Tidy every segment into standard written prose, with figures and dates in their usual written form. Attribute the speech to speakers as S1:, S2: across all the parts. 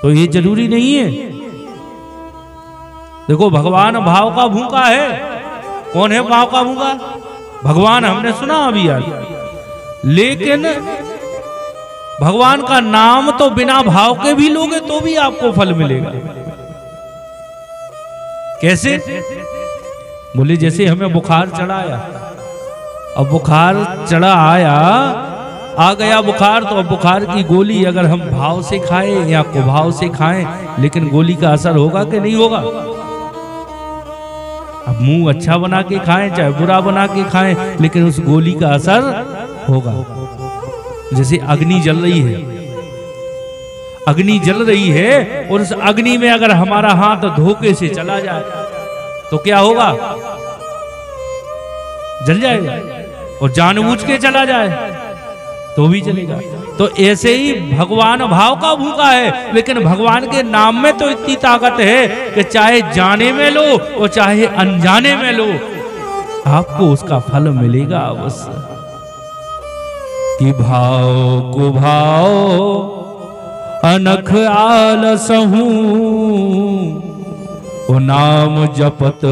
S1: तो ये जरूरी नहीं है। देखो भगवान भाव का भूखा है। कौन है भाव का भूखा? भगवान, हमने सुना अभी यार। लेकिन भगवान का नाम तो बिना भाव के भी लोगे तो भी आपको फल मिलेगा। कैसे? बोले जैसे हमें बुखार चढ़ाया, अब बुखार चढ़ा आया, आ गया बुखार, तो अब बुखार की गोली अगर हम भाव से खाएं या कुभाव से खाएं, लेकिन गोली का असर होगा कि नहीं होगा? अब मुंह अच्छा बना के खाएं चाहे बुरा बना के खाएं, लेकिन उस गोली का असर होगा। जैसे अग्नि जल रही है, अग्नि जल रही है और उस अग्नि में अगर हमारा हाथ धोखे से चला जाए तो क्या होगा? जल जाएगा। और जानबूझ के चला जाए तो भी चलेगा। तो ऐसे ही भगवान भाव का भूखा है, लेकिन भगवान के नाम में तो इतनी ताकत है कि चाहे जाने में लो और चाहे अनजाने में लो, आपको उसका फल मिलेगा अवश्य। कि भाव को भाव अनख आलसहूं, ओ नाम जपत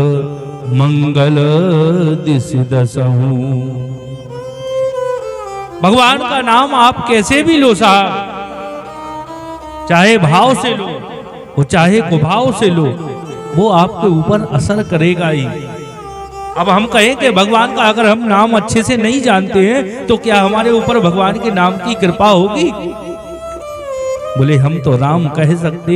S1: मंगल दिस दसहूं। भगवान का नाम आप कैसे भी लो साहब, चाहे भाव से लो और चाहे कुभाव से लो, वो आपके ऊपर असर करेगा ही। अब हम कहें कि भगवान का अगर हम नाम अच्छे से नहीं जानते हैं तो क्या हमारे ऊपर भगवान के नाम की कृपा होगी? बोले हम तो राम कह सकते,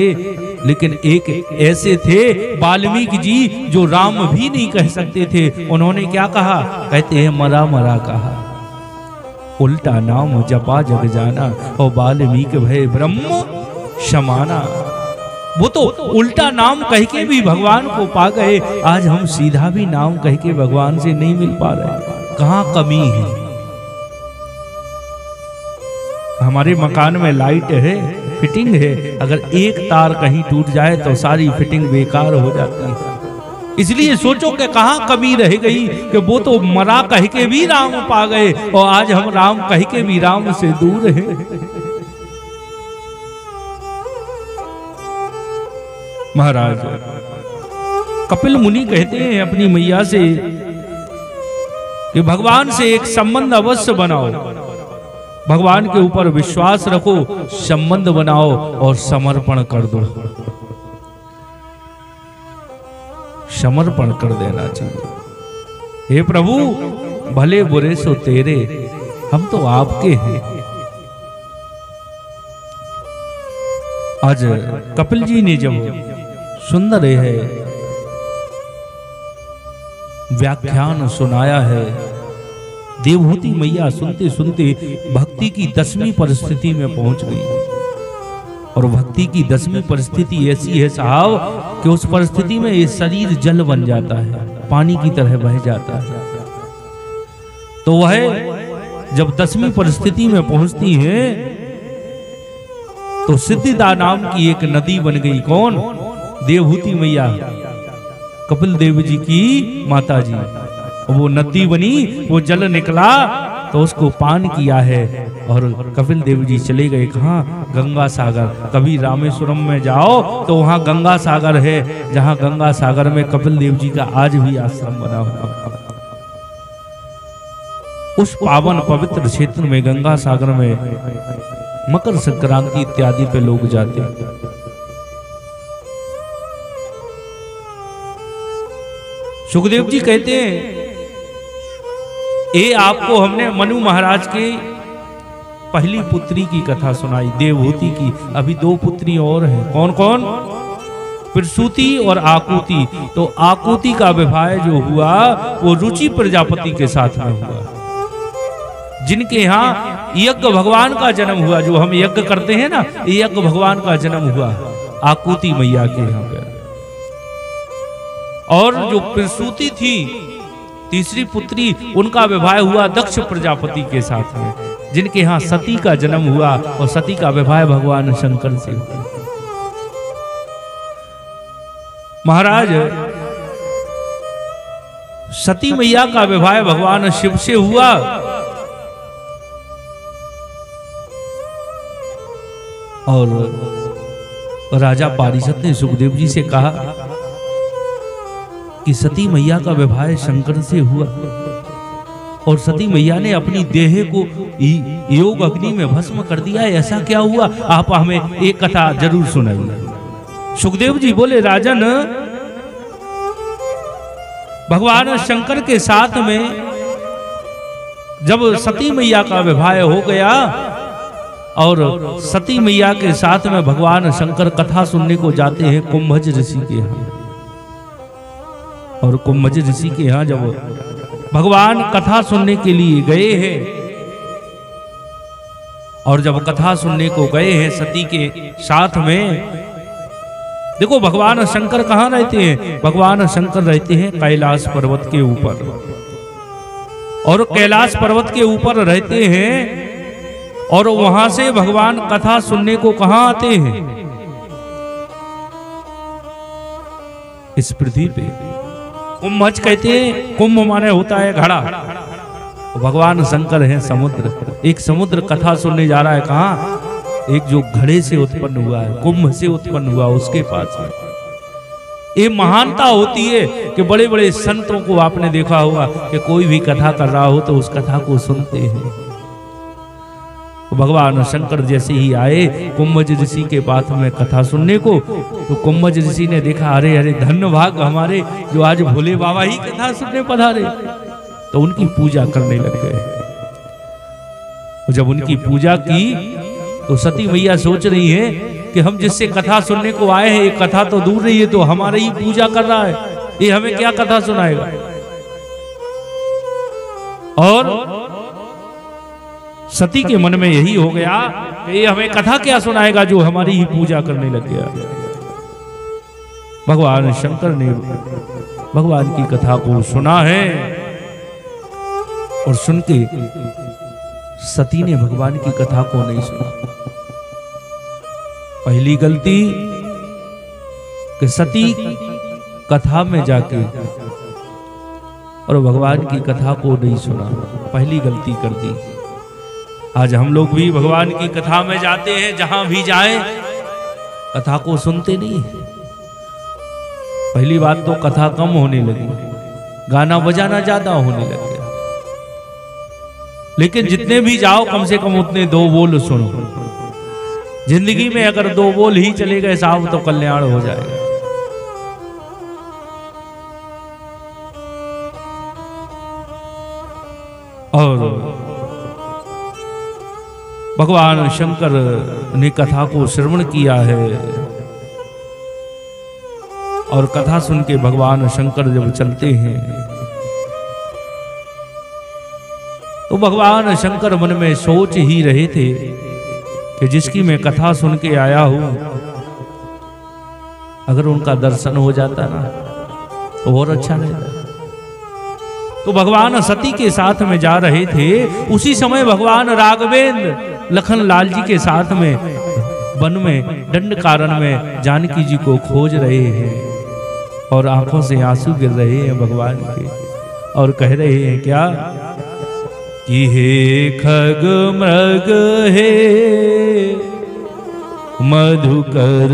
S1: लेकिन एक ऐसे थे वाल्मीकि जी जो राम भी नहीं कह सकते थे। उन्होंने क्या कहा? कहते हैं मरा मरा कहा, उल्टा नाम जपा जग जाना, और वाल्मीकि भय ब्रह्म समाना। वो तो उल्टा नाम कह के भी भगवान को पा गए। आज हम सीधा भी नाम कह के भगवान से नहीं मिल पा रहे। कहाँ कमी है? हमारे मकान में लाइट है, फिटिंग है, अगर एक तार कहीं टूट जाए तो सारी फिटिंग बेकार हो जाती है। इसलिए सोचो कि कहाँ कमी रह गई कि वो तो मरा कह के भी राम पा गए और आज हम राम कह के भी राम से दूर हैं। महाराज कपिल मुनि कहते हैं अपनी मैया से कि भगवान से एक संबंध अवश्य बनाओ, भगवान के ऊपर विश्वास रखो, संबंध बनाओ और समर्पण कर दो। समर्पण कर देना चाहिए। हे प्रभु भले बुरे सो तेरे, हम तो आपके हैं। आज कपिल जी ने जब सुंदर है व्याख्यान सुनाया है, देवहूति मैया सुनते सुनते भक्ति की 10वीं परिस्थिति में पहुंच गई। और भक्ति की 10वीं परिस्थिति ऐसी है साहब कि उस परिस्थिति में ये शरीर जल बन जाता है, पानी की तरह बह जाता है। तो वह जब 10वीं परिस्थिति में पहुंचती है तो सिद्धिदा नाम की एक नदी बन गई। कौन? देवहूति मैया, कपिल देव जी की माता जी। वो नदी बनी, वो जल निकला तो उसको पान किया है और कपिल देव जी चले गए। कहाँ? गंगा सागर। कभी रामेश्वरम में जाओ तो वहाँ गंगा सागर है, जहाँ गंगा सागर में कपिल देव जी का आज भी आश्रम बना हुआ। उस पावन पवित्र क्षेत्र में गंगा सागर में मकर संक्रांति इत्यादि पे लोग जाते हैं। सुखदेव जी कहते हैं ये आपको हमने मनु महाराज के पहली पुत्री की कथा सुनाई, देवहूति की। अभी 2 पुत्री और हैं। कौन कौन? प्रसूति और आकुति। तो आकुति का विवाह जो हुआ वो रुचि प्रजापति के साथ में हुआ, जिनके यहाँ यज्ञ भगवान का जन्म हुआ। जो हम यज्ञ करते हैं ना, यज्ञ भगवान का जन्म हुआ आकुति मैया के यहाँ पे। और जो प्रसूति थी तीसरी पुत्री, उनका विवाह हुआ दक्ष प्रजापति के साथ में, जिनके यहाँ सती का जन्म हुआ और सती का विवाह भगवान शंकर से हुआ। महाराज सती मैया का विवाह भगवान शिव से हुआ और राजा पारिषद ने सुखदेव जी से कहा कि सती मैया का विवाह शंकर से हुआ और सती मैया ने अपनी देह को योग अग्नि में भस्म कर दिया, ऐसा क्या हुआ? आप हमें एक कथा जरूर सुनाइए। सुखदेव जी बोले, राजन, भगवान शंकर के साथ में जब सती मैया का विवाह हो गया और सती मैया के साथ में भगवान शंकर कथा सुनने को जाते हैं कुंभज ऋषि के यहाँ, और कुंभज ऋषि के यहाँ जब भगवान कथा सुनने के लिए गए हैं और जब कथा सुनने को गए हैं सती के साथ में, देखो भगवान शंकर कहाँ रहते हैं? भगवान शंकर रहते हैं कैलाश पर्वत के ऊपर, और कैलाश पर्वत के ऊपर रहते हैं और वहां से भगवान कथा सुनने को कहां आते हैं? इस पृथ्वी पे। कुंभज कहते हैं, कुंभ माने होता है घड़ा, भगवान शंकर हैं समुद्र। एक समुद्र कथा सुनने जा रहा है, कहां? एक जो घड़े से उत्पन्न हुआ है, कुंभ से उत्पन्न हुआ, उसके पास में। ये महानता होती है कि बड़े बड़े संतों को आपने देखा होगा कि कोई भी कथा कर रहा हो तो उस कथा को सुनते हैं। भगवान शंकर जैसे ही आए कुंभज ऋषि के पास में कथा सुनने को, तो कुंभज ऋषि ने देखा, अरे अरे धन्य भाग हमारे जो आज भोले बाबा ही कथा सुनने पधारे, तो उनकी पूजा करने लग गए। जब उनकी पूजा की तो सती मैया सोच रही है कि हम जिससे कथा सुनने को आए हैं, ये कथा तो दूर रही है, तो हमारी ही पूजा कर रहा है, ये हमें क्या कथा सुनाएगा? और सती के मन में यही हो गया कि ये हमें कथा क्या सुनाएगा जो हमारी ही पूजा करने लग गया। भगवान शंकर ने भगवान की कथा को सुना है और सुन के सती ने भगवान की कथा को नहीं सुना। पहली गलती कि सती कथा में जाके और भगवान की कथा को नहीं सुना, पहली गलती कर दी। आज हम लोग भी भगवान की कथा में जाते हैं, जहां भी जाएं कथा को सुनते नहीं है। पहली बात तो कथा कम होने लगी, गाना बजाना ज्यादा होने लग गया। लेकिन जितने भी जाओ कम से कम उतने दो बोल सुनो। जिंदगी में अगर दो बोल ही चले गए साहब तो कल्याण हो जाएगा। और भगवान शंकर ने कथा को श्रवण किया है और कथा सुन के भगवान शंकर जब चलते हैं तो भगवान शंकर मन में सोच ही रहे थे कि जिसकी मैं कथा सुन के आया हूं, अगर उनका दर्शन हो जाता ना तो और अच्छा रहता। तो भगवान सती के साथ में जा रहे थे, उसी समय भगवान राघवेंद्र लखन लाल जी के साथ में वन में दंड कारण में जानकी जी को खोज रहे हैं और आंखों से आंसू गिर रहे हैं भगवान के, और कह रहे हैं क्या कि हे खग मृग हे मधुकर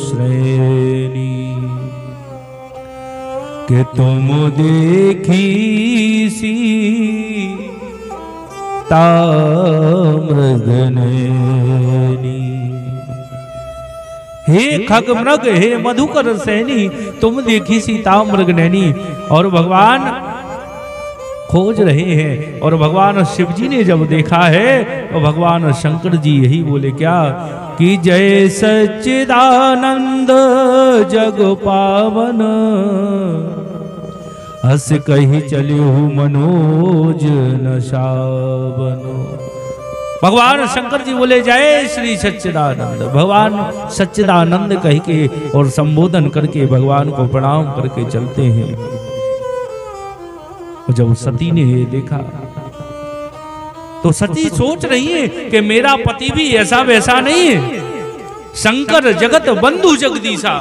S1: श्रेणी के तुम देखी सी ताम्रगनैनी। हे खग मृग हे मधुकर सैनी, तुम देखी सी ताम्रगनैनी। और भगवान खोज रहे हैं, और भगवान शिव जी ने जब देखा है तो भगवान शंकर जी यही बोले क्या कि जय सच्चिदानंद जग पावन, हस कही चलियो मनोज नशावनो। भगवान शंकर जी बोले जय श्री सच्चिदानंद। भगवान सच्चिदानंद कह के और संबोधन करके भगवान को प्रणाम करके चलते हैं। जब सती ने ये देखा तो सती सोच रही है कि मेरा पति भी ऐसा वैसा नहीं है, शंकर जगत बंधु जगदीशा,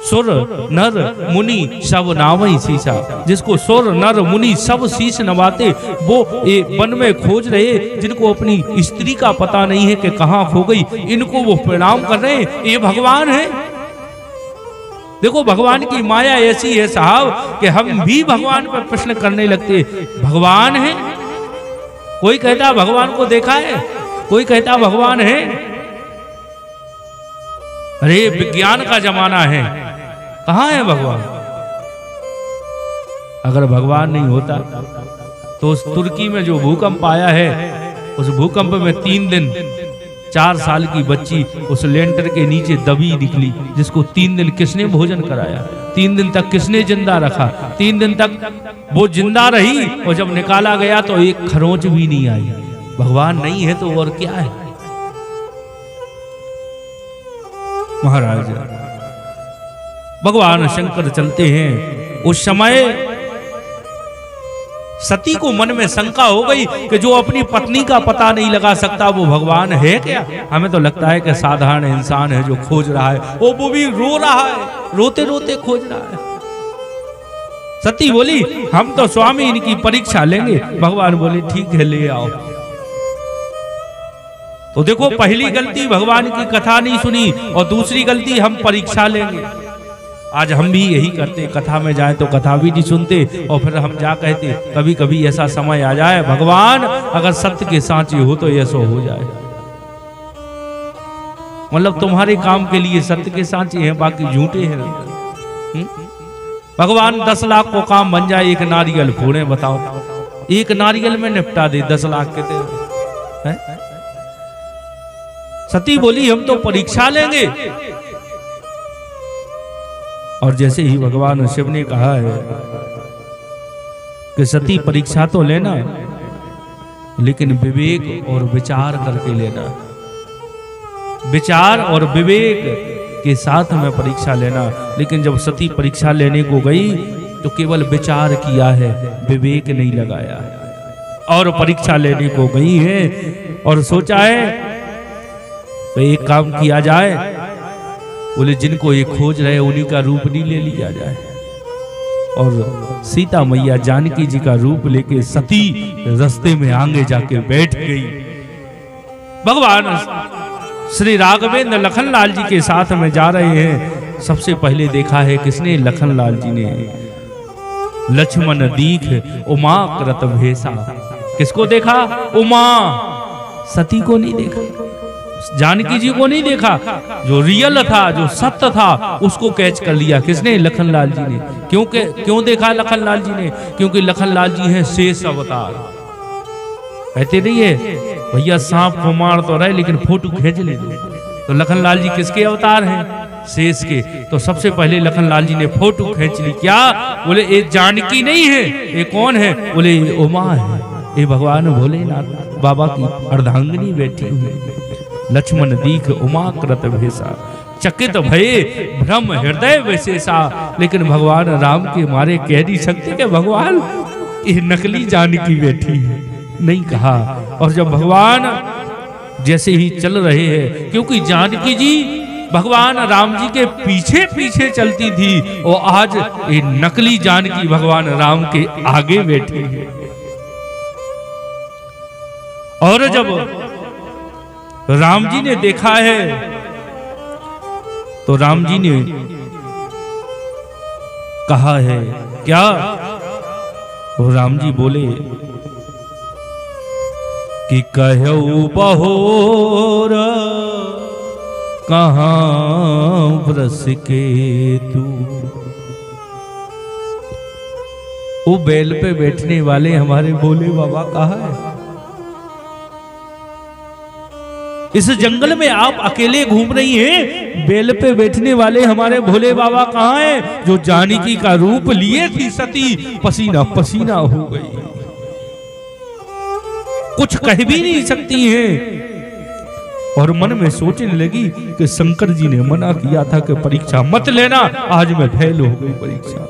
S1: सुर नर मुनि सब नावई शीशा, जिसको सुर नर मुनि सब शीश नवाते, वो वन में खोज रहे, जिनको अपनी स्त्री का पता नहीं है कि कहाँ खो गई, इनको वो प्रणाम कर रहे हैं, ये भगवान है। देखो भगवान की माया ऐसी है साहब कि हम भी भगवान पर प्रश्न करने लगते, भगवान है? कोई कहता भगवान को देखा है, कोई कहता भगवान है। अरे विज्ञान का जमाना है, कहाँ है भगवान? अगर भगवान नहीं होता तो उस तुर्की में जो भूकंप आया है, उस भूकंप में 3 दिन 4 साल की बच्ची उस लेंटर के नीचे दबी निकली, जिसको 3 दिन किसने भोजन कराया, 3 दिन तक किसने जिंदा रखा, 3 दिन तक वो जिंदा रही, और जब निकाला गया तो एक खरोंच भी नहीं आई। भगवान नहीं है तो और क्या है? महाराज भगवान शंकर चलते हैं। उस समय सती को मन में शंका हो गई कि जो अपनी पत्नी का पता नहीं लगा सकता वो भगवान है क्या? हमें तो लगता है कि साधारण इंसान है जो खोज रहा है, वो भी रो रहा है, रोते रोते खोज रहा है। सती बोली हम तो स्वामी इनकी परीक्षा लेंगे। भगवान बोले ठीक है ले आओ। तो देखो पहली गलती भगवान की कथा नहीं सुनी, और दूसरी गलती हम परीक्षा लेंगे। आज हम भी यही करते, कथा में जाए तो कथा भी नहीं सुनते, और फिर हम जा कहते कभी कभी ऐसा समय आ जाए भगवान अगर सत्य के सांचे हो तो ऐसा हो जाए, मतलब तुम्हारे काम के लिए सत्य के सांचे हैं, बाकी झूठे हैं। भगवान 10 लाख को काम बन जाए, एक नारियल फोड़े, बताओ एक नारियल में निपटा दे 10 लाख के दे। सती बोली हम तो परीक्षा लेंगे। और जैसे ही भगवान शिव ने कहा है कि सती परीक्षा तो लेना, लेकिन विवेक और विचार करके लेना, विचार और विवेक के साथ में परीक्षा लेना। लेकिन जब सती परीक्षा लेने को गई तो केवल विचार किया है, विवेक नहीं लगाया, और परीक्षा लेने को गई है और सोचा है तो एक काम किया जाए, बोले जिनको ये खोज रहे उन्हीं का रूप नहीं ले लिया जाए। और सीता मैया जानकी जी का रूप लेके सती रास्ते में आगे जाके बैठ गई। भगवान श्री राघवेंद्र लखनलाल जी के साथ में जा रहे हैं। सबसे पहले देखा है किसने? लखनलाल जी ने। लक्ष्मण दीख उमा कृत भेसा, किसको देखा? उमा। सती को नहीं देखा, जानकी जी को नहीं देखा। जो रियल था, जो सत्य था, उसको कैच कर लिया किसने? लखनलाल जी ने। क्यों देखा लखनलाल जी ने? क्योंकि लखनलाल जी हैं शेष अवतार। कहते नहीं है भैया सांप को मार तो रहे लेकिन फोटो खींच ले दो, तो लखनलाल जी किसके अवतार हैं? शेष के। तो सबसे पहले लखनलाल जी ने फोटो खींच ली। क्या? बोले ये जानकी नहीं है, ये कौन है? बोले ये उमा है, ये भगवान भोलेनाथ बाबा की अर्धांगिनी बैठी हुई। लक्ष्मण दीख उमा कृत भेसा, चकित भये भ्रम हृदय विशेषा। लेकिन भगवान राम के मारे कह नहीं सकते कि भगवान ये नकली जानकी बैठी है, नहीं कहा। और जब भगवान जैसे ही चल रहे हैं, क्योंकि जानकी जी भगवान राम जी के पीछे पीछे चलती थी, और आज ये नकली जानकी भगवान राम के आगे बैठी है। और जब राम जी ने देखा है तो राम जी ने कहा है क्या? वो राम जी बोले कि कहऊ बहोर कहाँ व्रस के तू। वो बैल पे बैठने वाले हमारे भोले बाबा कहाँ है? इस जंगल में आप अकेले घूम रही हैं, बैल पे बैठने वाले हमारे भोले बाबा कहाँ हैं? जो जानकी का रूप लिए थी सती पसीना पसीना हो गई, कुछ कह भी नहीं सकती हैं। और मन में सोचने लगी कि शंकर जी ने मना किया था कि परीक्षा मत लेना, आज मैं फेल हो गई परीक्षा।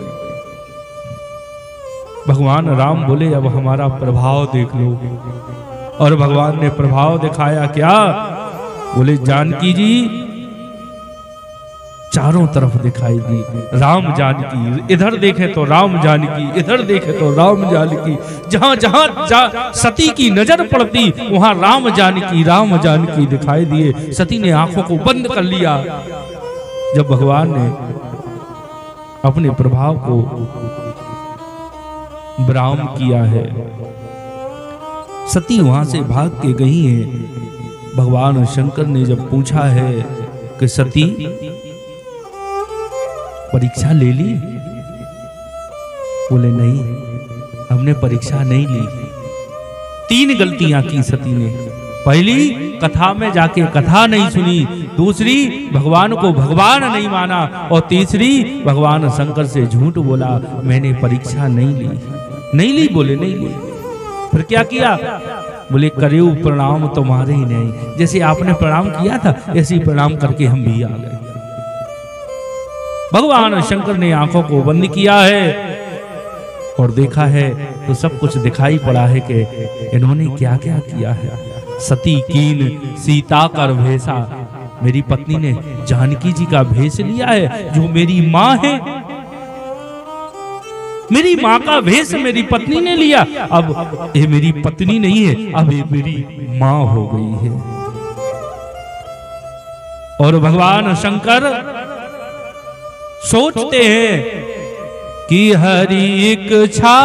S1: भगवान राम बोले अब हमारा प्रभाव देख लो। और भगवान ने प्रभाव दिखाया। क्या? बोले जानकी जी चारों तरफ दिखाई दी। राम जानकी, इधर देखे तो राम जानकी, इधर देखे तो राम जानकी। जहां जहां सती की नजर पड़ती वहां राम जानकी दिखाई दिए। सती ने आंखों को बंद कर लिया। जब भगवान ने अपने प्रभाव को विराम किया है, सती वहां से भाग के गई है। भगवान शंकर ने जब पूछा है कि सती परीक्षा ले ली? बोले नहीं, हमने परीक्षा नहीं ली। 3 गलतियां की सती ने। पहली, कथा में जाके कथा नहीं सुनी। दूसरी, भगवान को भगवान नहीं माना। और तीसरी, भगवान शंकर से झूठ बोला, मैंने परीक्षा नहीं ली। बोले नहीं ली। फिर क्या किया? बोले करेऊ प्रणाम तुम्हारे ही नहीं। जैसे आपने प्रणाम किया था ऐसे ही प्रणाम करके हम भी आ गए। भगवान शंकर ने आंखों को बंद किया है और देखा है तो सब कुछ दिखाई पड़ा है कि इन्होंने क्या क्या किया है। सती कीन सीता कर भेसा, मेरी पत्नी ने जानकी जी का भेष लिया है जो मेरी माँ है। मेरी माँ का भेष मेरी पत्नी ने लिया। अब ये मेरी पत्नी नहीं है, अब ये मेरी माँ हो गई है। और भगवान शंकर सोचते हैं कि हरि इच्छा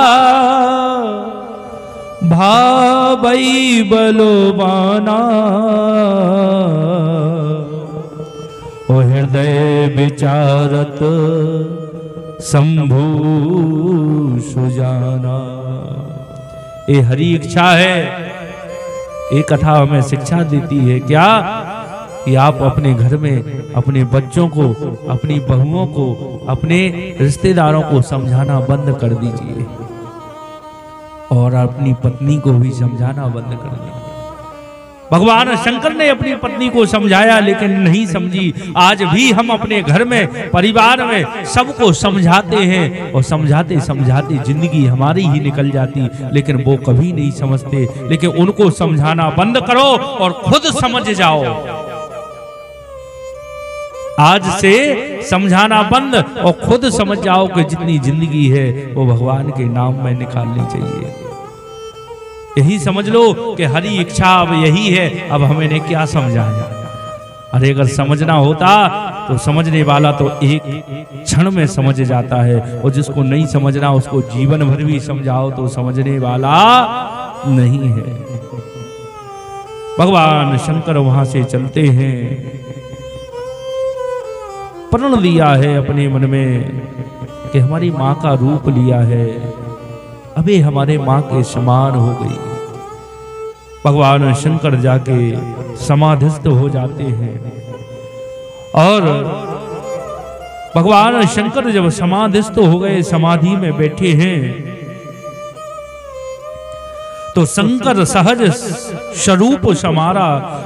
S1: भावई बलवाना, ओ हृदय विचारत शंभु सुजाना। ये हरि इच्छा है। एक कथा हमें शिक्षा देती है क्या कि आप अपने घर में अपने बच्चों को, अपनी बहुओं को, अपने रिश्तेदारों को समझाना बंद कर दीजिए और अपनी पत्नी को भी समझाना बंद कर दीजिए। भगवान शंकर ने अपनी पत्नी को समझाया लेकिन नहीं समझी। आज भी हम अपने घर में, परिवार में सबको समझाते हैं और समझाते समझाते जिंदगी हमारी ही निकल जाती, लेकिन वो कभी नहीं समझते। लेकिन उनको समझाना बंद करो और खुद समझ जाओ। आज से समझाना बंद और खुद समझ जाओ कि जितनी जिंदगी है वो भगवान के नाम में निकालनी चाहिए। यही समझ लो कि हरि इच्छा अब यही है, अब हमें क्या समझाया। अरे अगर समझना होता तो समझने वाला तो एक क्षण में समझ जाता है, और जिसको नहीं समझना उसको जीवन भर भी समझाओ तो समझने वाला नहीं है। भगवान शंकर वहां से चलते हैं। प्रण लिया है अपने मन में कि हमारी माँ का रूप लिया है, अबे हमारे माँ के समान हो गई। भगवान शंकर जाके समाधिस्थ हो जाते हैं। और भगवान शंकर जब समाधिस्थ हो गए, समाधि में बैठे हैं, तो शंकर सहज स्वरूप समारा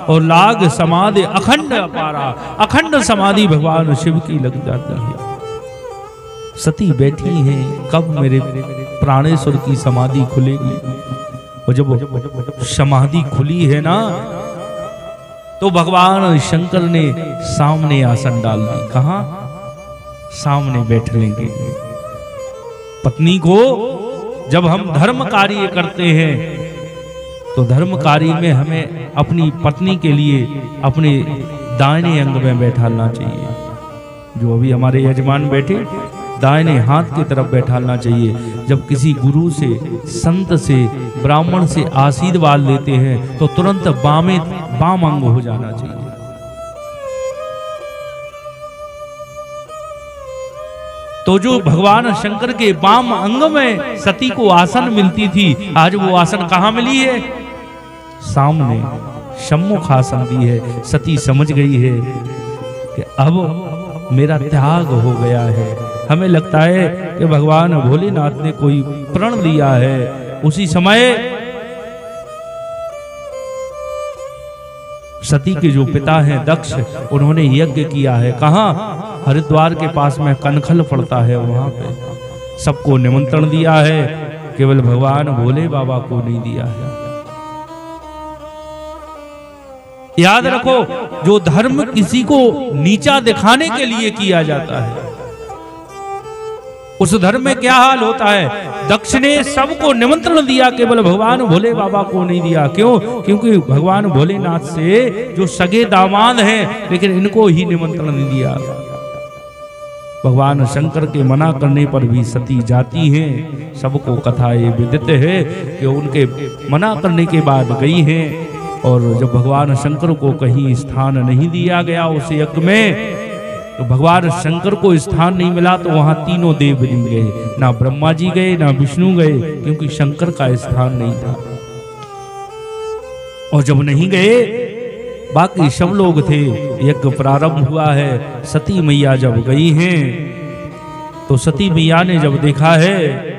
S1: और लाग समाधि अखंड अपारा। अखंड समाधि भगवान शिव की लग जाती है। सती बैठी हैं, कब मेरे प्राणेश्वर की समाधि खुलेगी। और जब समाधि खुली है ना, तो भगवान शंकर ने सामने आसन डाल दी। कहां? सामने बैठ लेंगे। पत्नी को जब हम धर्म कार्य करते हैं तो धर्म कार्य में हमें अपनी पत्नी के लिए अपने दाहिने अंग में बैठालना चाहिए। जो अभी हमारे यजमान बैठे, दाहिने हाथ की तरफ बैठालना चाहिए। जब किसी गुरु से, संत से, ब्राह्मण से आशीर्वाद लेते हैं तो तुरंत बाम अंग हो जाना चाहिए। तो जो भगवान शंकर के बाम अंग में सती को आसन मिलती थी, आज वो आसन कहाँ मिली है? सामने सम्मुख आसन दी है। सती समझ गई है कि अब मेरा त्याग हो गया है। हमें लगता है कि भगवान भोलेनाथ ने कोई प्रण लिया है। उसी समय सती के जो पिता हैं दक्ष, उन्होंने यज्ञ किया है। कहाँ? हरिद्वार के पास में कनखल पड़ता है, वहां पे सबको निमंत्रण दिया है, केवल भगवान भोले बाबा को नहीं दिया है। याद रखो, जो धर्म किसी को नीचा दिखाने के लिए किया जाता है, उस धर्म में क्या हाल होता है। दक्ष ने सबको निमंत्रण दिया, केवल भगवान भोले बाबा को नहीं दिया। क्यों? क्योंकि भगवान भोलेनाथ से जो सगे दामाद हैं, लेकिन इनको ही निमंत्रण नहीं दिया। भगवान शंकर के मना करने पर भी सती जाती हैं। सबको कथा ये विदित है कि उनके मना करने के बाद गई हैं, और जब भगवान शंकर को कहीं स्थान नहीं दिया गया उस यज्ञ में, तो भगवान शंकर को स्थान नहीं मिला, तो वहां तीनों देव नहीं गए, ना ब्रह्मा जी गए ना विष्णु गए, क्योंकि शंकर का स्थान नहीं था। और जब नहीं गए, बाकी सब लोग थे। यज्ञ प्रारंभ हुआ है, सती मैया जब गई हैं, तो सती मैया ने जब देखा है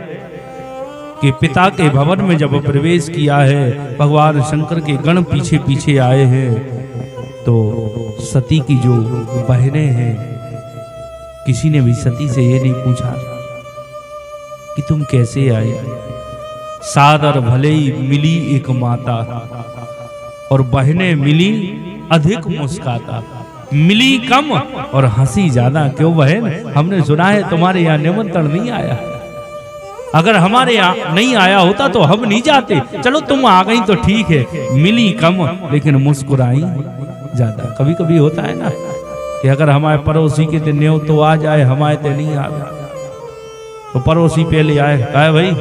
S1: कि पिता के भवन में जब प्रवेश किया है, भगवान शंकर के गण पीछे पीछे आए हैं, तो सती की जो बहनें हैं, किसी ने भी सती से ये नहीं पूछा कि तुम कैसे आए। सादर भले ही मिली एक माता, और बहनें मिली अधिक मुस्काता। मिली कम और हंसी ज्यादा। क्यों बहन? हमने सुना है तुम्हारे यहाँ निमंत्रण नहीं आया। अगर हमारे यहाँ नहीं आया होता तो हम नहीं जाते। चलो तुम आ गई तो ठीक है, मिली कम लेकिन मुस्कुराई ज्यादा। कभी कभी होता है ना कि अगर हमारे पड़ोसी के दिन न्योत तो आ जाए, हमारे ते नहीं आ, तो पड़ोसी पहले आए, कहे भाई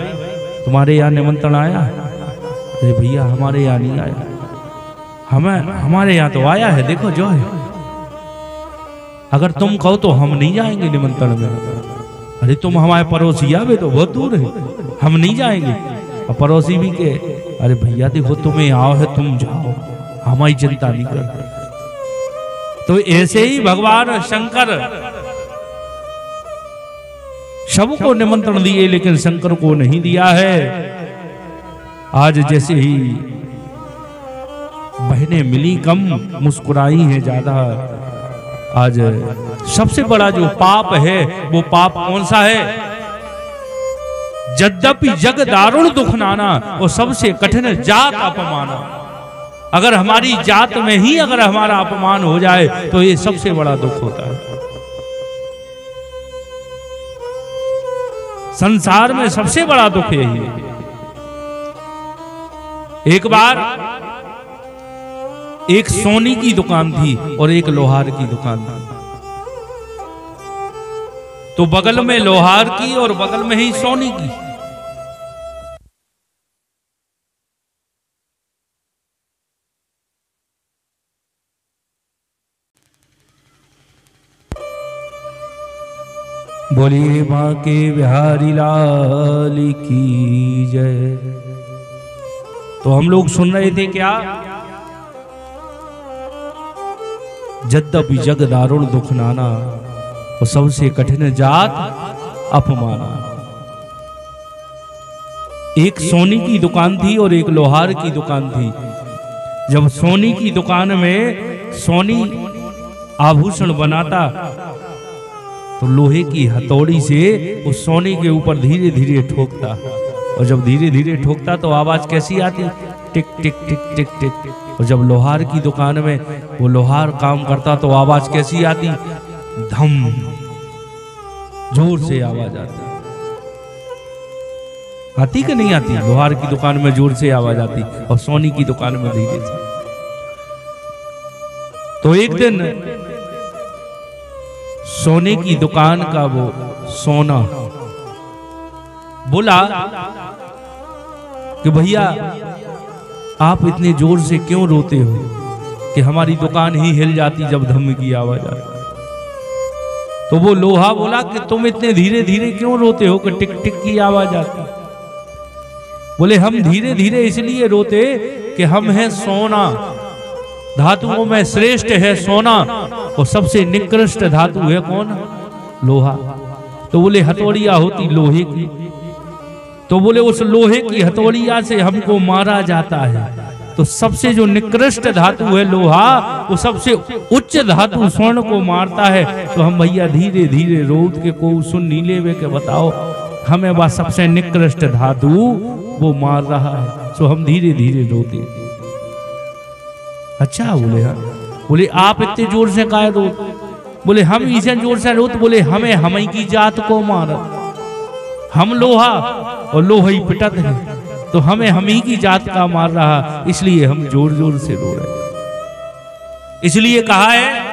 S1: तुम्हारे यहाँ निमंत्रण आया? अरे भैया हमारे यहाँ नहीं आया। हमारे यहाँ तो आया है, देखो जो है। अगर तुम कहो तो हम नहीं जाएंगे निमंत्रण में। अरे तुम हमारे पड़ोसी आवे तो बहुत दूर है, हम नहीं जाएंगे। और पड़ोसी भी के, अरे भैया देखो तुम्हें आओ है, तुम जाओ, हमारी चिंता नहीं करते। तो ऐसे ही भगवान शंकर सबको निमंत्रण दिए, लेकिन शंकर को नहीं दिया है। आज जैसे ही बहनें मिली कम, मुस्कुराई हैं ज्यादा। आज सबसे बड़ा जो पाप है, वो पाप कौन सा है? यद्यपि जग दारुण दुख नाना, वो सबसे कठिन जात अपमाना। अगर हमारी जात में ही अगर हमारा अपमान हो जाए तो ये सबसे बड़ा दुख होता है। संसार में सबसे बड़ा दुख यही है। एक बार एक सोनी की दुकान थी और एक लोहार की दुकान थी। तो बगल में लोहार की और बगल में ही सोनी की। बोलिए मां के बिहारी लाल की जय। तो हम लोग सुन रहे थे क्या? यद्यपि जग दारुण दुख नाना, और सबसे कठिन जात अपमाना। एक सोनी की दुकान थी और एक लोहार की दुकान थी। जब सोनी की दुकान में सोनी आभूषण बनाता, तो लोहे की हथौड़ी से उस सोने के ऊपर धीरे धीरे ठोकता, और जब धीरे धीरे ठोकता तो आवाज कैसी आती? टिक टिक टिक टिक टिक। और जब लोहार की दुकान में वो लोहार काम करता तो आवाज कैसी आती? धम, जोर से आवाज आती। आती कि नहीं आती? लोहार की दुकान में जोर से आवाज आती और सोनी की दुकान में धीरे से। तो एक दिन सोने की दुकान का वो सोना बोला कि भैया आप इतने जोर से क्यों रोते हो कि हमारी दुकान ही हिल जाती जब धम की आवाज आती। तो वो लोहा बोला कि तुम इतने धीरे धीरे क्यों रोते हो कि टिक टिक की आवाज आती। बोले हम धीरे धीरे इसलिए रोते कि हम हैं सोना, धातुओं में श्रेष्ठ है सोना, और सबसे निकृष्ट धातु है कौन? लोहा। तो बोले हथौड़िया होती लोहे की, तो बोले उस लोहे की हथौड़िया से हमको मारा जाता है। तो सबसे जो निकृष्ट धातु है लोहा, वो सबसे उच्च धातु स्वर्ण को मारता है। तो हम भैया धीरे धीरे रोद के को सुन नीले वे के बताओ, हमें वह सबसे निकृष्ट धातु वो मार रहा है, तो हम धीरे धीरे रोते। अच्छा बोले हाँ। बोले आप इतने जोर से काहे रो? बोले हम इसे जोर से रो तो बोले हमें हम की जात को मारत, हम लोहा और लोहा ही पिटत है, तो हमें हम ही की जात का मार रहा, इसलिए हम जोर जोर से रो रहे। इसलिए कहा है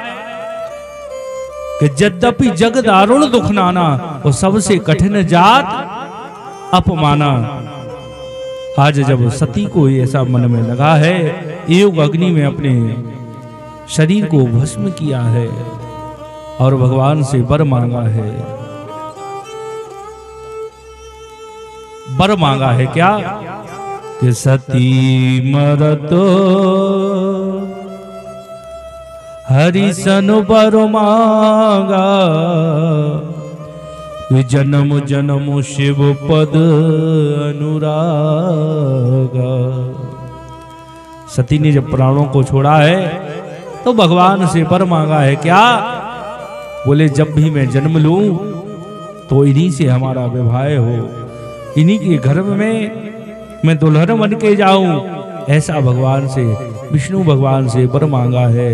S1: कि यद्यपि जग दारुण दुख नाना और सबसे कठिन जात अपमाना। आज जब सती को ऐसा मन में लगा है, योग अग्नि में अपने शरीर को भस्म किया है और भगवान से वर मांगा है। वर मांगा है क्या कि सती मरत हरि सन वर मांगा, जन्म जन्म शिव पद अनुरागा। सती ने जब प्राणों को छोड़ा है तो भगवान से वर मांगा है क्या? बोले जब भी मैं जन्म लूं तो इन्हीं से हमारा विवाह हो, इन्हीं के घर में मैं दुल्हन बन के जाऊं, ऐसा भगवान से, विष्णु भगवान से वर मांगा है।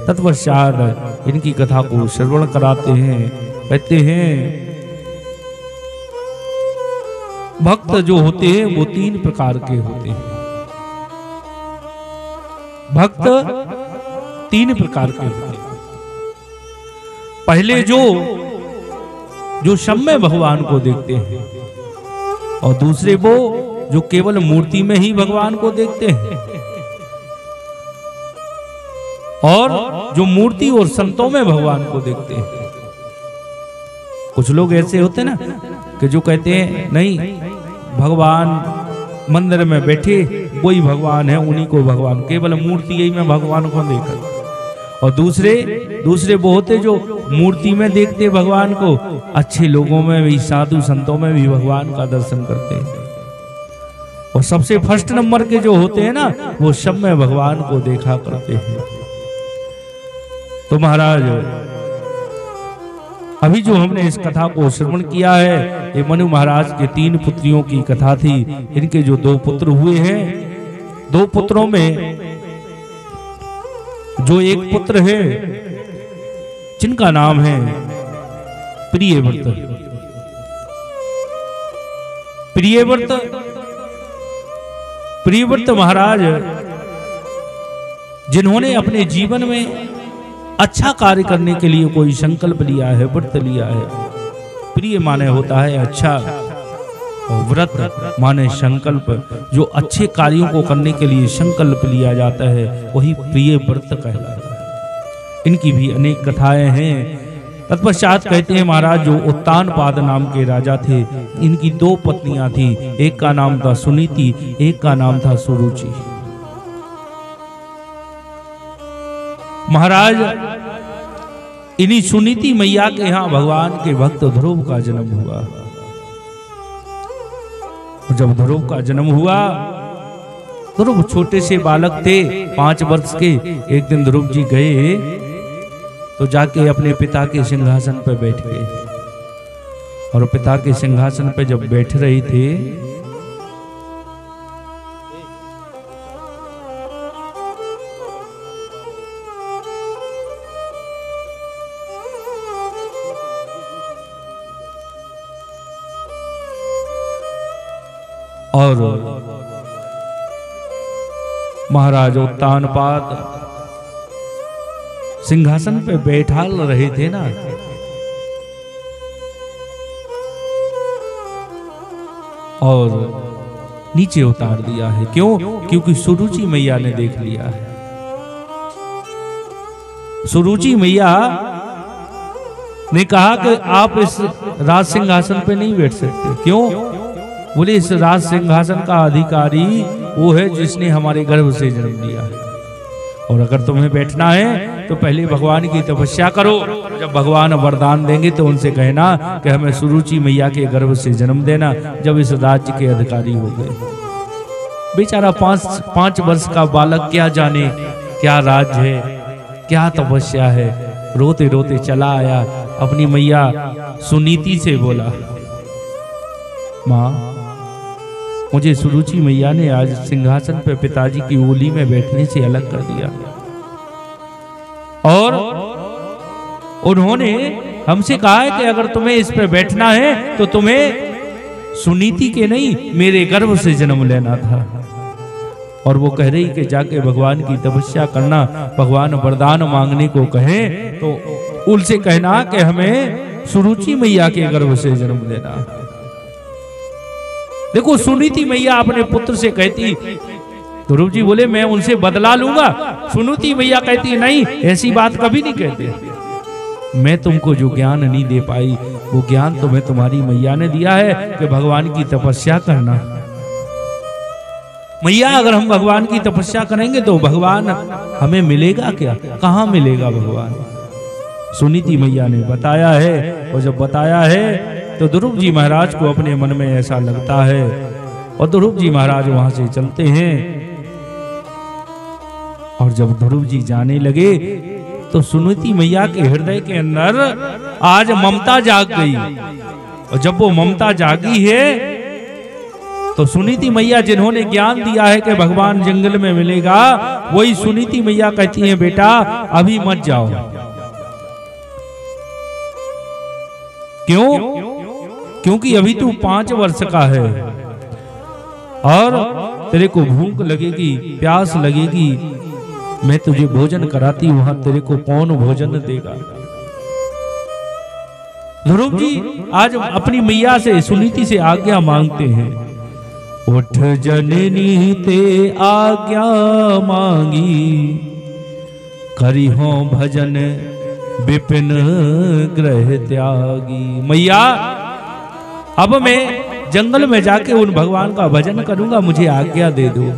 S1: तत्पश्चात इनकी कथा को श्रवण कराते हैं। कहते हैं भक्त जो होते हैं वो 3 प्रकार के होते हैं। भक्त 3 प्रकार के होते हैं। पहले जो सम्य भगवान को देखते हैं, और दूसरे वो जो केवल मूर्ति में ही भगवान को देखते हैं, और जो मूर्ति और संतों में भगवान को देखते हैं। कुछ लोग ऐसे होते ना कि जो कहते हैं नहीं भगवान मंदिर में बैठे वही भगवान है, उन्हीं को भगवान, केवल मूर्ति ही में भगवान को देखा। और दूसरे वो होते जो मूर्ति में देखते भगवान को, अच्छे लोगों में भी, साधु संतों में भी भगवान का दर्शन करते हैं। और सबसे फर्स्ट नंबर के जो होते हैं ना, वो सब में भगवान को देखा करते हैं। तो महाराज अभी जो हमने इस कथा को श्रवण किया है, ये मनु महाराज के 3 पुत्रियों की कथा थी। इनके जो 2 पुत्र हुए हैं, 2 पुत्रों में जो एक पुत्र है जिनका नाम है प्रियव्रत। प्रियव्रत महाराज जिन्होंने अपने जीवन में अच्छा कार्य करने के लिए कोई संकल्प लिया है, व्रत लिया है। प्रिय माने होता है अच्छा, और व्रत माने संकल्प। जो अच्छे कार्यों को करने के लिए संकल्प लिया जाता है वही प्रिय व्रत कहलाता है। इनकी भी अनेक कथाएं हैं। तत्पश्चात कहते हैं महाराज जो उत्तानपाद नाम के राजा थे, इनकी 2 पत्नियां थी। एक का नाम था सुनीति, एक का नाम था सुरुचि। महाराज इन्हीं सुनीति मैया के यहाँ भगवान के भक्त ध्रुव का जन्म हुआ। जब ध्रुव का जन्म हुआ, ध्रुव छोटे से बालक थे, 5 वर्ष के। एक दिन ध्रुव जी गए तो जाके अपने पिता के सिंहासन पर बैठ गए। और पिता के सिंहासन पर जब बैठ रहे थे और महाराज उत्तानपाद सिंहासन पे बैठा रहे थे ना, और नीचे उतार दिया है। क्यों? क्योंकि सुरुचि मैया ने देख लिया है। सुरुचि मैया ने कहा कि आप इस राज सिंहासन पे नहीं बैठ सकते। क्यों? बोले इस राज सिंहासन का अधिकारी वो है जिसने हमारे गर्भ से जन्म लिया है, और अगर तुम्हें बैठना है तो पहले भगवान की तपस्या करो। जब भगवान वरदान देंगे तो उनसे कहना कि हमें सुरुचि मैया के गर्भ से जन्म देना। जब इस राज्य के अधिकारी हो गए, बेचारा 5 वर्ष का बालक क्या जाने क्या राज्य है, क्या तपस्या है। रोते रोते चला आया, अपनी मैया सुनीति से बोला, माँ मुझे सुरुचि मैया ने आज सिंहासन पर पिताजी की ओली में बैठने से अलग कर दिया। और उन्होंने हमसे कहा है कि अगर तुम्हें इस पे बैठना है तो तुम्हें सुनीति के नहीं मेरे गर्भ से जन्म लेना था। और वो कह रही कि जाके भगवान की तपस्या करना, भगवान वरदान मांगने को कहे तो उनसे कहना कि हमें सुरुचि मैया के गर्भ से जन्म लेना। देखो सुनीति मैया अपने पुत्र से कहती, ध्रुव जी बोले मैं उनसे बदला लूंगा। सुनीति मैया कहती नहीं, ऐसी बात कभी नहीं कहते। मैं तुमको जो ज्ञान नहीं दे पाई वो ज्ञान तुम्हें तुम्हारी मैया ने दिया है कि भगवान की तपस्या करना। मैया अगर हम भगवान की तपस्या करेंगे तो भगवान हमें मिलेगा क्या, कहाँ मिलेगा भगवान? सुनीति मैया ने बताया है। और जब बताया है तो ध्रुव जी महाराज को अपने मन में ऐसा लगता है और ध्रुव जी महाराज वहां से चलते हैं। और जब ध्रुव जी जाने लगे तो सुनीति मैया के हृदय के अंदर आज ममता जाग गई। और जब वो ममता जागी है तो सुनीति मैया जिन्होंने ज्ञान दिया है कि भगवान जंगल में मिलेगा, वही सुनीति मैया कहती हैं बेटा अभी मत जाओ। क्यों? क्योंकि अभी तू 5 वर्ष का है और तेरे को भूख लगेगी, प्यास लगेगी। मैं तुझे भोजन कराती, वहां तेरे को कौन भोजन देगा? ध्रुव जी आज अपनी मैया से, सुनीति से आज्ञा मांगते हैं। उठ जननी ते आज्ञा मांगी, करी हो भजन विपिन ग्रह त्यागी। मैया अब मैं जंगल में जाके उन भगवान का भजन करूंगा, मुझे आज्ञा दे दो।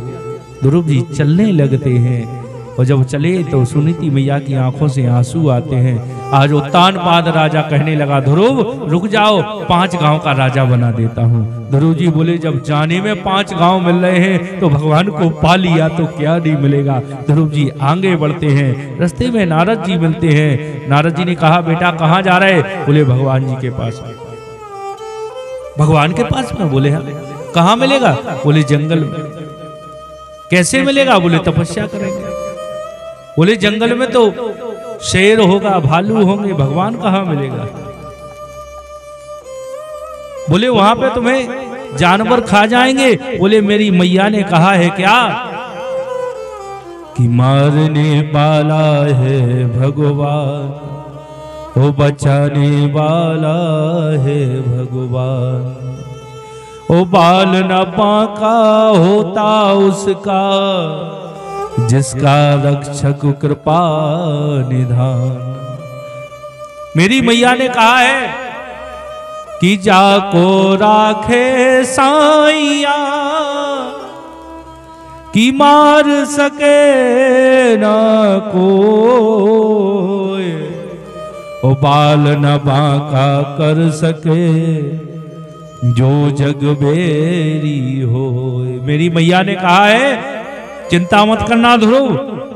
S1: ध्रुव जी चलने लगते हैं और जब चले तो सुनीति मैया की आंखों से आंसू आते हैं। आज उत्तानपाद राजा कहने लगा ध्रुव रुक जाओ, 5 गांव का राजा बना देता हूँ। ध्रुव जी बोले जब जाने में 5 गांव मिल रहे हैं तो भगवान को पा लिया तो क्या नहीं मिलेगा। ध्रुव जी आगे बढ़ते हैं, रास्ते में नारद जी मिलते हैं। नारद जी ने कहा बेटा कहाँ जा रहे? बोले भगवान जी के पास। भगवान के पास में? बोले हाँ। कहाँ मिलेगा? बोले जंगल में। कैसे मिलेगा? बोले तपस्या करेंगे। बोले जंगल में तो शेर होगा, भालू होंगे, भगवान कहाँ मिलेगा? बोले वहां पे तुम्हें जानवर खा जाएंगे। बोले मेरी मैया ने कहा है क्या कि मारने वाला है भगवान, वो बचाने वाला है भगवान। ओ बाल न बांका होता उसका, जिसका रक्षक कृपा निधान। मेरी मैया ने कहा है कि जाको राखे साइया, कि मार सके ना कोई, ओ बाल न बांका कर सके जो जग बेरी हो। मेरी मैया ने कहा है चिंता मत करना ध्रुव,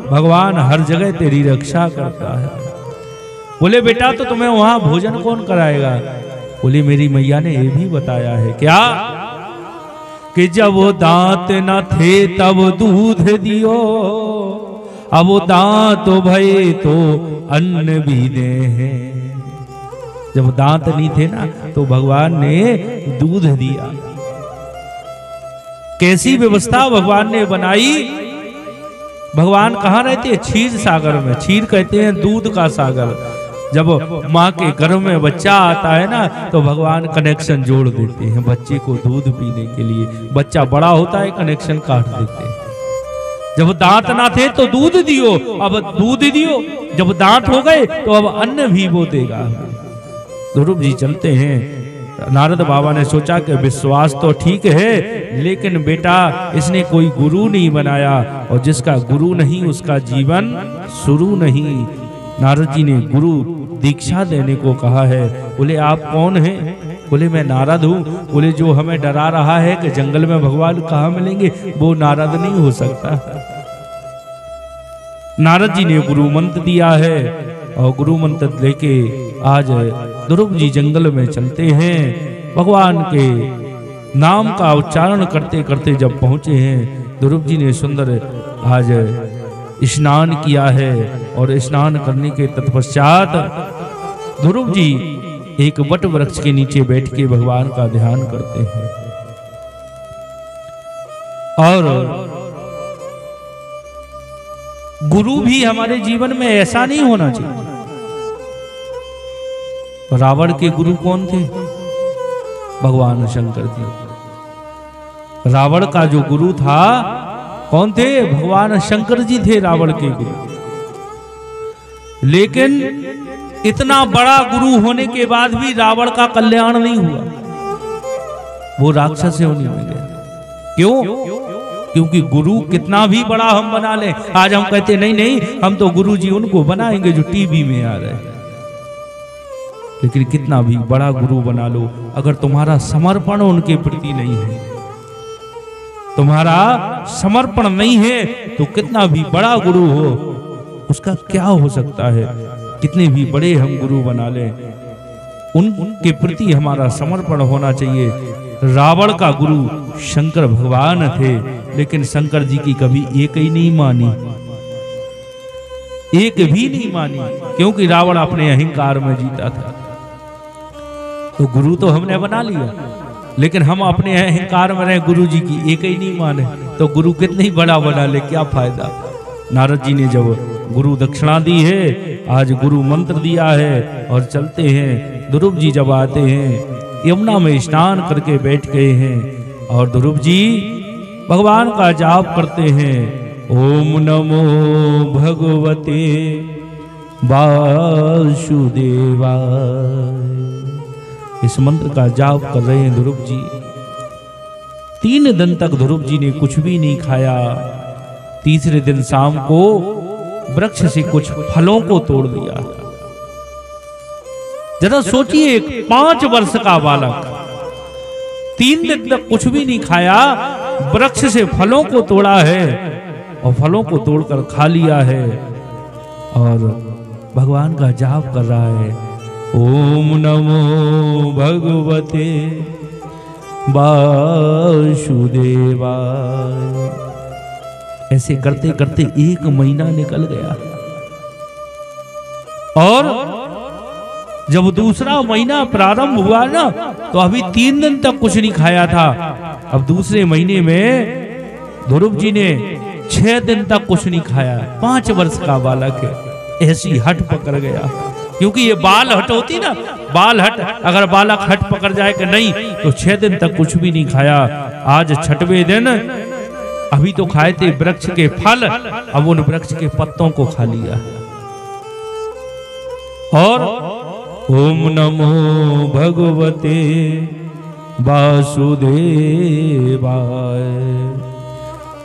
S1: भगवान हर जगह तेरी रक्षा करता है। बोले बेटा तो तुम्हें वहां भोजन कौन कराएगा? बोली मेरी मैया ने ये भी बताया है क्या कि जब वो दांत न थे तब दूध दियो, अब वो दांत भये तो अन्न भी दे हैं। जब दांत नहीं थे ना तो भगवान ने दूध दिया। कैसी व्यवस्था भगवान ने बनाई। भगवान कहाँ रहते हैं? क्षीर सागर में। क्षीर कहते हैं दूध का सागर। जब माँ के गर्भ में बच्चा आता है ना तो भगवान कनेक्शन जोड़ देते हैं बच्चे को दूध पीने के लिए। बच्चा बड़ा होता है कनेक्शन काट देते हैं। जब दांत ना थे तो दूध दियो, अब दूध दियो। जब दांत हो गए तो अब अन्न भी वो देगा। ध्रुव जी चलते हैं। नारद बाबा ने सोचा कि विश्वास तो ठीक है लेकिन बेटा इसने कोई गुरु नहीं बनाया, और जिसका गुरु नहीं उसका जीवन शुरू नहीं। नारद जी ने गुरु दीक्षा देने को कहा है। बोले आप कौन हैं? बोले मैं नारद हूँ। बोले जो हमें डरा रहा है कि जंगल में भगवान कहाँ मिलेंगे, वो नारद नहीं हो सकता। नारद जी ने गुरु मंत्र दिया है और गुरु मंत्र लेके आज ध्रुव जी जंगल में चलते हैं। भगवान के नाम का उच्चारण करते करते जब पहुंचे हैं, ध्रुव जी ने सुंदर आज स्नान किया है और स्नान करने के तत्पश्चात ध्रुव जी एक वट वृक्ष के नीचे बैठ के भगवान का ध्यान करते हैं। और गुरु भी हमारे जीवन में ऐसा नहीं होना चाहिए। रावण के गुरु कौन थे? भगवान शंकर जी। रावण का जो गुरु था कौन थे? भगवान शंकर जी थे रावण के गुरु। लेकिन इतना बड़ा गुरु होने के बाद भी रावण का कल्याण नहीं हुआ, वो राक्षस योनि में गया। क्यों? क्योंकि गुरु कितना भी बड़ा हम बना लें, आज हम कहते नहीं नहीं हम तो गुरु जी उनको बनाएंगे जो टीवी में आ रहे हैं, लेकिन कितना भी बड़ा गुरु बना लो, अगर तुम्हारा समर्पण उनके प्रति नहीं है, तुम्हारा समर्पण नहीं है, तो कितना भी बड़ा गुरु हो उसका क्या हो सकता है। कितने भी बड़े हम गुरु बना लें, उनके प्रति हमारा समर्पण होना चाहिए। रावण का गुरु शंकर भगवान थे, लेकिन शंकर जी की कभी एक ही नहीं मानी, एक भी नहीं मानी, क्योंकि रावण अपने अहंकार में जीता था। तो गुरु तो हमने बना लिया, लेकिन हम अपने अहंकार में रहे, गुरु जी की एक ही नहीं माने, तो गुरु कितने ही बड़ा बना ले, क्या फायदा। नारद जी ने जब गुरु दक्षिणा दी है, आज गुरु मंत्र दिया है और चलते हैं। ध्रुव जी जब आते हैं, यमुना में स्नान करके बैठ गए हैं और ध्रुव जी भगवान का जाप करते हैं। ओम नमो भगवते वासुदेवाय, इस मंत्र का जाप कर रहे हैं ध्रुव जी। 3 दिन तक ध्रुव जी ने कुछ भी नहीं खाया। तीसरे दिन शाम को वृक्ष से कुछ फलों को तोड़ दिया। जरा सोचिए, 5 वर्ष का बालक 3 दिन तक कुछ भी नहीं खाया, वृक्ष से फलों को तोड़ा है और फलों को तोड़कर खा लिया है और भगवान का जाप कर रहा है। ओम नमो भगवते वासुदेवाय। ऐसे करते करते 1 महीना निकल गया और जब दूसरा महीना प्रारंभ हुआ ना, तो अभी 3 दिन तक कुछ नहीं खाया था। अब दूसरे महीने में ध्रुव जी ने 6 दिन तक कुछ नहीं खाया। 5 वर्ष का बालक है, ऐसी हट पकड़ गया, क्योंकि ये बाल हट होती ना, बाल हट, अगर बालक हट पकड़ जाए कि नहीं, तो 6 दिन तक कुछ भी नहीं खाया। आज 6वें दिन अभी तो खाए थे वृक्ष के फल, अब उन वृक्ष के पत्तों को खा लिया। और ओम नमो भगवते वासुदेवाय।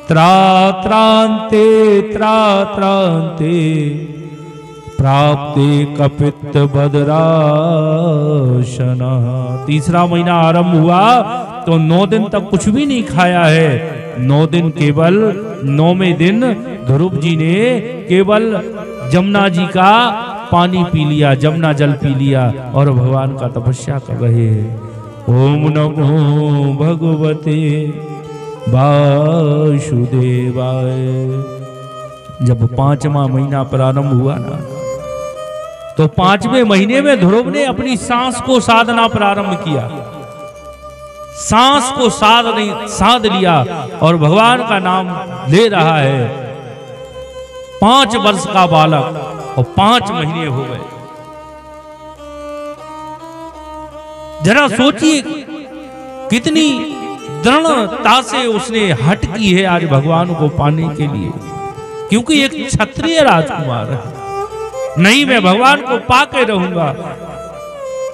S1: त्रात्रांते त्रात्रांते प्राप्ते कपित बदराशना। तीसरा महीना आरंभ हुआ तो 9 दिन तक कुछ भी नहीं खाया है। 9 दिन केवल 9वें दिन ध्रुव जी ने केवल जमुना जी का पानी पी लिया, जमुना जल पी लिया और भगवान का तपस्या कर रहे हैं। ओम नमो भगवते वासुदेवाय। जब 5वां महीना प्रारंभ हुआ ना, तो 5वें महीने में ध्रुव ने अपनी सांस को साधना प्रारंभ किया। सांस को साध लिया और भगवान का नाम ले रहा है। 5 वर्ष का बालक और 5 महीने हो गए। जरा सोचिए कितनी दृढ़ता से उसने हट की है आज भगवान को पाने के लिए, क्योंकि एक क्षत्रिय राजकुमार है, नहीं मैं भगवान को पाके रहूंगा।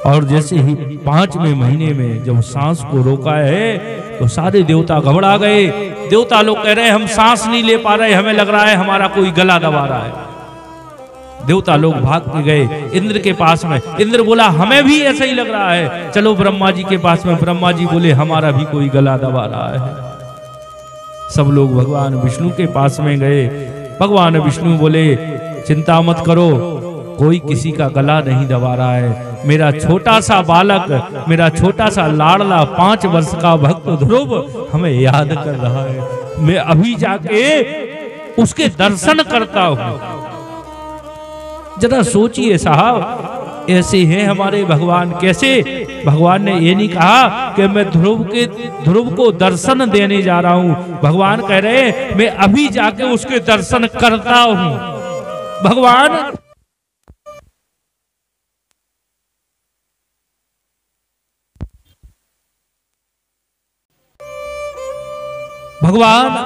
S1: और जैसे ही 5वें महीने में जब सांस को रोका है, तो सारे देवता घबरा गए। देवता लोग कह रहे हैं हम सांस नहीं ले पा रहे, हमें लग रहा है हमारा कोई गला दबा रहा है। देवता लोग भाग के गए इंद्र के पास में। इंद्र बोला हमें भी ऐसा ही लग रहा है, चलो ब्रह्मा जी के पास में। ब्रह्मा जी बोले हमारा भी कोई गला दबा रहा है। सब लोग भगवान विष्णु के पास में गए। भगवान विष्णु बोले चिंता मत करो, कोई किसी का गला नहीं दबा रहा है। मेरा छोटा सा बालक, मेरा छोटा सा लाडला 5 वर्ष का भक्त ध्रुव हमें याद कर रहा है। मैं अभी जाके उसके दर्शन करता हूं। जरा सोचिए साहब, ऐसे हैं हमारे भगवान। कैसे? भगवान ने ये नहीं कहा कि मैं ध्रुव को दर्शन देने जा रहा हूं। भगवान कह रहे हैं मैं अभी जाके उसके दर्शन करता हूं। भगवान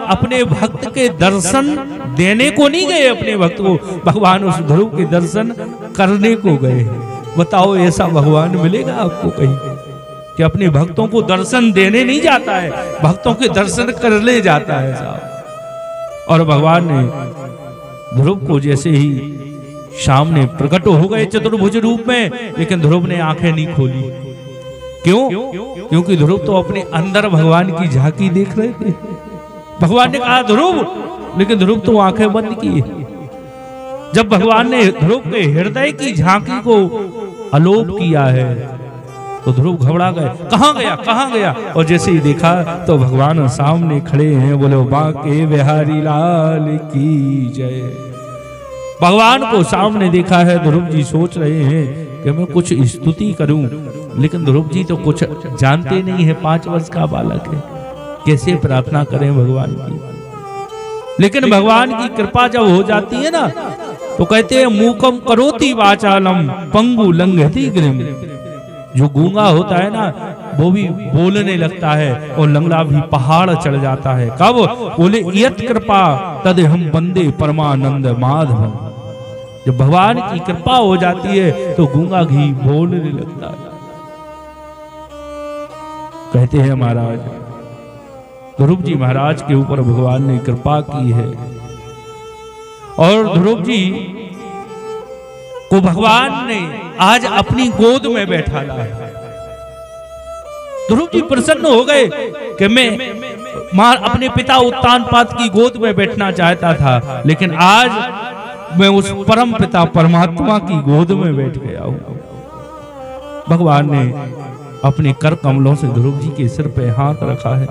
S1: अपने भक्त के दर्शन देने को नहीं गए, अपने भक्त को भगवान उस ध्रुव के दर्शन करने को गए। बताओ ऐसा भगवान मिलेगा आपको कहीं कि अपने भक्तों को दर्शन देने नहीं जाता है, भक्तों के दर्शन कर ले जाता है साहब। और भगवान ने ध्रुव को जैसे ही सामने प्रकट हो गए चतुर्भुज रूप में, लेकिन ध्रुव ने आंखें नहीं खोली। क्यों? क्योंकि ध्रुव तो अपने अंदर भगवान की झांकी देख रहे थे। भगवान ने कहा ध्रुव, लेकिन ध्रुव तो आंखें बंद की। जब भगवान ने ध्रुव के हृदय की झांकी को आलोप किया है तो ध्रुव घबरा गए, कहां गया कहां गया। और जैसे ही देखा तो भगवान सामने खड़े हैं। बोले बांके बिहारी लाल की जय। भगवान को सामने देखा है। ध्रुव जी सोच रहे हैं कि मैं कुछ स्तुति करूं, लेकिन ध्रुव जी तो कुछ जानते नहीं है, 5 वर्ष का बालक है, कैसे प्रार्थना करें भगवान की। लेकिन भगवान की कृपा जब हो जाती है ना तो कहते हैं मूकम करोति वाचालम पंगु लंघति गिरिम। जो गूंगा होता है ना वो भी बोलने लगता है और लंगड़ा भी पहाड़ चढ़ जाता है। कब? बोले यत कृपा तद हम बंदे परमानंद माधव। जब भगवान की कृपा हो जाती है तो गूंगा भी बोलने लगता है। कहते हैं महाराज ध्रुव जी महाराज के ऊपर भगवान ने कृपा की है और ध्रुव जी को भगवान ने आज अपनी गोद में बैठा लाया। ध्रुव जी प्रसन्न हो गए कि मैं अपने पिता उत्तानपाद की गोद में बैठना चाहता था, लेकिन आज मैं उस परम पिता परमात्मा की गोद में बैठ गया हूं। भगवान ने अपने कर कमलों से ध्रुव जी के सिर पे हाथ रखा है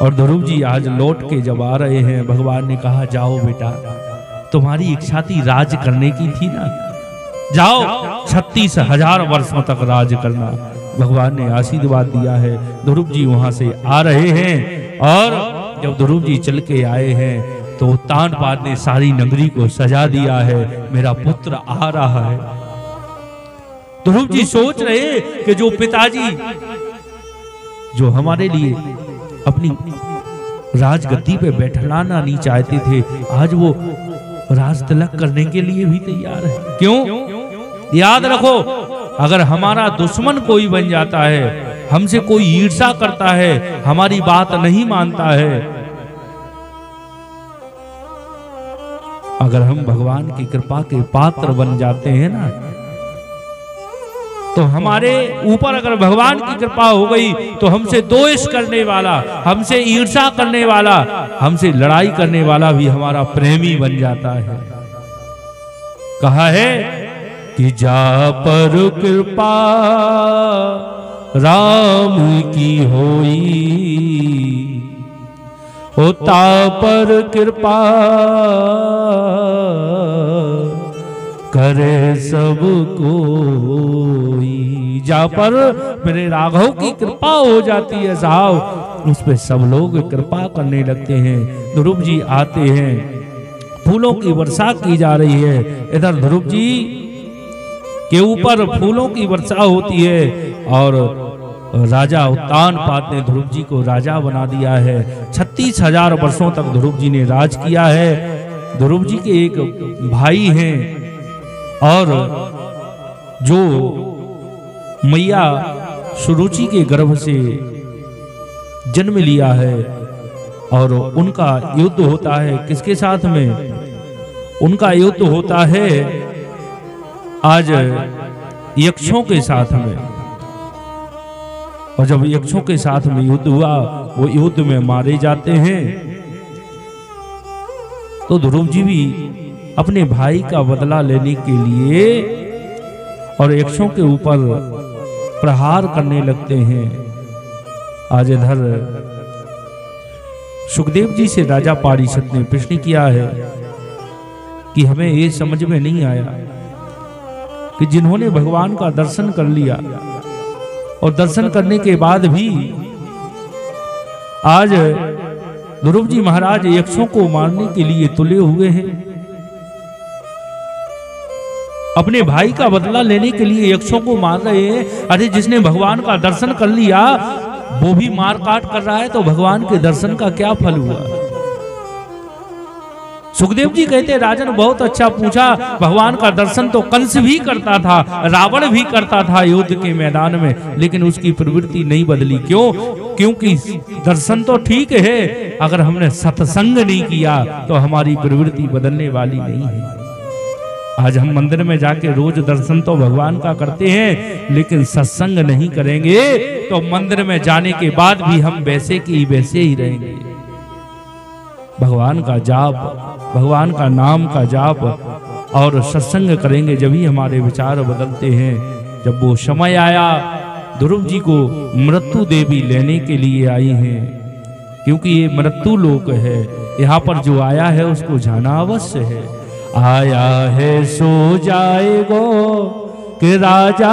S1: और ध्रुव जी आज लौट के जब आ रहे हैं, भगवान ने कहा जाओ बेटा, तुम्हारी इच्छा थी राज करने की थी ना, जाओ 36,000 वर्षों तक राज करना। भगवान ने आशीर्वाद दिया है। ध्रुव जी वहां से आ रहे हैं और जब ध्रुव जी चल के आए हैं तो उत्तानपाद ने सारी नगरी को सजा दिया है, मेरा पुत्र आ रहा है। ध्रुव जी सोच रहे कि जो पिताजी जो हमारे लिए अपनी राजगद्दी पे बैठलाना नहीं चाहते थे, आज वो राज तिलक करने के लिए भी तैयार है। क्यों? याद रखो, अगर हमारा दुश्मन कोई बन जाता है, हमसे कोई ईर्ष्या करता है, हमारी बात नहीं मानता है, अगर हम भगवान की कृपा के पात्र बन जाते हैं ना, तो हमारे ऊपर अगर भगवान की कृपा हो गई तो हमसे द्वेष करने वाला, हमसे ईर्ष्या करने वाला, हमसे लड़ाई करने वाला भी हमारा प्रेमी बन जाता है। कहा है कि जा पर कृपा राम की होई, होता पर कृपा करे सब कोई। जा पर मेरे राघव की कृपा हो जाती है साहब, उस पे सब लोग कृपा करने लगते हैं। ध्रुव जी आते हैं, फूलों की वर्षा की जा रही है। इधर ध्रुव जी के ऊपर फूलों की वर्षा होती है और राजा उत्तानपाद ने ध्रुव जी को राजा बना दिया है। 36,000 वर्षों तक ध्रुव जी ने राज किया है। ध्रुव जी के एक भाई हैं और जो मैया सुरुचि के गर्भ से जन्म लिया है और उनका युद्ध होता है किसके साथ में? उनका युद्ध होता है आज यक्षों के साथ में। और जब यक्षों के साथ में युद्ध हुआ, वो युद्ध में मारे जाते हैं, तो ध्रुव जी भी अपने भाई का बदला लेने के लिए और यक्षों के ऊपर प्रहार करने लगते हैं। आज इधर सुखदेव जी से राजा पारीक्षित ने प्रश्न किया है कि हमें ये समझ में नहीं आया कि जिन्होंने भगवान का दर्शन कर लिया और दर्शन करने के बाद भी आज ध्रुव जी महाराज यक्षों को मारने के लिए तुले हुए हैं, अपने भाई का बदला लेने के लिए यक्षों को मार रहे हैं। अरे जिसने भगवान का दर्शन कर लिया वो भी मार काट कर रहा है, तो भगवान के दर्शन का क्या फल हुआ? सुखदेव जी कहते राजन बहुत अच्छा पूछा, भगवान का दर्शन तो कंस भी करता था, रावण भी करता था युद्ध के मैदान में, लेकिन उसकी प्रवृत्ति नहीं बदली। क्यों? क्योंकि दर्शन तो ठीक है, अगर हमने सत्संग नहीं किया तो हमारी प्रवृत्ति बदलने वाली नहीं है। आज हम मंदिर में जाके रोज दर्शन तो भगवान का करते हैं, लेकिन सत्संग नहीं करेंगे तो मंदिर में जाने के बाद भी हम वैसे की वैसे ही रहेंगे। भगवान का जाप, भगवान का नाम का जाप और सत्संग करेंगे, जब ही हमारे विचार बदलते हैं। जब वो समय आया, ध्रुव जी को मृत्यु देवी लेने के लिए आई हैं, क्योंकि ये मृत्यु लोक है, यहाँ पर जो आया है उसको जाना अवश्य है। आया है सो जाएगो कि राजा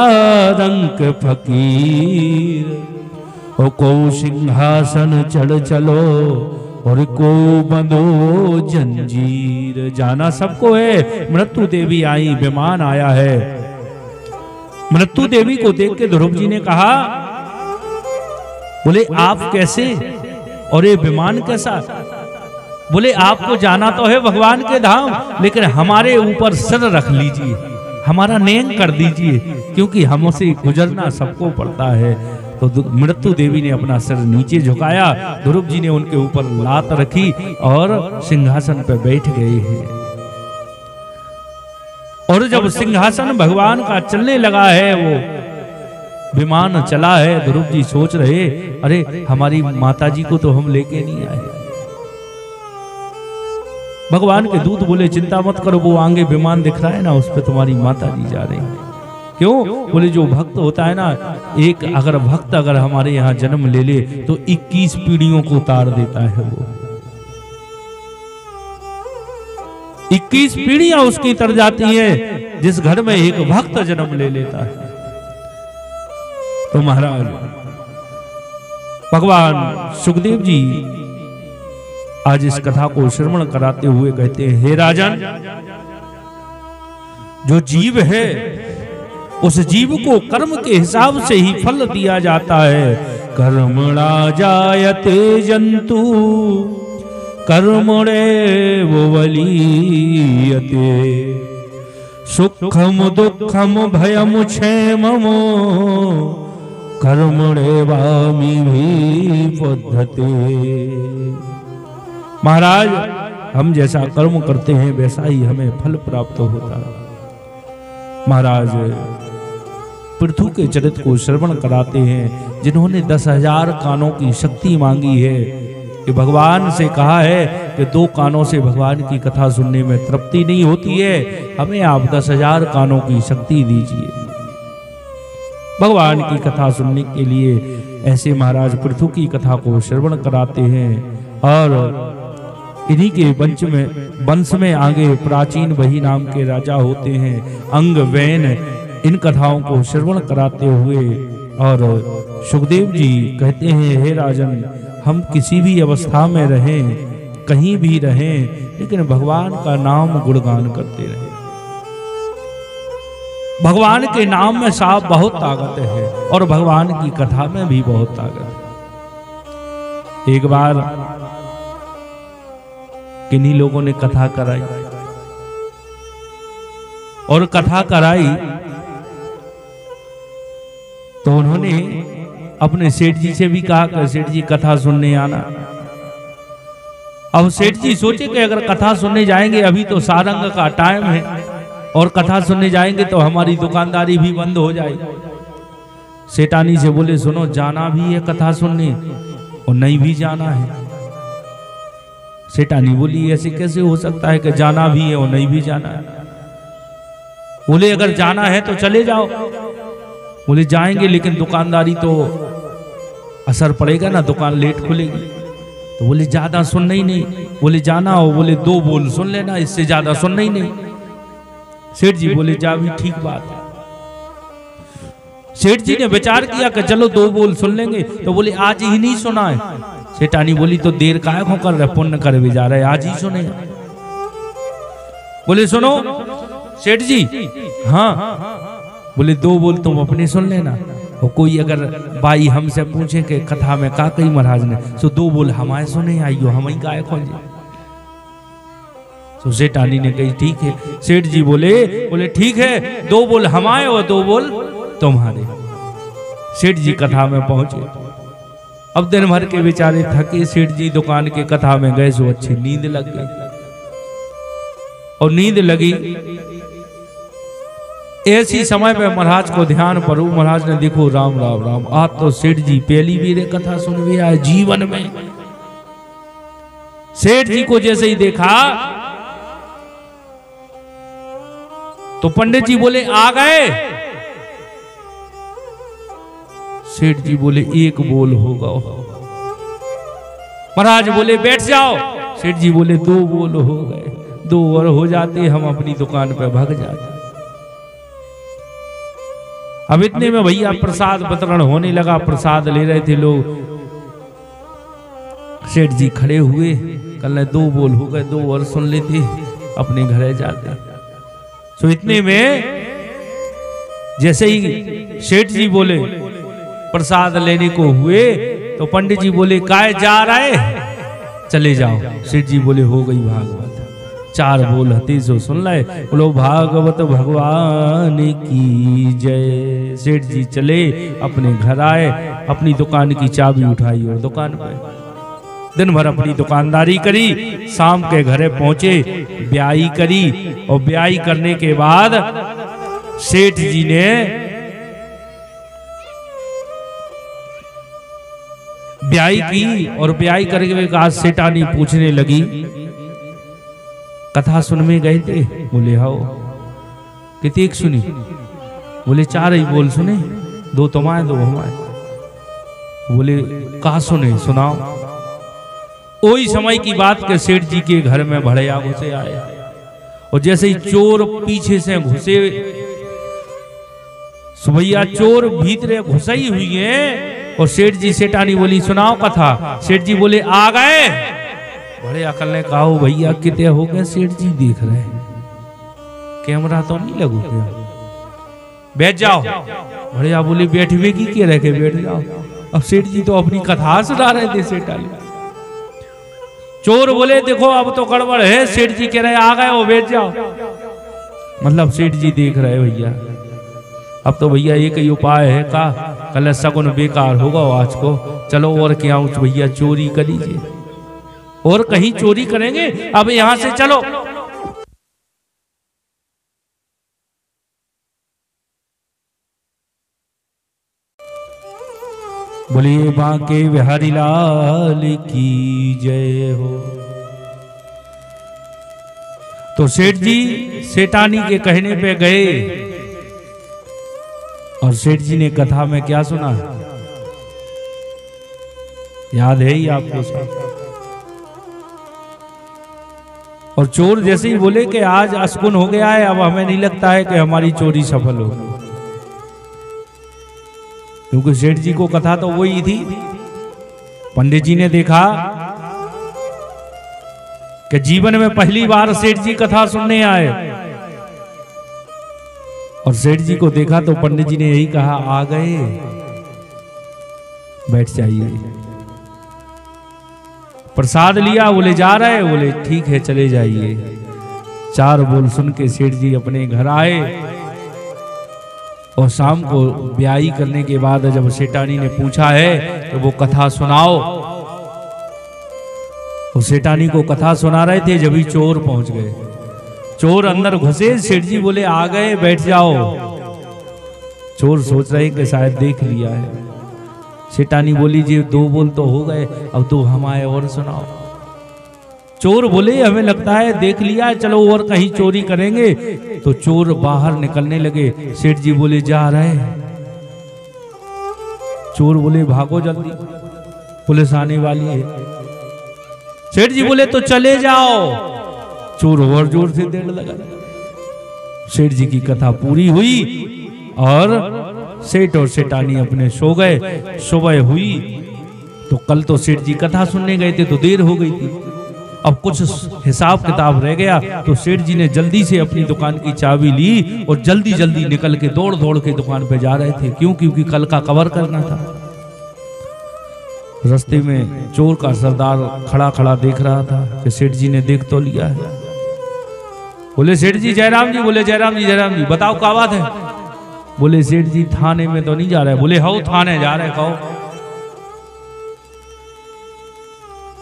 S1: रंक फकीर, ओ को सिंहासन चढ़ चलो और को बंधो जंजीर। जाना सबको है। मृत्यु देवी आई, विमान आया है। मृत्यु देवी को देख के ध्रुव जी ने कहा, बोले आप कैसे और ये विमान कैसा? बोले आपको जाना तो है भगवान के धाम, लेकिन हमारे ऊपर सिर रख लीजिए, हमारा नेम कर दीजिए, क्योंकि हमसे गुजरना सबको पड़ता है। तो मृत्यु देवी ने अपना सिर नीचे झुकाया, ध्रुव जी ने उनके ऊपर लात रखी और सिंहासन पर बैठ गए हैं। और जब सिंहासन भगवान का चलने लगा है, वो विमान चला है, ध्रुव जी सोच रहे, अरे हमारी माता जी को तो हम लेके नहीं आए। भगवान के दूत बोले चिंता मत करो, वो आगे विमान दिख रहा है ना, उस पर तुम्हारी माता जी जा रही है। क्यों? बोले जो भक्त होता है ना, एक अगर भक्त अगर हमारे यहाँ जन्म ले ले तो 21 पीढ़ियों को उतार देता है। वो 21 पीढ़ियां उसकी तर जाती है जिस घर में एक भक्त जन्म ले लेता है। तो महाराज भगवान सुखदेव जी आज इस कथा को श्रवण कराते हुए कहते हैं, हे राजन, जो जीव है उस जीव को कर्म के हिसाब से ही फल दिया जाता है। कर्मणा जायते जंतु कर्मणे वो वलीयते, सुखम दुखम भयम क्षेममो कर्मणे वामि भी पद्धते। महाराज हम जैसा कर्म करते हैं वैसा ही हमें फल प्राप्त होता है। महाराज पृथु के चरित्र को श्रवण कराते हैं, जिन्होंने 10,000 कानों की शक्ति मांगी है, कि भगवान से कहा है कि 2 कानों से भगवान की कथा सुनने में तृप्ति नहीं होती है, हमें आप 10,000 कानों की शक्ति दीजिए। भगवान की कथा सुनने के लिए ऐसे महाराज पृथु की कथा को श्रवण कराते हैं। और इन्हीं के वंश में आगे प्राचीन वही नाम के राजा होते हैं, अंग वैन, इन कथाओं को श्रवण कराते हुए। और सुखदेव जी कहते हैं, हे राजन, हम किसी भी अवस्था में रहें, कहीं भी रहें, लेकिन भगवान का नाम गुणगान करते रहें। भगवान के नाम में साफ बहुत ताकत है और भगवान की कथा में भी बहुत ताकत है। एक बार किन्हीं लोगों ने कथा कराई और कथा कराई तो उन्होंने अपने सेठ जी से भी कहा कि सेठ जी कथा सुनने आना। अब सेठ जी सोचे कि अगर कथा सुनने जाएंगे, अभी तो सारंग का टाइम है, और कथा सुनने जाएंगे तो हमारी दुकानदारी भी बंद हो जाएगी। सेठानी से बोले, सुनो, जाना भी है कथा सुनने और नहीं भी जाना है। सेठानी बोली, ऐसे कैसे हो सकता है कि जाना भी है और नहीं भी जाना है? बोले, अगर जाना है तो चले जाओ। बोले, जाएंगे लेकिन दुकानदारी तो असर पड़ेगा ना, दुकान लेट खुलेगी। तो बोले ज्यादा सुनना ही नहीं। बोले जाना हो, बोले 2 बोल सुन लेना, इससे ज्यादा सुनना ही नहीं। सेठ जी बोले जा भी ठीक बात है। सेठ जी ने विचार किया कि चलो 2 बोल सुन लेंगे। तो बोले आज ही नहीं सुना है। सेठानी बोली तो देर काहे को कर रहे, पुण्य कर भी जा रहे, आज ही सुने। बोले सुनो सेठ जी। हाँ। बोले 2 बोल तुम अपने सुन लेना, और कोई अगर बाई हमसे पूछे कि कथा में का कही महाराज ने, तो 2 बोल हमारे सुने आइयो, हम ही गाय खोजे। तो सेठानी ने कही ठीक है। सेठ जी बोले ठीक है, 2 बोल हमारे और 2 बोल तुम्हारे। सेठ जी कथा में पहुंचे। अब दिन भर के बेचारे थके सेठ जी दुकान के कथा में गए, सो अच्छी नींद लग गई। और नींद लगी ऐसी समय पे महाराज को ध्यान पड़ू। महाराज ने देखो राम राम राम, आज तो सेठ जी पहली भी कथा सुन भी आए जीवन में। सेठ जी को जैसे ही देखा तो पंडित जी बोले आ गए। सेठ जी बोले 1 बोल होगा। महाराज बोले बैठ जाओ। सेठ जी बोले 2 बोल हो गए, 2 और हो जाते हम अपनी दुकान पे भाग जाते। अब इतने में भैया प्रसाद वितरण होने लगा, प्रसाद ले रहे थे लोग। सेठ जी खड़े हुए, कल 2 बोल हो गए, 2 और सुन लेते अपने घरे जाते। तो इतने में जैसे ही सेठ जी बोले प्रसाद लेने को हुए, तो पंडित जी बोले काय जा रहे, चले जाओ। सेठ जी बोले हो गई भागवत। 4 बोल हती सो सुन लाए, बोलो भागवत भगवान की जय। सेठ जी चले अपने घर आए, अपनी दुकान की चाबी उठाई और दुकान पे दिन भर अपनी दुकानदारी करी। शाम के घरे पहुंचे, ब्याई करी, और ब्याई करने के बाद सेठ जी ने ब्याई की, और ब्याई करके बाद सेठानी पूछने लगी कथा सुन में गए थे। बोले हाओ। कितनी सुनी? बोले 4 ही बोल सुने, 2 तुम्हारे 2 हमारे। बोले कहा सुने, सुनाओ। वही समय की बात के सेठ जी के घर में भड़ैया घुसे आए, और जैसे ही चोर पीछे से घुसे, भैया चोर भीतरे घुसे ही हुई है। और सेठ जी सेठानी बोली सुनाओ कथा। सेठ जी बोले आ गए। बड़े अकल ने कहा भैया कितने हो गए? सेठ जी देख रहे हैं, कैमरा तो नहीं लगू क्या? बैठ जाओ। बढ़िया बोले बैठवे की के रह के बैठ जाओ। अब सेठ जी तो अपनी कथा सुना रहे थे सेठानी। चोर बोले देखो अब तो गड़बड़ है, सेठ जी कह रहे आ गए हो बैठ जाओ। मतलब सेठ जी देख रहे भैया अब तो भैया एक ही उपाय है का, कल सगुन बेकार होगा आज को, चलो और क्या भैया चोरी कर लीजिए, और कहीं चोरी करेंगे, अब यहां से चलो। बोलिए बांके बिहारी लाल की जय हो। तो सेठ जी सेठानी के कहने पे गए, और सेठ जी ने कथा में क्या सुना याद है ही आपको सब। और चोर जैसे ही बोले कि आज असगुन हो गया है, अब हमें नहीं लगता है कि हमारी चोरी सफल होगी, क्योंकि सेठ जी को कथा तो वही थी। पंडित जी ने देखा कि जीवन में पहली बार सेठ जी कथा सुनने आए, और सेठ जी को देखा तो पंडित जी ने यही कहा आ गए, बैठ जाइए। प्रसाद लिया, बोले जा रहे, बोले ठीक है चले जाइए। 4 बोल सुन के सेठ जी अपने घर आए, और शाम को ब्याई करने के बाद जब सेठानी ने पूछा है तो वो कथा सुनाओ, वो सेठानी को कथा सुना रहे थे, जब ही चोर पहुंच गए। चोर अंदर घुसे, सेठ जी बोले आ गए बैठ जाओ। चोर सोच रहे कि शायद देख लिया है। सेठानी बोली जी 2 बोल तो हो गए, अब तो हमारे और सुनाओ। चोर बोले हमें लगता है देख लिया, चलो और कहीं चोरी करेंगे। तो चोर बाहर निकलने लगे। सेठ जी बोले जा रहे हैं। चोर बोले भागो जल्दी, पुलिस आने वाली है। सेठ जी बोले तो चले जाओ। चोर और जोर से देने लगा। सेठ जी की कथा पूरी हुई और सेठ और सेठानी अपने सो गए। सुबह हुई तो कल तो सेठ जी कथा सुनने गए थे तो देर हो गई थी। अब कुछ हिसाब किताब रह गया तो सेठ जी ने जल्दी से अपनी दुकान की चाबी ली और जल्दी जल्दी निकल के दौड़ दौड़ के दुकान पे जा रहे थे। क्यों? क्योंकि कल का कवर करना था। रास्ते में चोर का सरदार खड़ा खड़ा देख रहा था कि सेठ जी ने देख तो लिया है। बोले सेठ जी जयराम जी। बोले जयराम जी जयराम जी बताओ क्या बात है? बोले सेठ जी थाने में तो नहीं जा रहे। बोले हो थाने जा रहे कहो।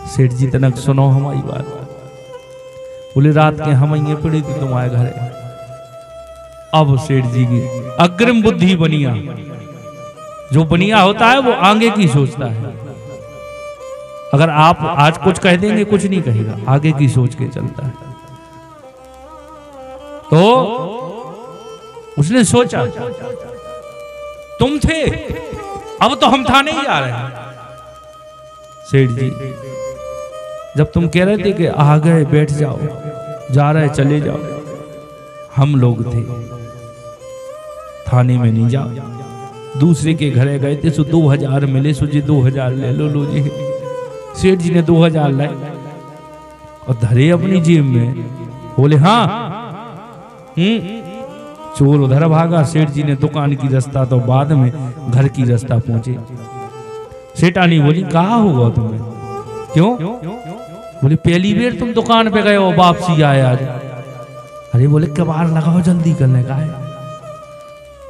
S1: सेठ जी तनक सुनो हमारी बात। बोले रात के हम ये पड़ी थी तुम्हारे घर। अब सेठ जी की अग्रिम बुद्धि बनिया। जो बनिया होता है वो आगे की सोचता है। अगर आप आज कुछ कह देंगे कुछ नहीं कहेगा, आगे की सोच के चलता है। तो उसने सोचा तुम थे, अब तो हम थाने ही जा रहे हैं। सेठ जी जब तुम कह रहे थे कि आ गए बैठ जाओ, जा रहे चले जाओ, हम लोग थे थाने में नहीं जाओ। दूसरे के घरे गए थे सो 2000 मिले, सो जी 2000 ले लो जी। सेठ जी ने 2000 लाए और धरे अपनी जेब में। बोले हाँ। चोर उधर भागा। सेठ जी ने दुकान की रास्ता तो बाद में घर की रास्ता पहुंचे। सेठानी बोली कहा होगा तुम्हें? क्यों? बोले पहली बार तुम दुकान पे गए हो, वापसी आए आज। अरे बोले कबाड़ लगाओ जल्दी करने का है।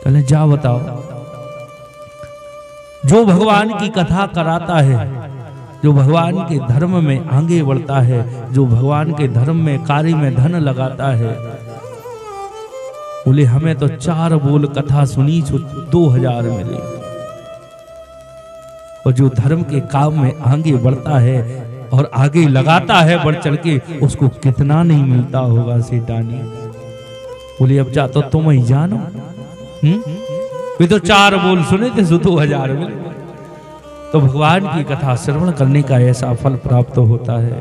S1: कहले जा बताओ। जो भगवान की कथा कराता है, जो भगवान के धर्म में आगे बढ़ता है, जो भगवान के धर्म में कार्य में धन लगाता है, बोले हमें तो 4 बोल कथा सुनी 2000 मिले। और जो धर्म के काम में आगे बढ़ता है और आगे लगाता है बढ़ चढ़ के, उसको कितना नहीं मिलता होगा सेठानी। बोले अब जा तो तुम ही जानो। वे तो 4 बोल सुने थे 2000 मिले। तो भगवान की कथा श्रवण करने का ऐसा फल प्राप्त होता है।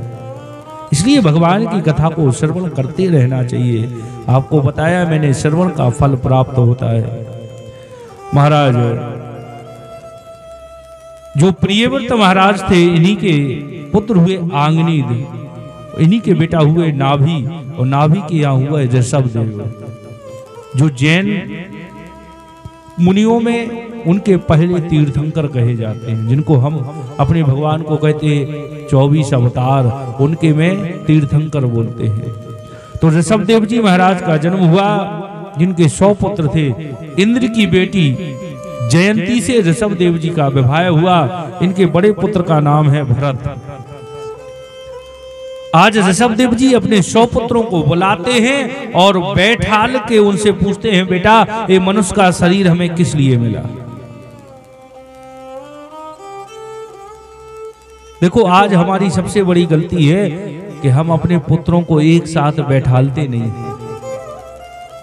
S1: इसलिए भगवान की कथा को श्रवण करते रहना चाहिए। आपको बताया मैंने श्रवण का फल प्राप्त होता है। महाराज जो प्रियव्रत महाराज थे, इन्हीं के पुत्र हुए आंगनीद, इन्हीं के बेटा हुए नाभि, और नाभि के यहाँ हुआ ऋषभदेव, जो जैन मुनियों में उनके पहले तीर्थंकर कहे जाते हैं, जिनको हम अपने भगवान को कहते हैं 24 अवतार, उनके में तीर्थंकर बोलते हैं। तो ऋषभदेव जी महाराज का जन्म हुआ, जिनके 100 पुत्र थे। इंद्र की बेटी जयंती से ऋषभदेव जी का विवाह हुआ। इनके बड़े पुत्र का नाम है भरत। आज ऋषभदेव जी अपने 100 पुत्रों को बुलाते हैं और बैठाल के उनसे पूछते हैं, बेटा ये मनुष्य का शरीर हमें किस लिए मिला? देखो आज हमारी सबसे बड़ी गलती है कि हम अपने पुत्रों को एक साथ बैठालते नहीं।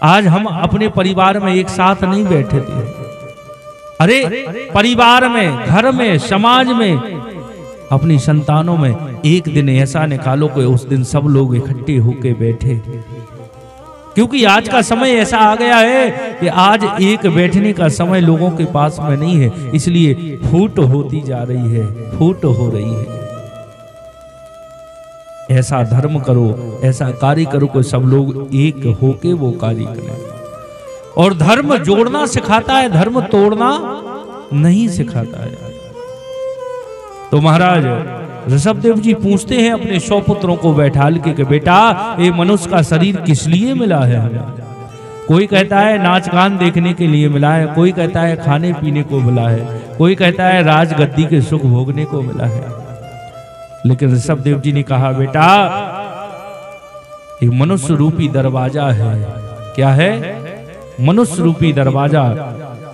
S1: आज हम अपने परिवार में एक साथ नहीं बैठे थे। अरे परिवार में, घर में, समाज में, अपनी संतानों में एक दिन ऐसा निकालो कि उस दिन सब लोग इकट्ठे होके बैठे। क्योंकि आज का समय ऐसा आ गया है कि आज एक बैठने का समय लोगों के पास में नहीं है, इसलिए फूट होती जा रही है, फूट हो रही है। ऐसा धर्म करो, ऐसा कार्य करो कि सब लोग एक होके वो कार्य करें। और धर्म जोड़ना सिखाता है, धर्म तोड़ना नहीं सिखाता है। तो महाराज ऋषभदेव जी पूछते हैं अपने 100 पुत्रों को बैठाल के, बेटा ये मनुष्य का शरीर किस लिए मिला है हमें? कोई कहता है नाच गान देखने के लिए मिला है, कोई कहता है खाने पीने को मिला है, कोई कहता है राजगद्दी के सुख भोगने को मिला है। लेकिन ऋषभदेव जी ने कहा, बेटा एक मनुष्य रूपी दरवाजा है। क्या है? मनुष्य रूपी दरवाजा।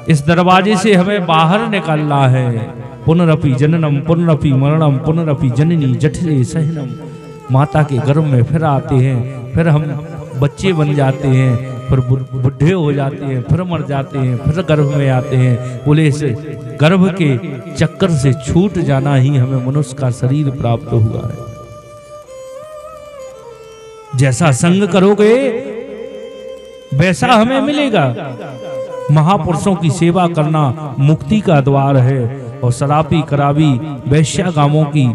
S1: इस दरवाजे से हमें बाहर निकलना है। पुनरपि जननम पुनरपि मरणम पुनरपि जननी जठरे सहनम। माता के गर्भ में फिर आते हैं, फिर हम बच्चे बन जाते हैं, फिर बुढ़े हो जाते हैं, फिर मर जाते हैं, फिर गर्भ में आते हैं। बोले इस गर्भ के चक्कर से छूट जाना ही हमें मनुष्य का शरीर प्राप्त हुआ है। जैसा संग करोगे वैसा हमें मिलेगा। महापुरुषों की सेवा करना मुक्ति का द्वार है और शराबी कराबी वैश्यागामों की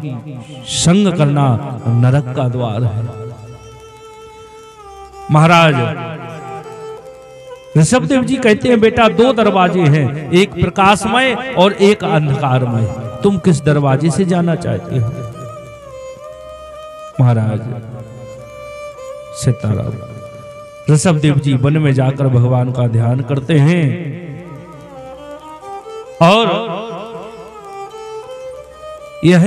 S1: संग करना नरक का द्वार है। महाराज ऋषभदेव जी कहते हैं, बेटा दो दरवाजे हैं, एक प्रकाशमय और एक अंधकारमय, तुम किस दरवाजे से जाना चाहते हो? महाराज सीताराम ऋषभदेव जी वन में जाकर भगवान का ध्यान करते हैं और यह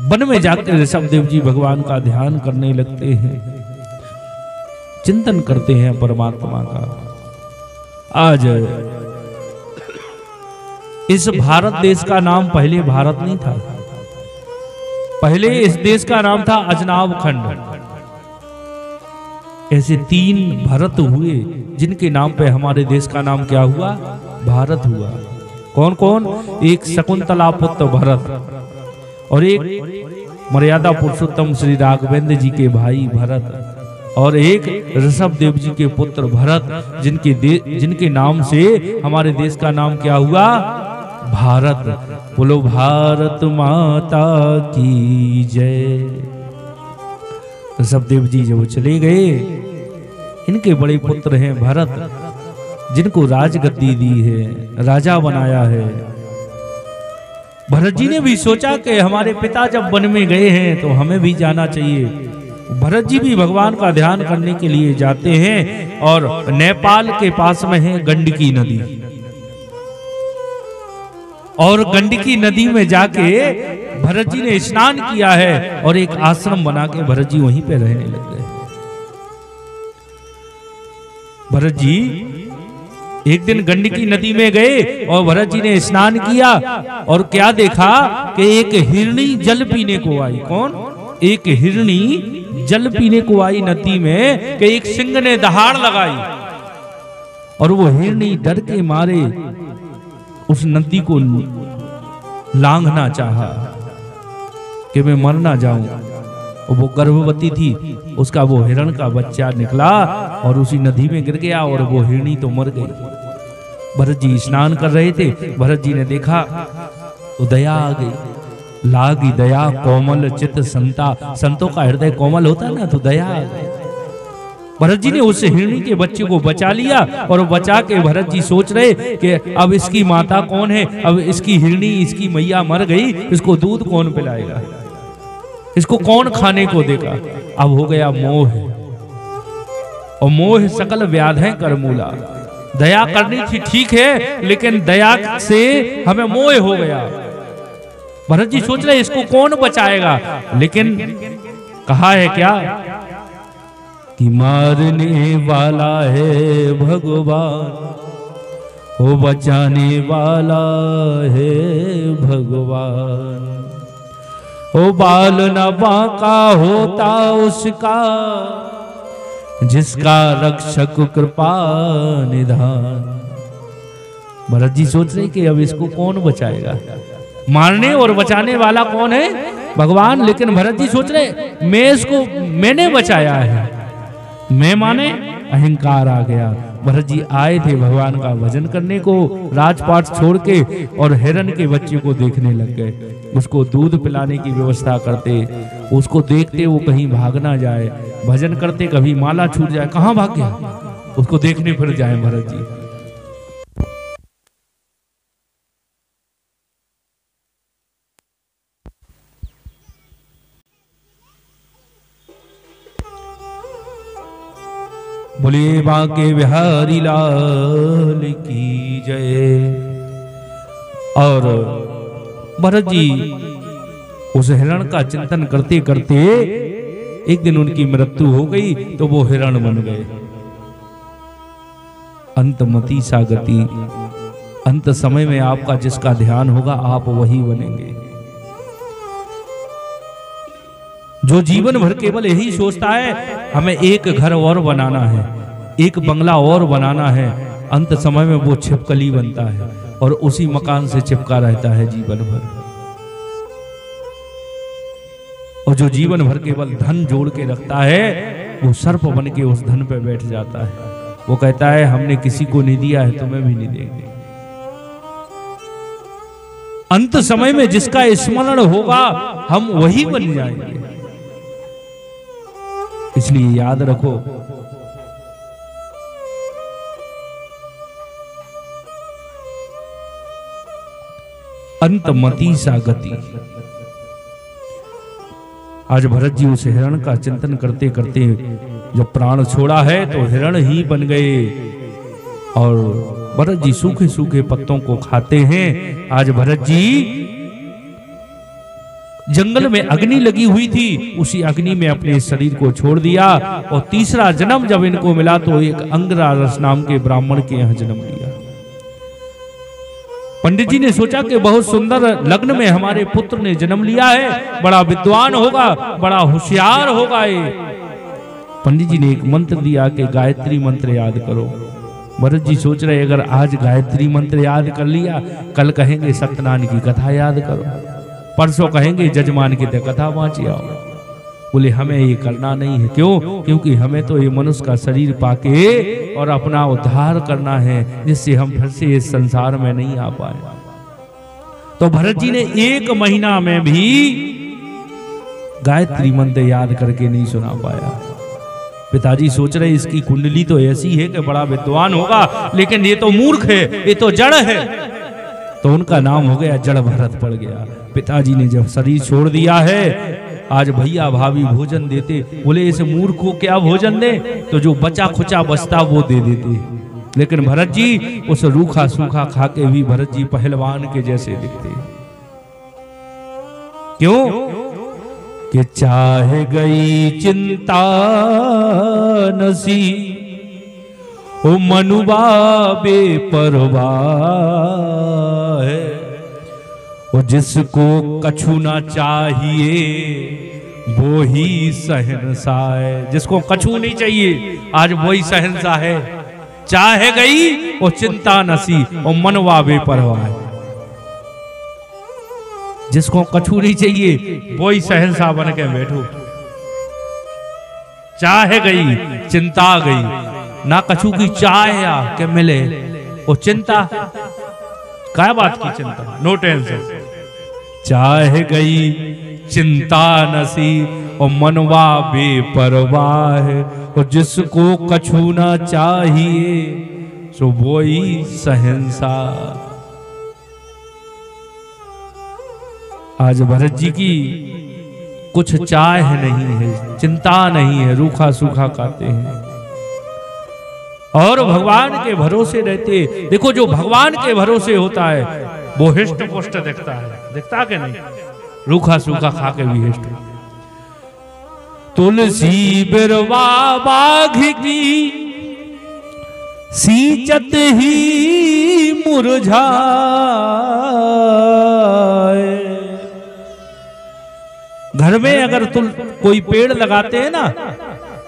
S1: वन में जाकर ऋषभदेव जी भगवान का ध्यान करने लगते हैं, चिंतन करते हैं परमात्मा का। आज इस भारत देश का नाम पहले भारत नहीं था, पहले इस देश का नाम था अजनाब खंड। ऐसे 3 भरत हुए जिनके नाम पे हमारे देश का नाम क्या हुआ? भारत हुआ। कौन कौन? एक शकुंतला पुत्र भरत और एक मर्यादा पुरुषोत्तम श्री राघवेंद्र जी के भाई भरत और एक ऋषभदेव जी के पुत्र भरत, जिनके नाम से हमारे देश का नाम क्या हुआ? भारत। बोलो भारत माता की जय। ऋषभदेव जी जब चले गए, इनके बड़े पुत्र हैं भरत, जिनको राजगद्दी दी है, राजा बनाया है। भरत जी ने भी सोचा कि हमारे पिता जब वन में गए हैं तो हमें भी जाना चाहिए। भरत जी भी भगवान का ध्यान करने के लिए जाते हैं और नेपाल के पास में है गंडकी नदी, और गंडकी नदी में जाके भरत जी ने स्नान किया है और एक आश्रम बना के भरत जी वहीं पे रहने लग गए। भरत जी एक दिन गंडकी नदी में गए और भरत जी ने स्नान किया और क्या देखा कि एक हिरणी जल पीने को आई। कौन? एक हिरणी जल पीने को आई नदी में कि एक सिंह ने दहाड़ लगाई और वो हिरणी डर के मारे उस नदी को लांघना चाहा कि मैं मर ना जाऊं। और वो गर्भवती थी, उसका वो हिरण का बच्चा निकला और उसी नदी में गिर गया और वो हिरणी तो मर गई। भरत जी स्नान कर रहे थे, भरत जी ने देखा तो दया आ गई। लागी दया कोमल चित संता, संतों का हृदय कोमल होता है ना, तो दया आ गई। भरत जी ने उस हिरणी के बच्चे को बचा लिया और बचा के भरत जी सोच रहे कि अब इसकी माता कौन है, अब इसकी हिरणी, इसकी मैया मर गई, इसको दूध कौन पिलाएगा, इसको कौन खाने को देगा। अब हो गया मोह, और मोह सकल व्याधि कर मूला। दया करनी थी ठीक है, लेकिन दया से हमें मोह हो गया। भरत जी सोच रहे इसको कौन बचाएगा, लेकिन कहा है क्या कि मारने वाला है भगवान, वो बचाने वाला है भगवान। ओ बाल न बांका होता उसका, जिसका रक्षक कृपा निधान। भरत जी सोच रहे कि अब इसको कौन बचाएगा, मारने और बचाने वाला कौन है? भगवान। लेकिन भरत जी सोच रहे मैंने बचाया है, मैं माने अहंकार आ गया। भरत जी आए थे भगवान का भजन करने को, राजपाट छोड़ के, और हिरन के बच्चे को देखने लग गए। उसको दूध पिलाने की व्यवस्था करते, उसको देखते वो कहीं भाग ना जाए, भजन करते कभी माला छूट जाए, कहाँ भाग गया, उसको देखने फिर जाए भरत जी। बोले बांके बिहारी लाल की जय। और भरत जी उस हिरण का चिंतन करते करते एक दिन उनकी मृत्यु हो गई, तो वो हिरण बन गए। अंतमति सा गति, अंत समय में आपका जिसका ध्यान होगा आप वही बनेंगे। जो जीवन भर केवल यही सोचता है हमें एक घर और बनाना है, एक बंगला और बनाना है, अंत समय में वो छिपकली बनता है और उसी मकान से चिपका रहता है जीवन भर। और जो जीवन भर केवल धन जोड़ के रखता है वो सर्प बन के उस धन पे बैठ जाता है। वो कहता है हमने किसी को नहीं दिया है, तुम्हें भी नहीं देंगे। अंत समय में जिसका स्मरण होगा हम वही बन जाएंगे। इसलिए याद रखो, अंतमति सा गति। आज भरत जी उस हिरण का चिंतन करते करते जब प्राण छोड़ा है तो हिरण ही बन गए और भरत जी सूखे सूखे पत्तों को खाते हैं। आज भरत जी जंगल में अग्नि लगी हुई थी, उसी अग्नि में अपने शरीर को छोड़ दिया और तीसरा जन्म जब इनको मिला तो एक अंगरारस नाम के ब्राह्मण के यहाँ जन्म लिया। पंडित जी ने सोचा कि बहुत सुंदर लग्न में हमारे पुत्र ने जन्म लिया है, बड़ा विद्वान होगा, बड़ा होशियार होगा ये। पंडित जी ने एक मंत्र दिया कि गायत्री मंत्र याद करो। भरत जी सोच रहे अगर आज गायत्री मंत्र याद कर लिया, कल कहेंगे सत्यनारायण की कथा याद करो, परसों कहेंगे जजमान की कथा वाँची आओ। बोले हमें ये करना नहीं है। क्यों? क्योंकि हमें तो ये मनुष्य का शरीर पाके और अपना उद्धार करना है, जिससे हम फिर से इस संसार में नहीं आ पाए। तो भरत जी ने 1 महीना में भी गायत्री मंत्र याद करके नहीं सुना पाया। पिताजी सोच रहे इसकी कुंडली तो ऐसी है कि बड़ा विद्वान होगा, लेकिन ये तो मूर्ख है, ये तो जड़ है। तो उनका नाम हो गया जड़ भरत पड़ गया। पिताजी ने जब शरीर छोड़ दिया है, आज भैया भाभी भोजन देते, बोले इस मूर्ख को क्या भोजन दे, तो जो बचा खुचा बचता वो दे देते। लेकिन भरत जी उस रूखा सूखा खा के भी भरत जी पहलवान के जैसे दिखते। क्यों? कि चाहे गई चिंता नसी ओ मनुबा बेपरवाह है, वो जिसको कछु ना चाहिए वो ही शहंशाह है। जिसको कछु नहीं चाहिए आज वही शहंशाह है। चाहे गई वो चिंता नसी और मनवा बेपरवाह है। जिसको कछु नहीं चाहिए वही शहंशाह बन के बैठो। चाहे गई चिंता गई, ना कछु की चाह या के मिले वो चिंता। क्या बात की चिंता? No tension. चाहे गई चिंता नसी और मनवा बेपरवाह है, और जिसको कछु ना चाहिए सो वही शहंशाह। आज भरत जी की कुछ चाह नहीं है, चिंता नहीं है, रूखा सूखा खाते हैं और भगवान के भरोसे रहते। देखो जो भगवान के भरोसे होता है वो हिष्ट पुष्ट दिखता है, दिखता के नहीं? रूखा सूखा खा के भी हिष्ट। तुलसी बिरवा बाघ की सींचत ही मुरझाए, घर में अगर कोई पेड़ लगाते हैं ना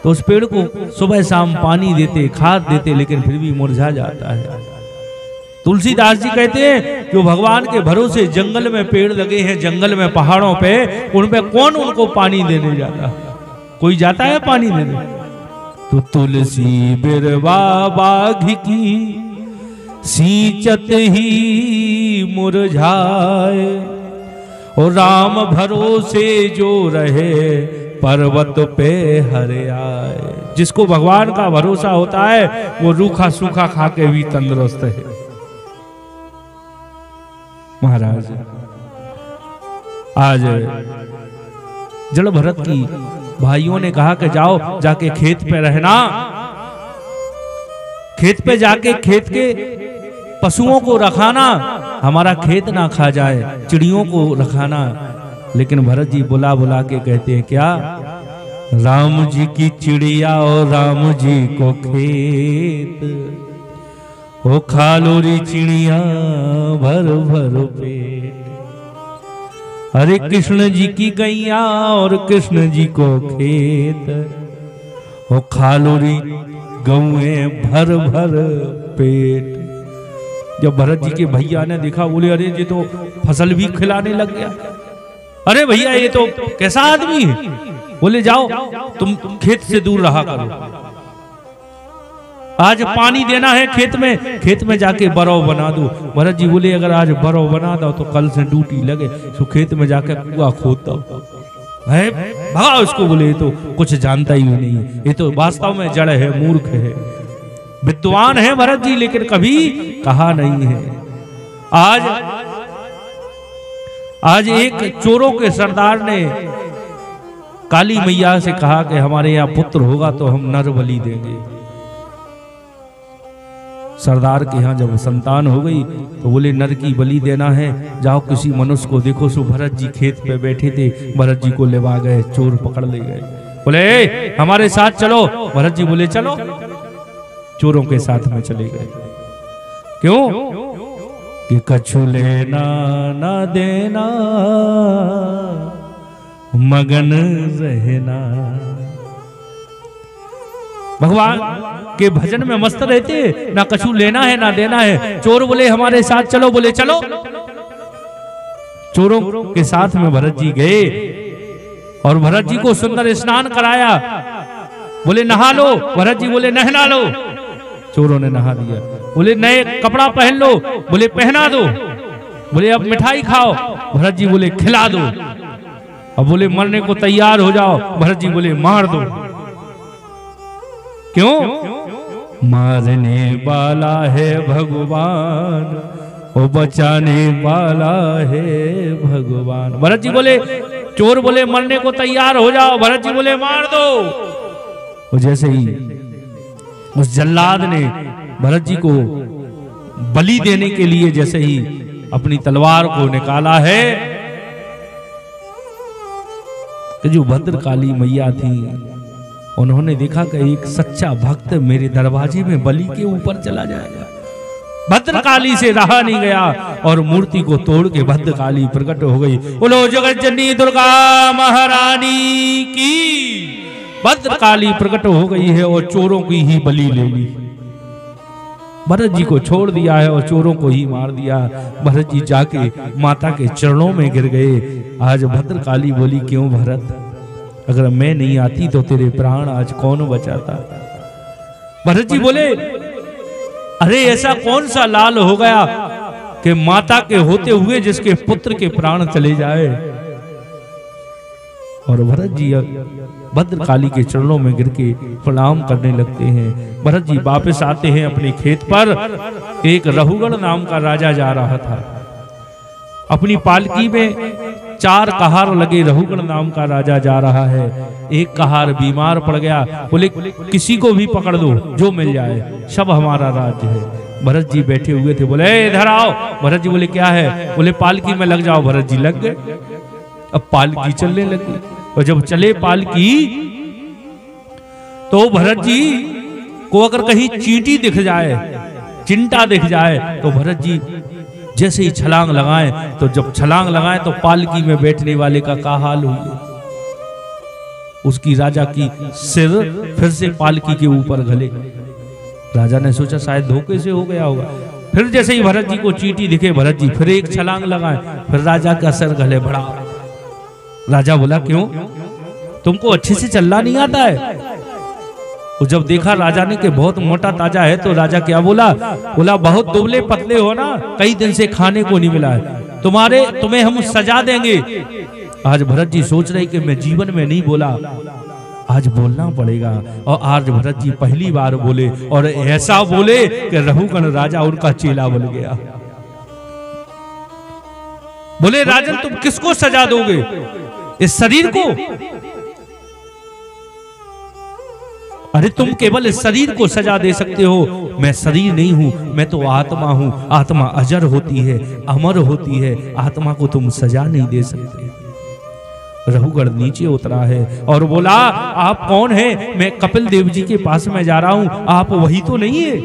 S1: तो उस पेड़ को सुबह शाम पानी देते, खाद देते, लेकिन फिर भी मुरझा जाता है। तुलसीदास जी कहते हैं जो भगवान के भरोसे जंगल में पेड़ लगे हैं, जंगल में पहाड़ों पे, उन पे कौन उनको पानी देने जाता? कोई जाता है पानी देने? तो तुलसी बिरवा बाघ की सींचत ही मुरझाए, और राम भरोसे जो रहे पर्वत पे हरे आए। जिसको भगवान का भरोसा होता है वो रूखा सूखा खा के भी तंदुरुस्त है। महाराज आज जड़ भरत की भाइयों ने कहा कि जाओ जाके खेत पे रहना, खेत पे जाके खेत के पशुओं को रखाना, हमारा खेत ना खा जाए, चिड़ियों को रखाना। लेकिन भरत जी बुला बुला के कहते हैं क्या? राम जी की चिड़िया और राम जी को खेत, ओ खा लो री चिड़िया भर भर पेट। हरे कृष्ण जी की गैया और कृष्ण जी को खेत, ओ खा लो री गौएं भर भर पेट। जब भरत जी के भैया ने देखा बोले अरे ये तो फसल भी खिलाने लग गया। अरे भैया ये तो कैसा आदमी है? बोले जाओ तुम खेत से दूर रहा करो, आज पानी देना है खेत में जाके बरौ बना दो। भरत जी बोले अगर आज बरौ बना दो तो कल से ड्यूटी लगे, तो खेत में जाके कुआं खोद दो। है भगा उसको। बोले ये तो कुछ जानता ही नहीं है, ये तो वास्तव में जड़ है, मूर्ख है। विद्वान है भरत जी लेकिन कभी कहा नहीं है। आज एक चोरों के सरदार ने काली मैया से कहा कि हमारे यहाँ पुत्र होगा तो हम नर बलि देंगे। सरदार के यहाँ जब संतान हो गई तो बोले नर की बलि देना है, जाओ किसी मनुष्य को देखो। सो भरत जी खेत पे बैठे थे, भरत जी को लेवा गए, चोर पकड़ ले गए। बोले हमारे साथ चलो। भरत जी बोले चलो, चोरों के साथ में चले गए। क्यों? कि कछु लेना ना देना मगन रहना। भगवान के भजन में मस्त रहते, ना कछु लेना है ना देना है। चोर बोले हमारे साथ चलो। बोले चलो। चोरों के साथ में भरत जी गए और भरत जी को सुंदर स्नान कराया। बोले नहा लो। भरत जी बोले नहा लो। चोरों ने नहा दिया। बोले नए कपड़ा पहन लो। बोले पहना दो। बोले अब मिठाई खाओ। भरत जी बोले खिला दो। अब बोले मरने को तैयार हो जाओ। भरत जी बोले मार दो। क्यों? मारने वाला है भगवान, वो बचाने वाला है भगवान। भरत जी बोले, चोर बोले मरने को तैयार हो जाओ। भरत जी बोले मार दो। और जैसे ही उस जल्लाद ने भरत जी को बलि देने के लिए जैसे ही अपनी तलवार को निकाला है, तो जो भद्रकाली मैया थी उन्होंने देखा कि एक सच्चा भक्त मेरे दरवाजे में बलि के ऊपर चला जाएगा। भद्रकाली से रहा नहीं गया और मूर्ति को तोड़ के भद्रकाली प्रकट हो गई। बोलो जगत जननी दुर्गा महारानी की। भद्रकाली प्रकट हो गई है और चोरों की ही बलि ले ली। भरत जी को छोड़ दिया है और चोरों को ही मार दिया। भरत जी जाके माता के चरणों में गिर गए। आज भद्रकाली बोली क्यों भरत, अगर मैं नहीं आती तो तेरे प्राण आज कौन बचाता। भरत जी बोले अरे ऐसा कौन सा लाल हो गया कि माता के होते हुए जिसके पुत्र के प्राण चले जाए। और भरत जी भद्रकाली के चरणों में गिर के प्रणाम करने लगते हैं। भरत जी वापस आते हैं अपने खेत पर। एक रहुगण नाम का राजा जा रहा था। अपनी पालकी में 4 कहार लगे रहुगण नाम का राजा जा रहा है। एक कहार बीमार पड़ गया। बोले किसी को भी पकड़ दो, जो मिल जाए, सब हमारा राज्य है। भरत जी बैठे हुए थे। बोले इधर आओ। भरत जी बोले क्या है? बोले पालकी में लग जाओ। भरत जी लग गए। अब पालकी चलने लगी और जब चले पालकी तो भरत जी को अगर कहीं चींटी दिख जाए, चिंटा दिख जाए, तो भरत जी जैसे ही छलांग लगाए, तो जब छलांग लगाए तो पालकी में बैठने वाले का क्या हाल हुई। उसकी राजा की सिर फिर से पालकी के ऊपर घले। राजा ने सोचा शायद धोखे से हो गया होगा। फिर जैसे ही भरत जी को चींटी दिखे, भरत जी फिर एक छलांग लगाए, फिर राजा का सिर घले बढ़ा। राजा बोला क्यों, तुमको अच्छे से चलना नहीं आता है? तो जब देखा राजा ने कि बहुत मोटा ताजा है, तो राजा क्या बोला? बोला बहुत दुबले पतले हो ना, कई दिन से खाने को नहीं मिला है, तुम्हें हम सजा देंगे। आज भरत जी सोच रहे कि मैं जीवन में नहीं बोला, आज बोलना पड़ेगा। और आज भरत जी पहली बार बोले, और ऐसा बोले कि रहुगण राजा उनका चेला बन गया। बोले राजन तुम किसको सजा दोगे? इस शरीर को? अरे तुम केवल इस शरीर को सजा दे सकते हो, मैं शरीर नहीं हूं, मैं तो आत्मा हूं। आत्मा अजर होती है, अमर होती है, आत्मा को तुम सजा नहीं दे सकते। रहुगण नीचे उतरा है और बोला आप कौन है? मैं कपिल देव जी के पास में जा रहा हूं, आप वही तो नहीं है?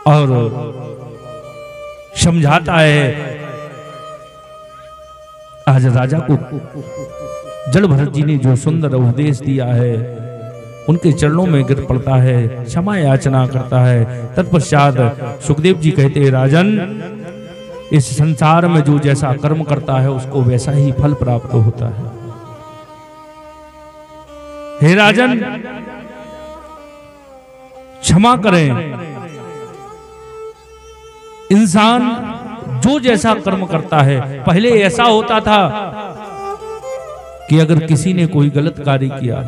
S1: और समझाता है। आज राजा को जल भरत जी ने जो सुंदर उपदेश दिया है, उनके चरणों में गिर पड़ता है, क्षमा याचना करता है। तत्पश्चात सुखदेव जी कहते हैं राजन, इस संसार में जो जैसा कर्म करता है उसको वैसा ही फल प्राप्त होता है। हे राजन, क्षमा करें, इंसान जो जैसा कर्म करता है, पहले ऐसा होता था कि अगर किसी ने कोई गलत कार्य किया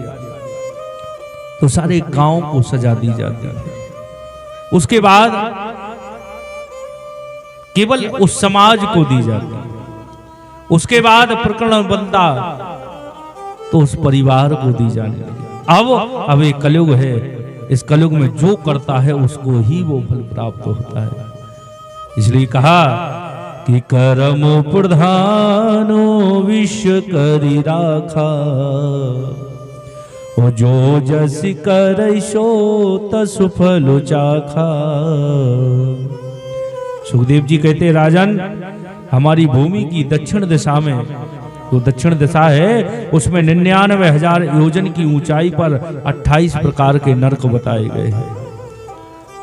S1: तो सारे गांव को सजा दी जाती है, उसके बाद केवल उस समाज को दी जाती है, उसके बाद प्रकरण बनता तो उस परिवार को दी जाने लगी। अब एक कलयुग है, इस कलयुग में जो करता है उसको ही वो फल प्राप्त होता है। इसलिए कहा कि कर्म प्रधानो विश्व करि राखा, ओ जो जस कर सो तसु फल चाखा। सुखदेव जी कहते राजन, हमारी भूमि की दक्षिण दिशा में, तो दक्षिण दिशा है उसमें 99,000 योजन की ऊंचाई पर 28 प्रकार के नरक बताए गए हैं।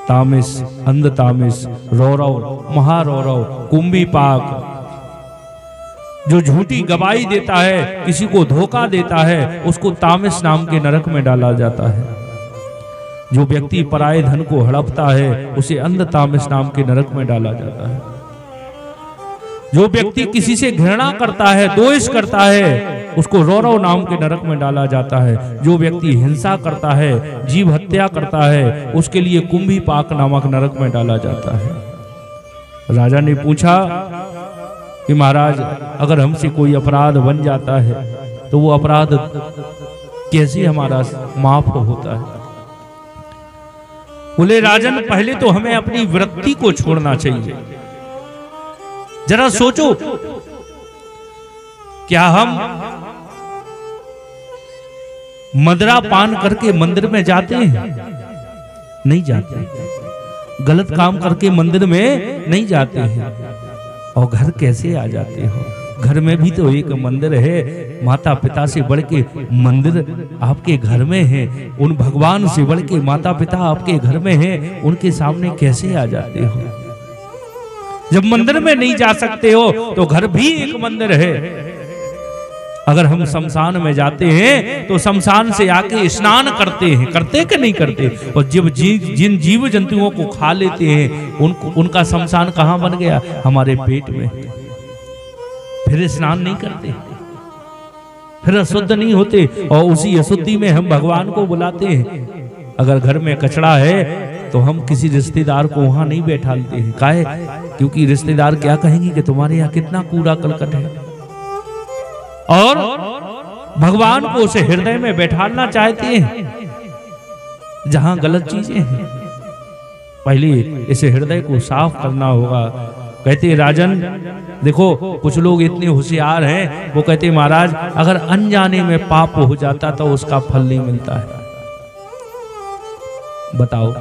S1: तामिस, अंध तामिस, रौरव, महारौरव, कुंभी पाक, जो झूठी गवाही देता है, किसी को धोखा देता है, उसको तामिस नाम के नरक में डाला जाता है। जो व्यक्ति पराये धन को हड़पता है उसे अंध तामिस नाम के नरक में डाला जाता है। जो व्यक्ति किसी से घृणा करता है, द्वेष करता है, उसको रौरव नाम के नरक में डाला जाता है। जो व्यक्ति हिंसा करता है, जीव हत्या करता है, उसके लिए कुंभी पाक नामक नरक में डाला जाता है। राजा ने पूछा कि महाराज, अगर हमसे कोई अपराध बन जाता है तो वो अपराध कैसे हमारा माफ होता है? बोले राजन, पहले तो हमें अपनी वृत्ति को छोड़ना चाहिए। जरा सोचो, क्या हम मदरा पान करके मंदिर में जाते हैं? नहीं जाते। गलत काम करके मंदिर में नहीं जाते हैं। और घर कैसे आ जाते हो? घर में भी तो एक मंदिर है, माता पिता से बढ़ के मंदिर आपके घर में है, उन भगवान से बढ़ के माता पिता आपके घर में है, उनके सामने कैसे आ जाते हो? जब मंदिर में नहीं जा सकते हो तो घर भी एक मंदिर है। अगर हम शमशान में जाते हैं तो शमशान से आके स्नान करते हैं, करते कि नहीं करते? और जब जिन जीव जंतुओं को खा लेते हैं उनका शमशान कहाँ बन गया? हमारे पेट में। फिर स्नान नहीं करते, फिर अशुद्ध नहीं होते, और उसी अशुद्धि में हम भगवान को बुलाते हैं। अगर घर में कचरा है तो हम किसी रिश्तेदार को वहां नहीं बैठाते हैं। काहे? क्योंकि रिश्तेदार क्या कहेंगे कि तुम्हारे यहाँ कितना कूड़ा करकट है। और भगवान को उसे हृदय में बैठाना चाहते हैं जहां गलत चीजें हैं। पहले इसे हृदय को साफ करना होगा। कहते राजन, देखो कुछ लोग इतने होशियार हैं, वो कहते महाराज, अगर अनजाने में पाप हो जाता तो उसका फल नहीं मिलता है। बताओ,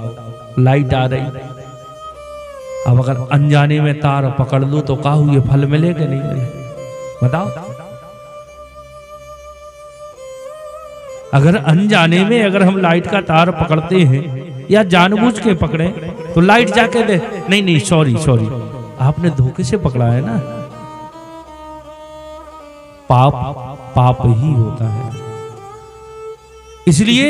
S1: लाइट आ रही, अब अगर अनजाने में तार पकड़ लो तो का हुए, फल मिलेगा नहीं मिले? बताओ। अगर अनजाने में अगर हम लाइट का तार पकड़ते हैं या जानबूझ के पकड़े तो लाइट जाके दे, नहीं सॉरी आपने धोखे से पकड़ा है ना। पाप ही होता है। इसलिए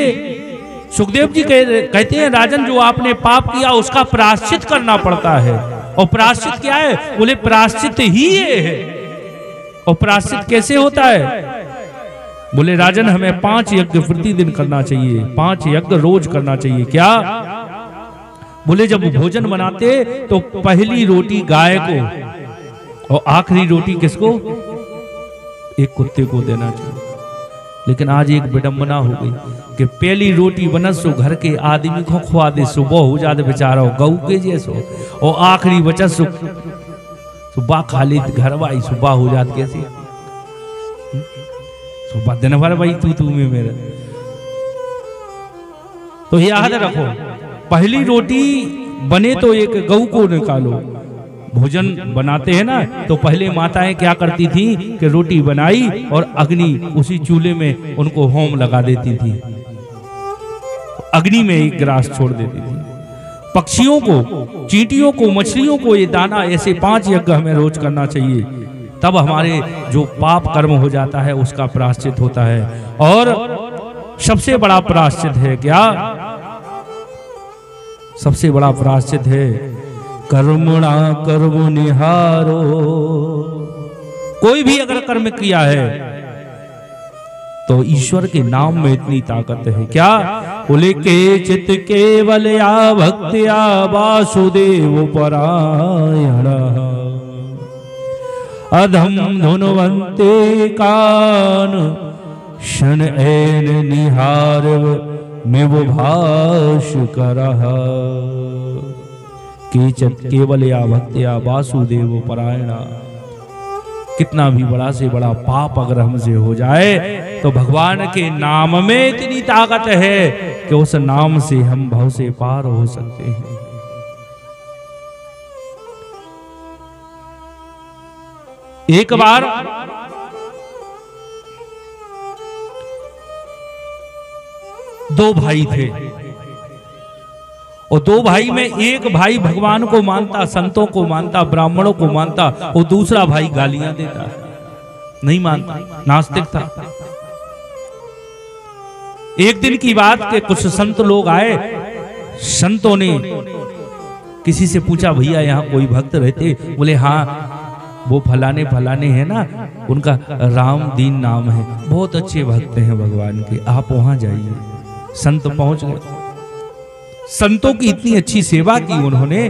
S1: सुखदेव जी कहते हैं राजन, जो आपने पाप किया उसका प्रायश्चित करना पड़ता है। और प्रायश्चित क्या है? बोले प्रायश्चित ही ये है। और प्रायश्चित कैसे होता है? बोले राजन, हमें 5 यज्ञ प्रतिदिन करना चाहिए, 5 यज्ञ रोज करना चाहिए। क्या? बोले जब भोजन बनाते तो पहली रोटी गाय को और आखिरी रोटी किसको? एक कुत्ते को देना चाहिए। लेकिन आज एक विडंबना हो गई कि पहली रोटी बनस सो घर के आदमी को खुआ दे, सुबह हो जाते बेचारा गऊ के जैसो, और आखिरी बचत सुबह खाली घर वाई सुबह हो जाती। कैसे सुबह दिन भर भाई तू में मेरे। तो याद रखो, पहली रोटी बने तो एक गऊ को निकालो। भोजन बनाते हैं ना तो पहले माताएं क्या करती थी कि रोटी बनाई और अग्नि उसी चूल्हे में उनको होम लगा देती थी, अग्नि में एक ग्रास छोड़ देती थी। पक्षियों को, चींटियों को, मछलियों को ये दाना, ऐसे 5 यज्ञ हमें रोज करना चाहिए। तब हमारे जो पाप कर्म हो जाता है उसका प्रायश्चित होता है। और सबसे बड़ा प्रायश्चित है क्या? सबसे बड़ा प्रायश्चित है कर्मणा कर्म निहारो। कोई भी अगर कर्म किया है तो ईश्वर के नाम में इतनी ताकत है। क्या? बोले के चित केवल या भक्त्या वासुदेव परायण अधम धुनवंते कान शन ऐन निहार में वो भाष करह। केचित केवल या भक्त्या वासुदेव परायण। कितना भी बड़ा से बड़ा पाप अगर हमसे हो जाए तो भगवान के नाम में इतनी ताकत है कि उस नाम से हम भव से पार हो सकते हैं। एक बार दो भाई थे और दो भाई में एक भाई भगवान को मानता, संतों को मानता, ब्राह्मणों को मानता, और दूसरा भाई गालियां देता, नहीं मानता, नास्तिक था। एक दिन की बात के कुछ संत लोग आए। संतों ने किसी से पूछा, भैया यहाँ कोई भक्त रहते? बोले हाँ, वो फलाने फलाने हैं ना, उनका राम दीन नाम है, बहुत अच्छे भक्त हैं भगवान के, आप वहां जाइए। संत पहुंच गए। संतों की इतनी अच्छी सेवा की उन्होंने।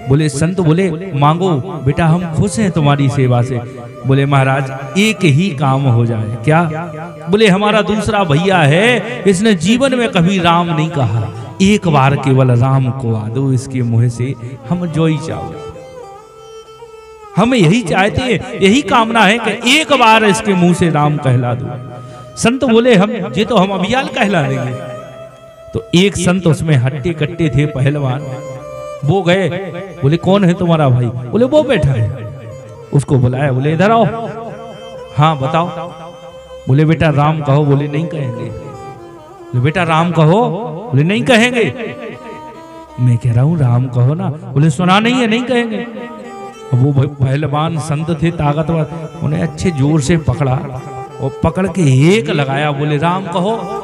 S1: बोले संत बोले मांगो बेटा, हम खुश हैं तुम्हारी सेवा से। बोले महाराज एक ही काम हो जाए। क्या? बोले हमारा दूसरा भैया है, इसने जीवन में कभी राम नहीं कहा, एक बार केवल राम को आ दो इसके मुंह से, हम जो ही चाहो। हम यही चाहते हैं, यही कामना है कि एक बार इसके मुंह से राम कहला दो। संत बोले हम ये तो हम अभियाल कहला देंगे। तो एक संत उसमें हट्टे कट्टे थे, पहलवान, वो गए। बोले कौन है तुम्हारा भाई? बोले वो बैठा है। उसको बुलाया, बोले इधर आओ। हाँ बताओ। बोले बेटा राम कहो। बोले नहीं कहेंगे। बोले बेटा राम कहो। बोले नहीं कहेंगे। मैं कह रहा हूं राम कहो ना। बोले सुना नहीं है, नहीं कहेंगे। वो पहलवान संत थे ताकतवर, उन्हें अच्छे जोर से पकड़ा और पकड़ के एक लगाया। बोले राम कहो।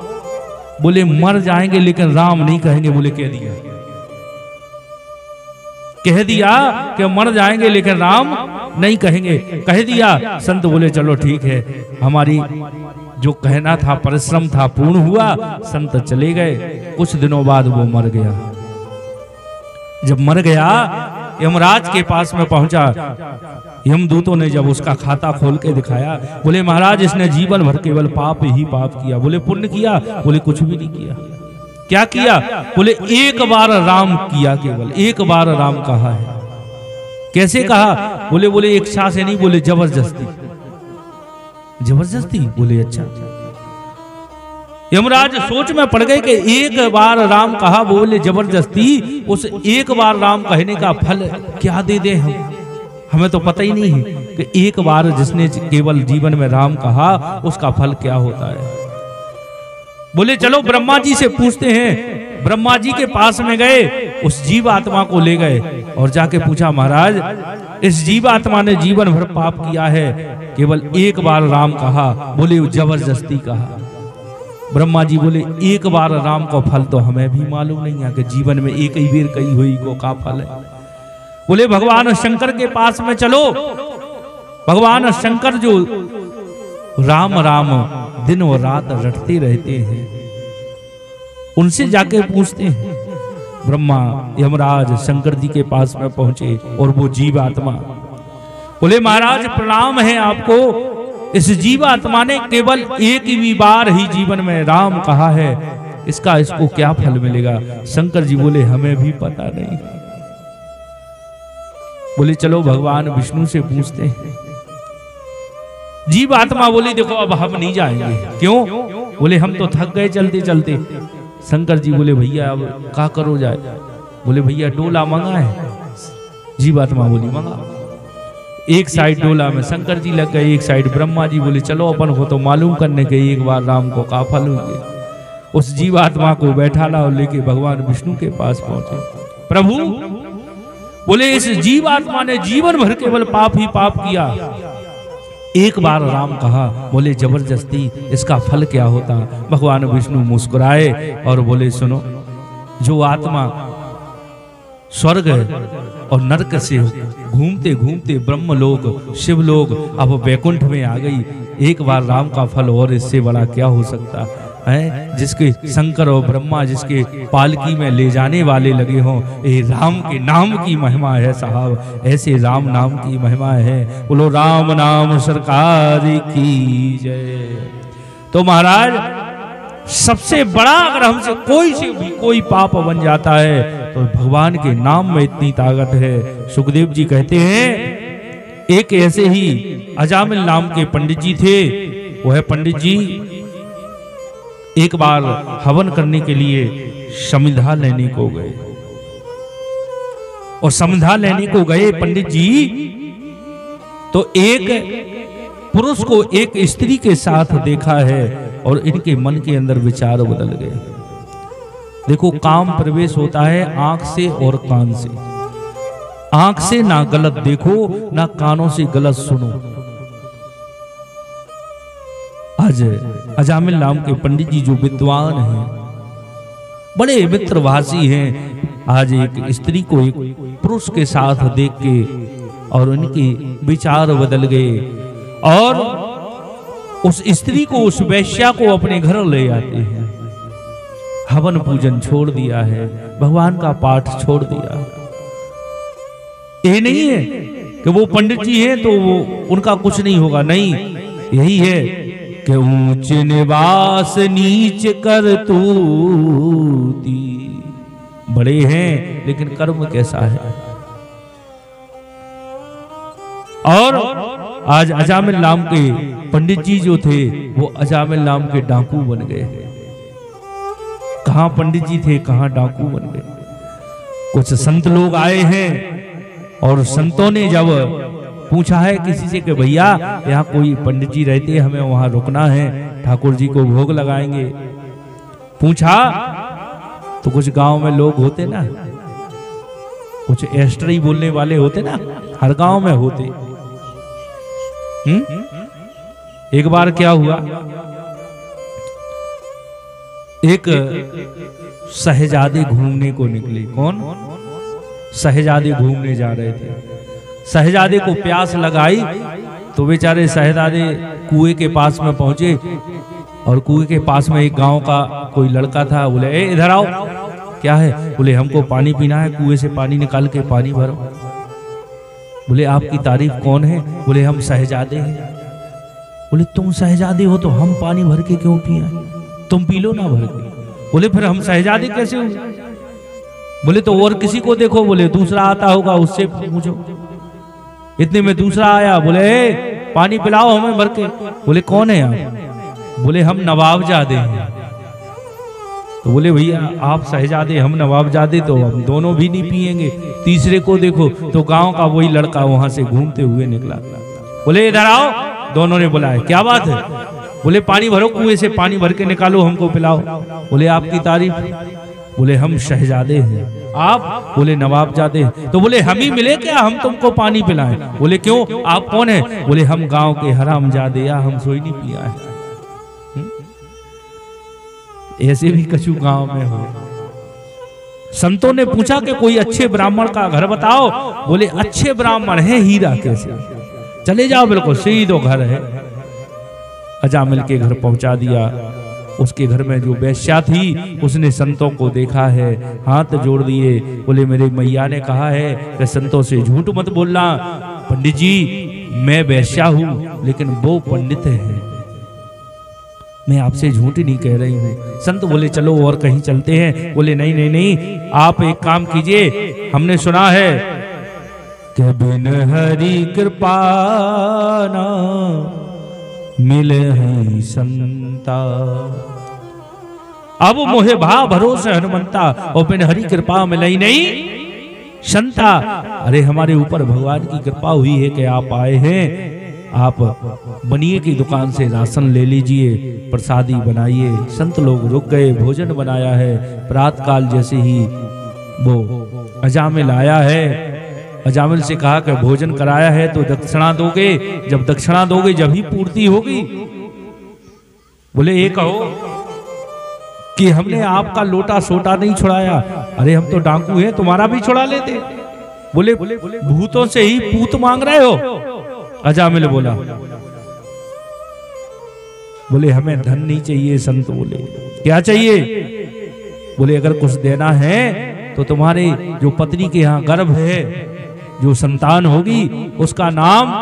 S1: बोले मर जाएंगे लेकिन राम नहीं कहेंगे। बोले कह दिया कि मर जाएंगे लेकिन राम नहीं कहेंगे, कह दिया। संत बोले चलो ठीक है, हमारी जो कहना था, परिश्रम था, पूर्ण हुआ। संत चले गए। कुछ दिनों बाद वो मर गया। जब मर गया, यमराज के पास में पहुंचा। यमदूतों ने जब उसका खाता खोल के दिखाया, बोले महाराज इसने जीवन भर केवल पाप ही पाप किया। बोले पुण्य किया? बोले कुछ भी नहीं किया। क्या किया? बोले एक बार राम किया, केवल एक बार राम कहा है। कैसे कहा? बोले इच्छा से नहीं, बोले जबरदस्ती। जबरदस्ती? बोले अच्छा। यमराज सोच में पड़ गए कि एक बार राम कहा, बोले जबरदस्ती। उस एक बार राम कहने का फल क्या दे दे हम, हमें तो पता ही नहीं है कि एक बार जिसने केवल जीवन में राम कहा उसका फल क्या होता है। बोले चलो ब्रह्मा जी से पूछते हैं। ब्रह्मा जी के पास में गए, उस जीव आत्मा को ले गए और जाके पूछा, महाराज इस जीव आत्मा ने जीवन भर पाप किया है, केवल एक बार राम कहा। बोले जबरदस्ती कहा। ब्रह्मा जी बोले एक बार राम का फल तो हमें भी मालूम नहीं है कि जीवन में एक ही बेर कही हुई को का फल है। बोले भगवान शंकर के पास में चलो। भगवान शंकर जो राम राम दिन और रात रटते रहते हैं, उनसे जाके पूछते हैं। ब्रह्मा यमराज शंकर जी के पास में पहुंचे और वो जीव आत्मा बोले महाराज प्रणाम है आपको। इस जीव आत्मा ने केवल एक ही बार ही जीवन में राम कहा है, इसको क्या फल मिलेगा? शंकर जी बोले हमें भी पता नहीं। बोले चलो भगवान विष्णु से पूछते हैं। जीव आत्मा बोली देखो अब हम नहीं जाएंगे। क्यों? बोले हम तो थक गए चलते चलते। शंकर जी बोले भैया अब क्या करो जाए? बोले भैया डोला मंगा है। जीव आत्मा बोली मंगा। एक साइड डोला में शंकर जी लग गए, एक साइड ब्रह्मा जी। बोले चलो अपन को तो मालूम करने के एक बार राम को का फल होंगे। उस जीव आत्मा को बैठा ला और लेके भगवान विष्णु के पास पहुंचे। प्रभु बोले इस जीव आत्मा ने जीवन भर केवल पाप ही पाप किया। एक बार राम कहा, बोले जबरदस्ती इसका फल क्या होता। भगवान विष्णु मुस्कुराए और बोले सुनो, जो आत्मा स्वर्ग और नरक से घूमते घूमते ब्रह्मलोक शिवलोक अब वैकुंठ में आ गई, एक बार राम का फल और इससे बड़ा क्या हो सकता है। जिसके शंकर और ब्रह्मा जिसके पालकी में ले जाने वाले लगे हों, ये राम के नाम की महिमा है साहब, ऐसे राम नाम की महिमा है। बोलो राम नाम सरकार की जय। तो महाराज सबसे बड़ा अगर हमसे कोई से भी कोई पाप बन जाता है तो भगवान के नाम में इतनी ताकत है। सुखदेव जी कहते हैं एक ऐसे ही अजामिल नाम के पंडित जी थे। वह पंडित जी एक बार हवन करने के लिए समिधा लेने को गए और समिधा लेने को गए पंडित जी, तो एक पुरुष को एक स्त्री के साथ देखा है और इनके मन के अंदर विचार बदल गए। देखो काम प्रवेश होता है आंख से और कान से। आंख से ना गलत देखो ना कानों से गलत सुनो। आज अजामिल नाम के पंडित जी जो विद्वान हैं, बड़े मित्रभाषी हैं, आज एक स्त्री को एक पुरुष के साथ देख के और उनके विचार बदल गए और उस स्त्री को उस वैश्या को अपने घर ले आते हैं। हवन पूजन छोड़ दिया है, भगवान का पाठ छोड़ दिया। ये नहीं है कि वो पंडित जी हैं तो वो उनका कुछ नहीं होगा, नहीं, यही है कि ऊंच निवास नीच कर तूती। बड़े हैं लेकिन कर्म कैसा है। और आज अजामिल नाम के पंडित जी जो थे वो अजामिल नाम के डाकू बन गए। कहां पंडित जी थे कहां डाकू बन गए। कुछ संत लोग आए हैं और संतों ने जब पूछा है किसी से कि भैया यहाँ कोई पंडित जी रहते, हमें वहां रुकना है, ठाकुर जी को भोग लगाएंगे। पूछा तो कुछ गांव में लोग होते ना, कुछ एस्ट्री बोलने वाले होते ना, हर गांव में होते। एक बार क्या हुआ, एक शहजादे घूमने को निकले। कौन? शहजादे घूमने जा रहे थे। शहजादे को प्यास लगाई तो बेचारे शहजादे कुएं के पास में पहुंचे और कुएं के पास में एक गांव का कोई लड़का था। बोले ए इधर आओ। क्या है? बोले हमको पानी पीना है, कुएं से पानी निकाल के पानी भरो। बोले आपकी तारीफ कौन है? बोले हम शहजादे हैं। बोले तुम शहजादे हो तो हम पानी भर के क्यों पिए? तुम पी लो ना भर के। बोले फिर हम शहजादे कैसे हो? बोले तो और किसी को देखो। बोले दूसरा आता होगा उससे पूछो। इतने में दूसरा आया, बोले पानी पिलाओ हमें भर के। बोले कौन है आप? बोले हम नवाबजादे हैं। तो बोले भैया आप शहजादे हम नवाबजादे, तो हम दोनों भी नहीं पिएंगे। तीसरे को देखो तो गांव का वही लड़का वहां से घूमते हुए निकला। बोले इधर आओ। दोनों ने बुलाया। क्या बात है? बोले पानी भरो, कुएं से पानी भर के निकालो, हमको पिलाओ। बोले आपकी तारीफ? बोले हम शहजादे हैं। आप? बोले नवाबजादे। तो बोले हम ही मिले क्या, हम तुमको पानी पिलाएं? बोले क्यों, आप कौन है? बोले हम गांव के हरामजादे, या हम सोई नहीं पिया है। ऐसे भी कछु गांव में हो। संतों ने पूछा कि कोई अच्छे ब्राह्मण का घर बताओ। बोले अच्छे ब्राह्मण है हीरा कैसे, चले जाओ बिल्कुल सीधो घर है। अजामिल के घर पहुंचा दिया। उसके घर में जो वेश्या थी उसने संतों को देखा है, हाथ जोड़ दिए। बोले मेरे मैया ने कहा है कि संतों से झूठ मत बोलना। पंडित जी मैं वेश्या हूं लेकिन वो पंडित है, मैं आपसे झूठ नहीं कह रही हूँ। संत बोले चलो और कहीं चलते हैं। बोले नहीं नहीं नहीं, आप एक काम कीजिए, हमने सुना है कि बिन हरि कृपा ना मिले हैं संता। अब मोहे भा भरोसे हनुमंता, और बिन हरि कृपा मिले ही नहीं संता। अरे हमारे ऊपर भगवान की कृपा हुई है कि आप आए हैं। आप बनिए की दुकान से राशन ले लीजिए, प्रसादी बनाइए। संत लोग रुक गए, भोजन बनाया है। प्रातः काल जैसे ही वो अजामिल आया है। अजामिल से कहा कि भोजन कराया है तो दक्षिणा दोगे, जब दक्षिणा दोगे जब ही पूर्ति होगी। बोले ये कहो कि हमने आपका लोटा सोटा नहीं छुड़ाया। अरे हम तो डाकू हैं, तुम्हारा भी छुड़ा लेते। बोले भूतों से ही पूत मांग रहे हो। अजामिल बोला, बोले हमें धन नहीं चाहिए। संत बोले क्या चाहिए? बोले अगर कुछ देना है तो तुम्हारे जो पत्नी के यहाँ गर्भ है, जो संतान होगी उसका नाम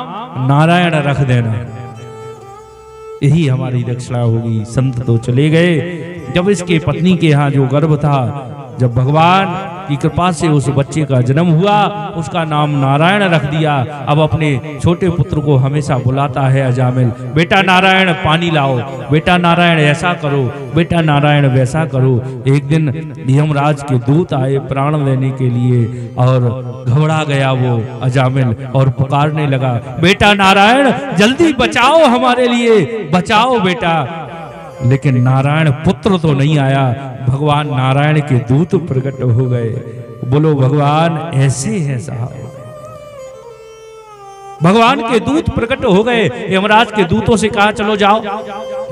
S1: नारायण रख देना, यही हमारी दक्षिणा होगी। संत तो चले गए। जब इसके पत्नी के यहाँ जो गर्भ था, जब भगवान की कृपा से उस बच्चे का जन्म हुआ, उसका नाम नारायण रख दिया। अब अपने छोटे पुत्र को हमेशा बुलाता है अजामिल, बेटा नारायण पानी लाओ, बेटा नारायण ऐसा करो, बेटा नारायण वैसा करो। एक दिन यमराज के दूत आए प्राण लेने के लिए और घबरा गया वो अजामिल और पुकारने लगा, बेटा नारायण जल्दी बचाओ, हमारे लिए बचाओ बेटा। लेकिन नारायण पुत्र तो नहीं आया। भगवान नारायण के दूत प्रकट हो गए। बोलो भगवान ऐसे हैं साहब। भगवान के दूत प्रकट हो गए। यमराज के दूतों से कहा चलो जाओ।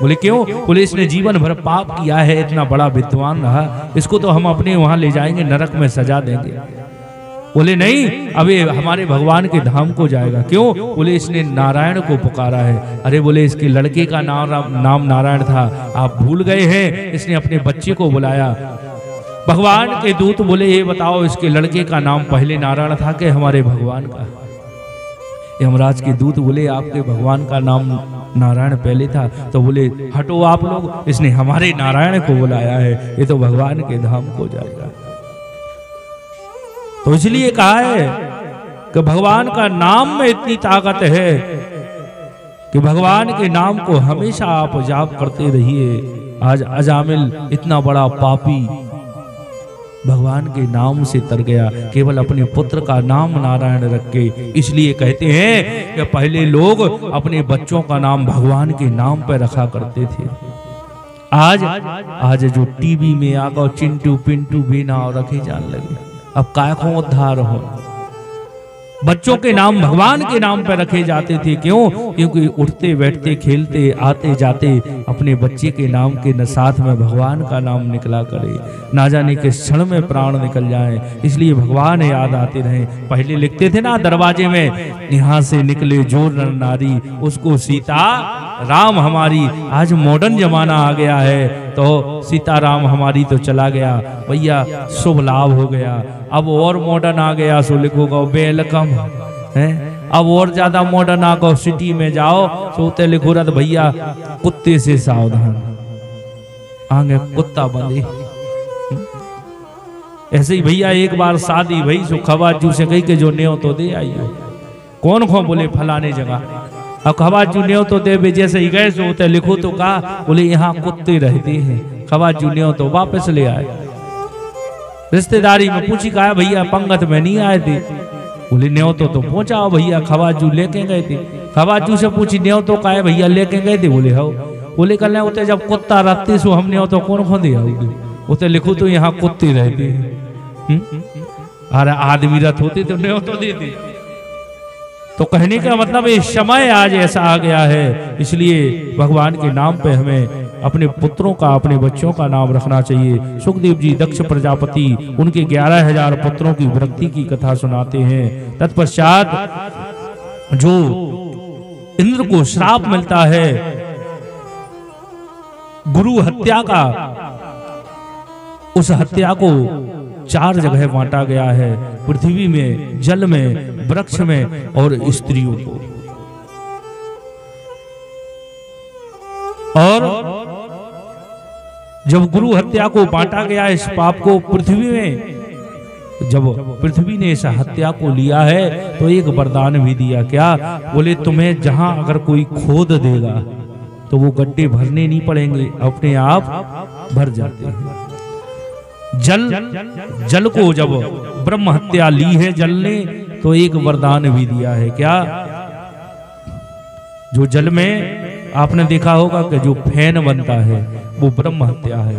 S1: बोले क्यों? बोले इसने जीवन भर पाप किया है, इतना बड़ा विद्वान रहा, इसको तो हम अपने वहां ले जाएंगे, नरक में सजा देंगे। बोले नहीं, अभी हमारे भगवान के धाम को जाएगा। क्यों? बोले इसने नारायण को पुकारा है। अरे बोले इसके लड़के का नाम नारायण था, आप भूल गए हैं। इसने अपने बच्चे को बुलाया। भगवान के दूत बोले ये बताओ इसके लड़के का नाम पहले नारायण था कि हमारे भगवान का? यमराज के दूत बोले आपके भगवान का नाम नारायण पहले था। तो बोले हटो आप लोग, इसने हमारे नारायण को बुलाया है, ये तो भगवान के धाम को जाएगा। तो इसलिए कहा है कि भगवान का नाम में इतनी ताकत है कि भगवान के नाम को हमेशा आप जाप करते रहिए। आज अजामिल इतना बड़ा पापी भगवान के नाम से तर गया, केवल अपने पुत्र का नाम नारायण रख के। इसलिए कहते हैं कि पहले लोग अपने बच्चों का नाम भगवान के नाम पर रखा करते थे। आज जो टीवी में आकर चिंटू पिंटू बिना और रखे जान लगे, अब काय को उद्धार हो। बच्चों के नाम भगवान के नाम पर रखे जाते थे। क्यों? क्योंकि उठते बैठते खेलते आते जाते अपने बच्चे के नाम के साथ में भगवान का नाम निकला करे, ना जाने किस क्षण में प्राण निकल जाए, इसलिए भगवान याद आते रहे। पहले लिखते थे ना दरवाजे में, यहाँ से निकले जो नर नारी उसको सीता राम हमारी। आज मॉडर्न जमाना आ गया है तो सीता राम हमारी तो चला गया भैया, शुभ लाभ हो गया। अब और मॉडर्न आ गया सो लिखोगा वेलकम है। अब और ज्यादा मॉडर्न आ गो, सिटी में जाओ सोते लिखो रहा भैया कुत्ते से सावधान, आगे कुत्ता बंदे। ऐसे ही भैया एक बार शादी भाई सो खवाजू से कही के जो न्यो तो दे आइयो। कौन खो? बोले फलाने जगह। अब खवाजू न्यो तो दे, जैसे ही गए सो लिखो तो कहा, बोले यहाँ कुत्ते रहते हैं। खवाजू न्यो तो वापस ले आए। रिश्तेदारी में पूछी कहा भैया पंगत में नहीं आए थे? बोले न्यो तो पहुंचाओ भैया, खवाजू लेके गए थे। खवाजू से पूछी न्यो तो कहा भैया लेके गए थे? बोले हो। बोले कल उते जब कुत्ता रखते सो हम न्यो तो कौन खोदे आओगे? उते लिखो तो यहाँ कुत्ते रहते हैं। अरे आदमी रथ होते तो न्यो तो देते। तो कहने का मतलब ये समय आज ऐसा आ गया है, इसलिए भगवान के नाम पे हमें अपने पुत्रों का, अपने बच्चों का नाम रखना चाहिए। सुखदेव जी दक्ष प्रजापति उनके 11,000 पुत्रों की वृद्धि की कथा सुनाते हैं। तत्पश्चात जो इंद्र को श्राप मिलता है गुरु हत्या का, उस हत्या को 4 जगह बांटा गया है, पृथ्वी में, जल में, वृक्ष में और स्त्रियों को। और जब गुरु हत्या को बांटा गया इस पाप को पृथ्वी में, जब पृथ्वी ने इस हत्या को लिया है तो एक वरदान भी दिया। क्या? बोले तुम्हें जहां अगर कोई खोद देगा तो वो गड्ढे भरने नहीं पड़ेंगे, अपने आप भर जाते हैं। जल को जब ब्रह्म हत्या ली है जल ने तो एक वरदान भी दिया है। क्या? जो जल में आपने देखा होगा कि जो फैन बनता है वो ब्रह्म हत्या है।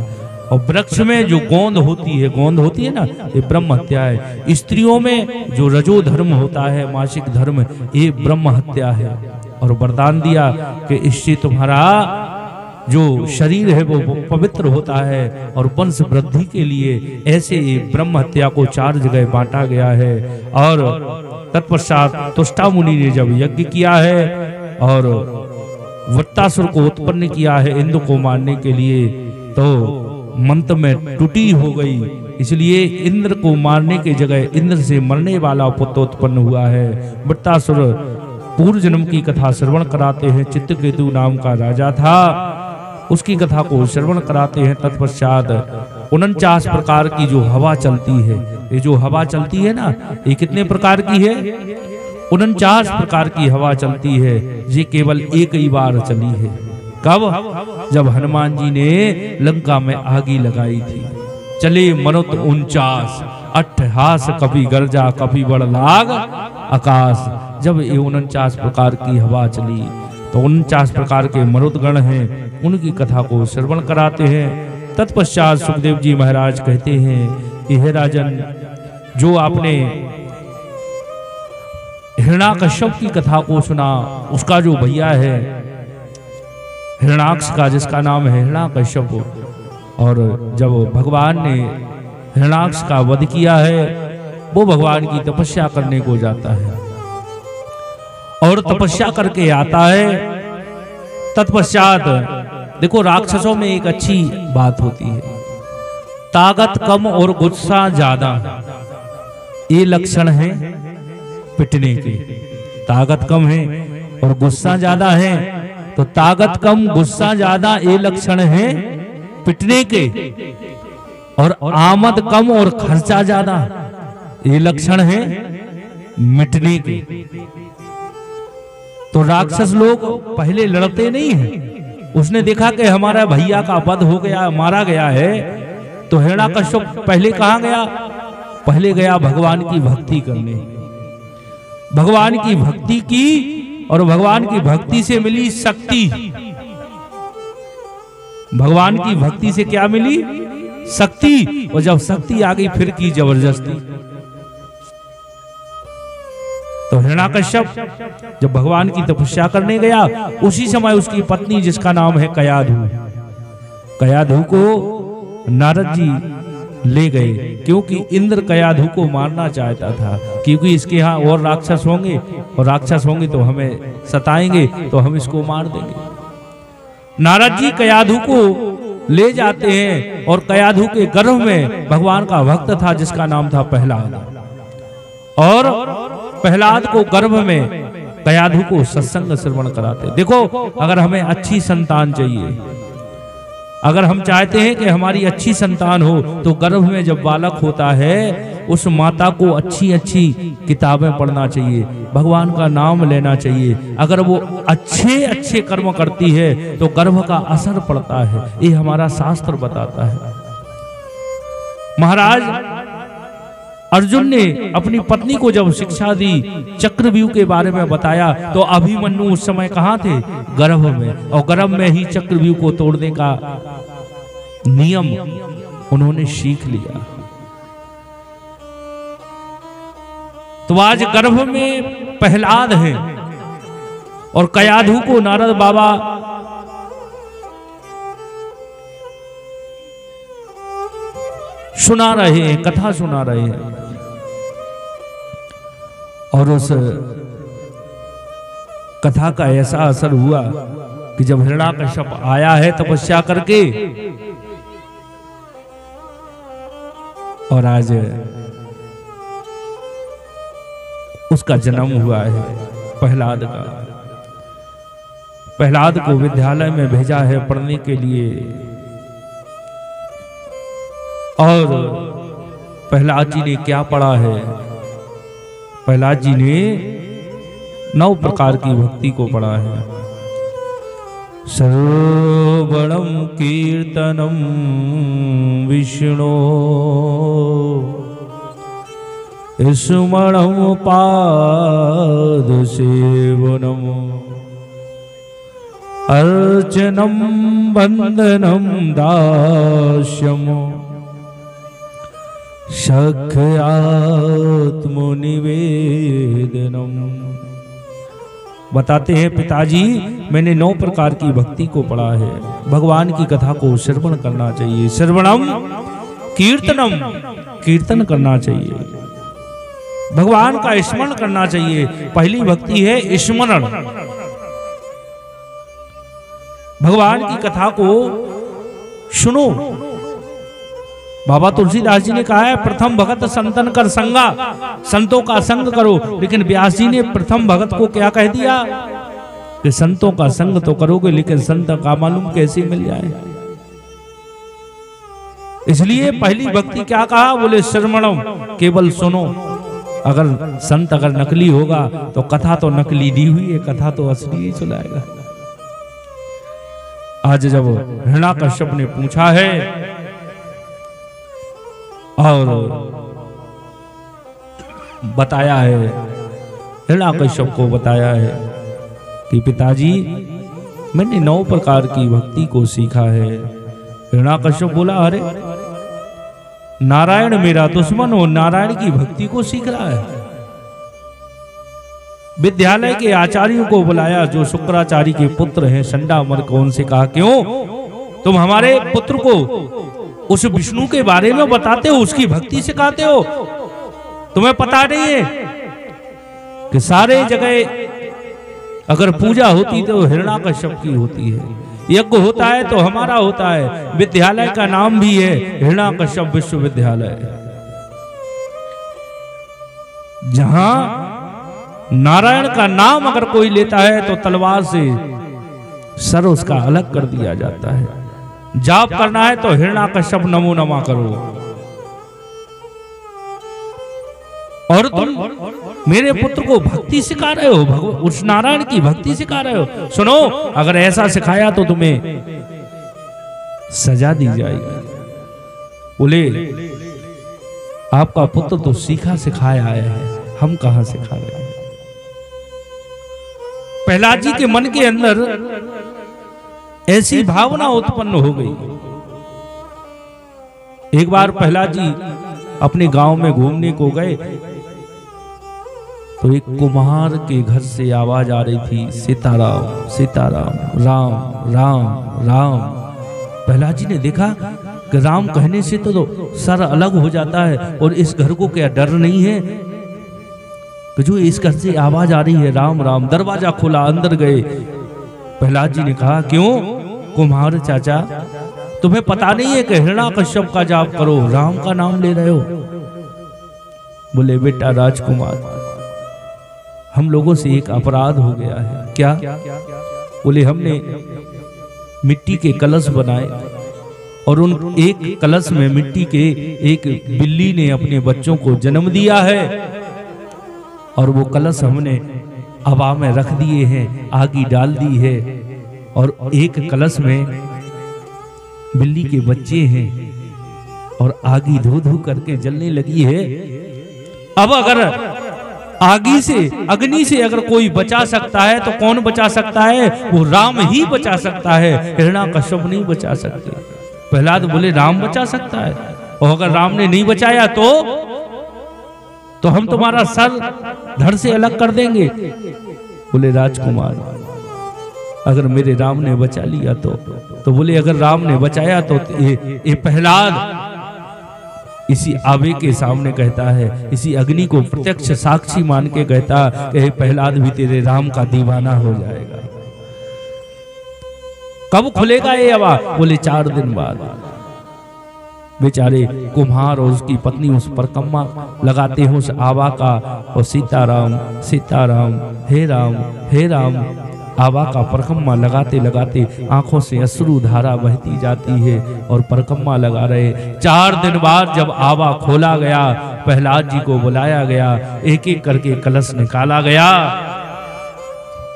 S1: और वृक्ष में जो गोंद होती है ना, ये ब्रह्म हत्या है। स्त्रियों में जो रजो धर्म होता है, मासिक धर्म, ये ब्रह्म हत्या है। और वरदान दिया कि इससे तुम्हारा जो शरीर है वो पवित्र होता है और वंश वृद्धि के लिए ऐसे ब्रह्म हत्या को 4 जगह बांटा गया है। और तत्पश्चात तुष्टा मुनि ने जब यज्ञ किया है और वृत्तासुर को उत्पन्न किया है इंद्र को मारने के लिए, तो मंत्र में त्रुटि हो गई, इसलिए इंद्र को मारने की जगह इंद्र से मरने वाला पुत्र उत्पन्न हुआ है। वृत्तासुर पूर्व जन्म की कथा श्रवण कराते हैं। चित्रकेतु नाम का राजा था, उसकी कथा को श्रवण कराते हैं। तत्पश्चात 49 प्रकार की जो हवा चलती है, ये जो हवा चलती है ना, ये कितने प्रकार की है? 49 प्रकार की हवा चलती है। ये केवल एक ही बार चली है। कब? जब हनुमान जी ने लंका में आगी लगाई थी। चले मनुत 49 अट्ठहास, कभी गर्जा कभी बड़ लाग आकाश। जब ये 49 प्रकार की हवा चली तो 49 प्रकार के मरुदगण हैं, उनकी कथा को श्रवण कराते हैं। तत्पश्चात सुखदेव जी महाराज कहते हैं कि हे राजन, जो आपने हिरण्याकश्यप की कथा को सुना, उसका जो भैया है हिरण्याक्ष का, जिसका नाम है हिरण्याकश्यप, और जब भगवान ने हिरण्याक्ष का वध किया है, वो भगवान की तपस्या करने को जाता है और तपस्या करके आता है। तत्पश्चात देखो, राक्षसों में एक अच्छी बात होती है, ताकत कम और गुस्सा ज्यादा, ये लक्षण है पिटने के। ताकत कम है और गुस्सा ज्यादा है, तो ताकत कम गुस्सा ज्यादा ये लक्षण है पिटने के। और आमद कम और खर्चा ज्यादा, ये लक्षण है मिटने के। तो राक्षस लोग पहले लड़ते नहीं हैं। उसने देखा कि हमारा भैया का वध हो गया, मारा गया है, तो हिरण्याकश्यप पहले कहाँ गया? पहले गया भगवान की भक्ति करने। भगवान की भक्ति की और भगवान की भक्ति से मिली शक्ति। भगवान की भक्ति से क्या मिली? शक्ति। और जब शक्ति आ गई फिर की जबरदस्ती। तो हिरण्याकश्यप जब भगवान की तपस्या करने गया, उसी समय उसकी पत्नी, जिसका नाम है कयाधु, कयाधु को नारद जी ले गए, क्योंकि इंद्र कयाधु को मारना चाहता था, क्योंकि इसके यहाँ और राक्षस होंगे और राक्षस होंगे तो हमें सताएंगे, तो हम इसको मार देंगे। नारद जी कयाधु को ले जाते हैं और कयाधु के गर्भ में भगवान का भक्त था, जिसका नाम था प्रहलाद। और प्रहलाद को गर्भ में कयाधु को सत्संग श्रवण कराते। देखो, अगर हमें अच्छी संतान चाहिए, अगर हम चाहते हैं कि हमारी अच्छी संतान हो, तो गर्भ में जब बालक होता है, उस माता को अच्छी अच्छी किताबें पढ़ना चाहिए, भगवान का नाम लेना चाहिए। अगर वो अच्छे अच्छे कर्म करती है तो गर्भ का असर पड़ता है, ये हमारा शास्त्र बताता है। महाराज अर्जुन ने अपनी पत्नी को जब शिक्षा दी, चक्रव्यूह के बारे में बताया, तो अभिमन्यु उस समय कहाँ थे? गर्भ में। और गर्भ में ही चक्रव्यूह को तोड़ने का नियम उन्होंने सीख लिया। तो आज गर्भ में प्रहलाद है और कयाधु को नारद बाबा सुना रहे हैं, कथा सुना रहे हैं। और उस कथा का ऐसा असर हुआ कि जब हिरण्याकश्यप आया है तपस्या करके, और आज उसका जन्म हुआ है प्रहलाद का। प्रहलाद को विद्यालय में भेजा है पढ़ने के लिए, और प्रहलाद जी ने क्या पढ़ा है? प्रहलाद जी ने 9 प्रकार की भक्ति को पढ़ा है। श्रवणं कीर्तनं विष्णो स्मरणं पाद सेवनम् अर्चनम बंदनम दास्यम सख्यात्मनिवेदनम। बताते हैं पिताजी, मैंने 9 प्रकार की भक्ति को पढ़ा है। भगवान की कथा को श्रवण करना चाहिए। श्रवणम कीर्तनम, कीर्तन करना चाहिए। भगवान का स्मरण करना चाहिए। पहली भक्ति है स्मरण। भगवान की कथा को सुनो। बाबा तुलसीदास जी ने कहा है प्रथम भगत संतन कर संगा, संतों का संग करो। लेकिन व्यास जी ने प्रथम भगत को क्या कह दिया कि संतों का संग तो करोगे, लेकिन संत का मालूम कैसे मिल जाए। इसलिए पहली भक्ति क्या कहा, बोले श्रवणम, केवल सुनो। अगर संत अगर नकली होगा तो कथा तो नकली दी हुई है, कथा तो असली ही सुनाएगा। आज जब हिरण्याकश्यप ने पूछा है और बताया है, हिरण्याकश्यप को बताया है कि पिताजी मैंने 9 प्रकार की भक्ति को सीखा है। हिरण्याकश्यप बोला, अरे नारायण मेरा दुश्मन हो, नारायण की भक्ति को सीख रहा है। विद्यालय के आचार्यों को बुलाया जो शुक्राचार्य के पुत्र हैं, संडामर को, उनसे कहा क्यों तुम हमारे पुत्र को उस विष्णु के बारे में बताते हो, उसकी भक्ति सिखाते हो? तुम्हें पता नहीं है कि सारे जगह अगर पूजा होती तो हिरण्याकश्यप की होती है, यज्ञ होता है तो हमारा होता है। विद्यालय का नाम भी है हिरण्याकश्यप विश्वविद्यालय। जहां नारायण का नाम अगर कोई लेता है तो तलवार से सर उसका अलग कर दिया जाता है। जाप करना है तो हिरण्याकश्यप नमो नमः करो। और तुम मेरे पुत्र को भक्ति सिखा रहे हो, उस नारायण की भक्ति सिखा रहे हो। सुनो, अगर ऐसा सिखाया तो तुम्हें सजा दी जाएगी। बोले आपका पुत्र तो सीखा सिखाया आया है, हम कहां सिखा रहे हैं। प्रहलाद जी के मन के अंदर ऐसी भावना उत्पन्न हो गई। एक बार प्रहलाद जी अपने गांव में घूमने को गए तो एक कुम्हार के घर से आवाज आ रही थी, सीताराम सीताराम, राम राम राम। प्रहलाद जी ने देखा कि राम कहने से तो सर अलग हो जाता है, और इस घर को क्या डर नहीं है कि जो इस घर से आवाज आ रही है राम राम। दरवाजा खोला, अंदर गए। प्रहलाद जी ने कहा क्यों कुम्हार चाचा, तुम्हें पता नहीं है कि हिरण्याकश्यप का जाप करो, राम का नाम ले रहे हो? बोले बेटा राजकुमार, हम लोगों से एक अपराध हो गया है। क्या? बोले हमने मिट्टी के कलश बनाए और उन एक कलश में मिट्टी के एक बिल्ली ने अपने बच्चों को जन्म दिया है, और वो कलश हमने हवा में रख दिए हैं, आगी डाल दी है, और एक कलश में बिल्ली के बच्चे हैं और आगी धू धू करके जलने लगी है। अब अगर आगी से, अग्नि से अगर कोई बचा सकता है तो कौन बचा सकता है? वो राम ही बचा सकता है, हिरण्याकश्यप नहीं बचा सकते। प्रहलाद बोले राम बचा सकता है, और अगर राम ने नहीं बचाया तो हम तुम्हारा सर धड़ से अलग कर देंगे। बोले राजकुमार, अगर मेरे राम ने बचा लिया तो बोले अगर राम ने बचाया तो ये प्रहलाद इसी आवे के सामने कहता है, इसी अग्नि को प्रत्यक्ष साक्षी मान के कहता है प्रहलाद भी तेरे राम का दीवाना हो जाएगा। कब खुलेगा ये आवा? बोले 4 दिन बाद। बेचारे कुम्हार और उसकी पत्नी उस पर कम्मा लगाते हैं उस आवा का, और सीताराम सीताराम हे राम आवा का परकम्मा लगाते लगाते आंखों से अश्रु धारा बहती जाती है और परकम्मा लगा रहे। 4 दिन बाद जब आवा खोला गया, प्रहलाद जी को बुलाया गया, एक एक करके कलश निकाला गया,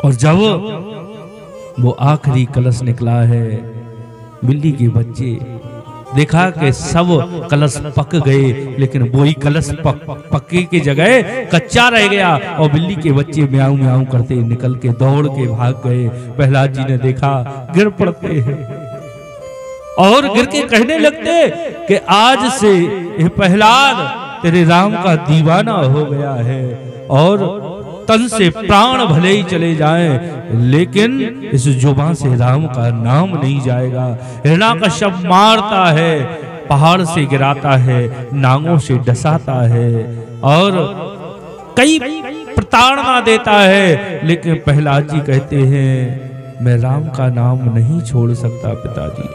S1: और जब वो आखिरी कलश निकला है, बिल्ली के बच्चे देखा कि सब कलश पक गए, लेकिन वही कलश पक्के की जगह कच्चा रह गया और बिल्ली के बच्चे म्याऊं म्याऊं करते निकल के दौड़ के भाग गए। प्रहलाद जी ने देखा, गिर पड़ते हैं और गिर के कहने लगते कि आज से ये प्रहलाद तेरे राम का दीवाना हो गया है और तन से प्राण भले ही चले जाएं, लेकिन इस जुबान से राम का नाम नहीं जाएगा। हिरण्याकश्यप मारता है, पहाड़ से गिराता है, नांगों से डसाता है और कई प्रताड़ना देता है, लेकिन प्रहलाद जी कहते हैं मैं राम का नाम नहीं छोड़ सकता पिताजी।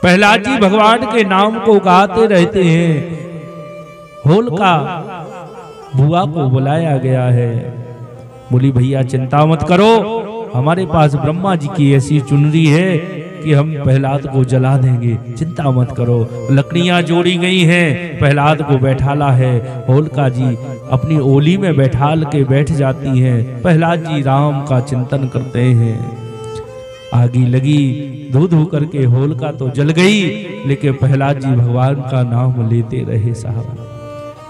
S1: प्रहलाद जी भगवान के नाम को गाते रहते हैं। होलिका बुआ को बुलाया गया है, बोली भैया चिंता मत करो, हमारे पास ब्रह्मा जी की ऐसी चुनरी है कि हम प्रहलाद को जला देंगे, चिंता मत करो। लकड़ियां जोड़ी गई हैं, प्रहलाद को बैठाला है। होलिका जी अपनी ओली में बैठाल के बैठ जाती हैं। प्रहलाद जी राम का चिंतन करते हैं। आगी लगी, धू धू करके होलिका तो जल गई, लेकिन प्रहलाद जी भगवान का नाम लेते रहे साहब।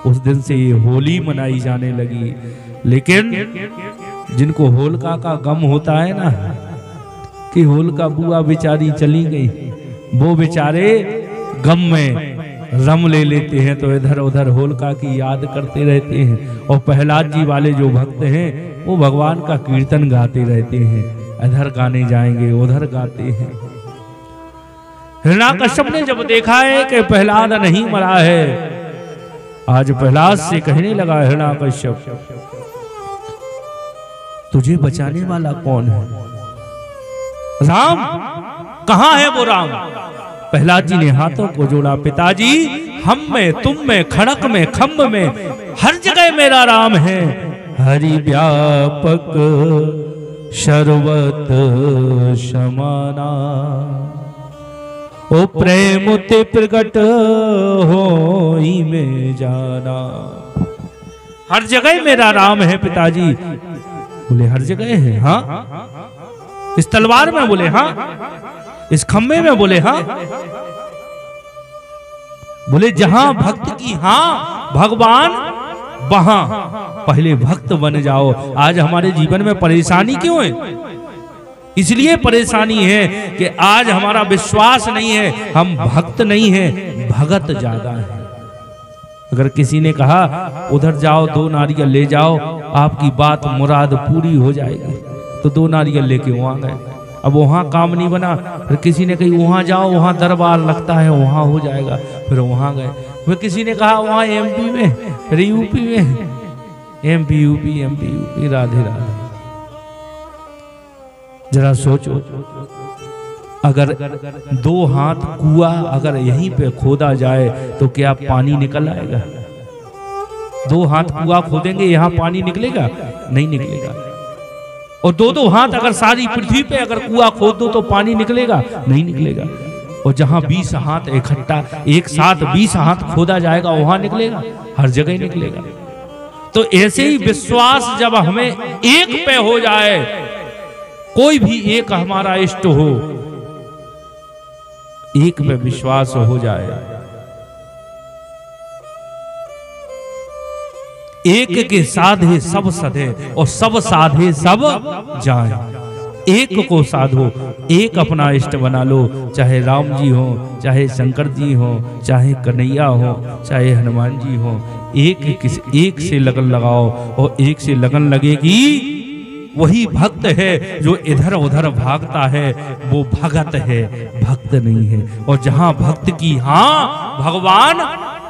S1: उस दिन से ये होली मनाई जाने लगी। लेकिन जिनको होलिका का गम होता है ना कि होलिका बुआ बेचारी चली गई, वो बेचारे गम में रम ले लेते हैं, तो इधर उधर होलिका की याद करते रहते हैं। और प्रहलाद जी वाले जो भक्त हैं वो भगवान का कीर्तन गाते रहते हैं, इधर गाने जाएंगे उधर गाते हैं। हिरण्याकश्यप ने जब देखा है कि प्रहलाद नहीं मरा है, आज प्रहलाद से कहने लगा, हिरण्याकश्यप तुझे बचाने वाला कौन है? राम कहां है वो राम? प्रहलाद जी ने हाथों को जोड़ा, पिताजी हम में, तुम में, खड़क में, खम्भ में, हर जगह मेरा राम है। हरि व्यापक सर्वत समाना, ओ प्रेम ते प्रकट होई में जाना। हर जगह मेरा राम है पिताजी। बोले हर जगह है? हाँ। इस तलवार में? बोले हाँ। इस खम्भे में? बोले हाँ। बोले जहां भक्त की हाँ भगवान वहां पहले भक्त बन जाओ। आज हमारे जीवन में परेशानी क्यों है? इसलिए परेशानी है कि आज हमारा विश्वास नहीं है, हम भक्त नहीं है, भगत ज्यादा है। अगर किसी ने कहा उधर जाओ 2 नारियल ले जाओ, आपकी बात मुराद पूरी हो जाएगी, तो 2 नारियल लेके वहां गए। अब वहां काम नहीं बना, फिर किसी ने कही वहां जाओ, वहां दरबार लगता है, वहां हो जाएगा, फिर वहां गए। फिर किसी ने कहा वहां एमपी में, फिर यूपी में, MP UP, MP UP, Radhe Radhe. जरा सोचो, अगर 2 हाथ कुआं अगर यहीं पे खोदा जाए तो क्या पानी निकल आएगा? 2 हाथ कुआं खोदेंगे, यहाँ पानी निकलेगा? नहीं निकलेगा। और 2-2 हाथ अगर सारी पृथ्वी पे अगर कुआं खोद दो तो पानी निकलेगा? नहीं निकलेगा। और जहां 20 हाथ इकट्ठा एक साथ 20 हाथ खोदा जाएगा वहां निकलेगा? हर जगह निकलेगा। तो ऐसे ही विश्वास जब हमें एक पे हो जाए, कोई भी एक हमारा इष्ट हो, एक पे विश्वास हो जाए, एक के साधे सब सधे और सब साधे सब जाए। एक को साधो, एक अपना इष्ट बना लो, चाहे राम जी हो, चाहे शंकर जी हो, चाहे कन्हैया हो, चाहे हनुमान जी हो। एक से लगन लगाओ और एक से लगन लगेगी। वही भक्त है। जो इधर उधर भागता है वो भगत है, भक्त नहीं है। और जहां भक्त की हाँ भगवान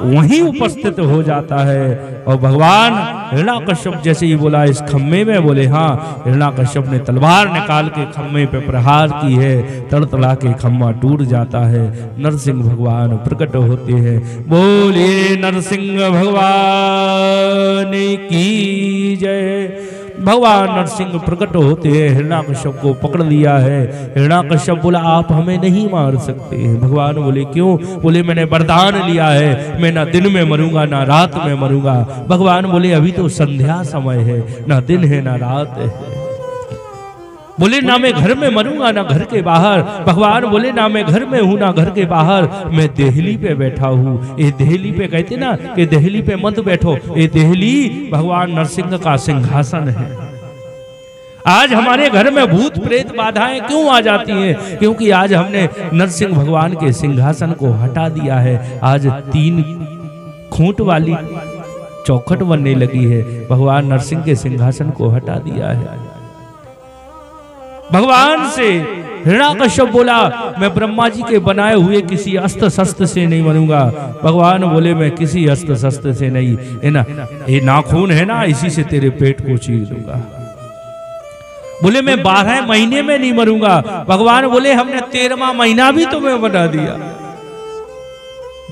S1: वहीं उपस्थित हो जाता है। और भगवान हिरण्याकश्यप जैसे ही बोला इस खम्भे में, बोले हाँ। हिरण्याकश्यप ने तलवार निकाल के खम्भे पे प्रहार की है, तड़तड़ा के खम्भा टूट जाता है। नरसिंह भगवान प्रकट होते हैं। बोलिए नरसिंह भगवान की जय। भगवान नरसिंह प्रकट होते हैं, हिरण्याकश्यप को पकड़ लिया है। हिरण्याकश्यप बोला आप हमें नहीं मार सकते। भगवान बोले क्यों? बोले मैंने वरदान लिया है, मैं ना दिन में मरूंगा ना रात में मरूंगा। भगवान बोले अभी तो संध्या समय है, ना दिन है ना रात है। बोले ना मैं घर में मरूंगा ना घर के बाहर। भगवान बोले ना मैं घर में हूं ना घर के बाहर, मैं देहली पे बैठा हूं। ये देहली पे कहते ना कि देहली पे मत बैठो, ये देहली भगवान नरसिंह का सिंहासन है। आज हमारे घर में भूत प्रेत बाधाएं क्यों आ जाती हैं? क्योंकि आज हमने नरसिंह भगवान के सिंहासन को हटा दिया है। आज 3 खूंट वाली चौखट बनने लगी है, भगवान नरसिंह के सिंहासन को हटा दिया है। भगवान से हिरण्याकश्यप बोला मैं ब्रह्मा जी के बनाए हुए किसी अस्त्र शस्त्र से नहीं मरूंगा। भगवान बोले मैं किसी अस्त्र शस्त्र से नहीं, है ना, ये नाखून है ना, इसी से तेरे पेट को चीर दूंगा। बोले मैं 12 महीने में नहीं मरूंगा। भगवान बोले हमने 13वां महीना भी तुम्हें बना दिया।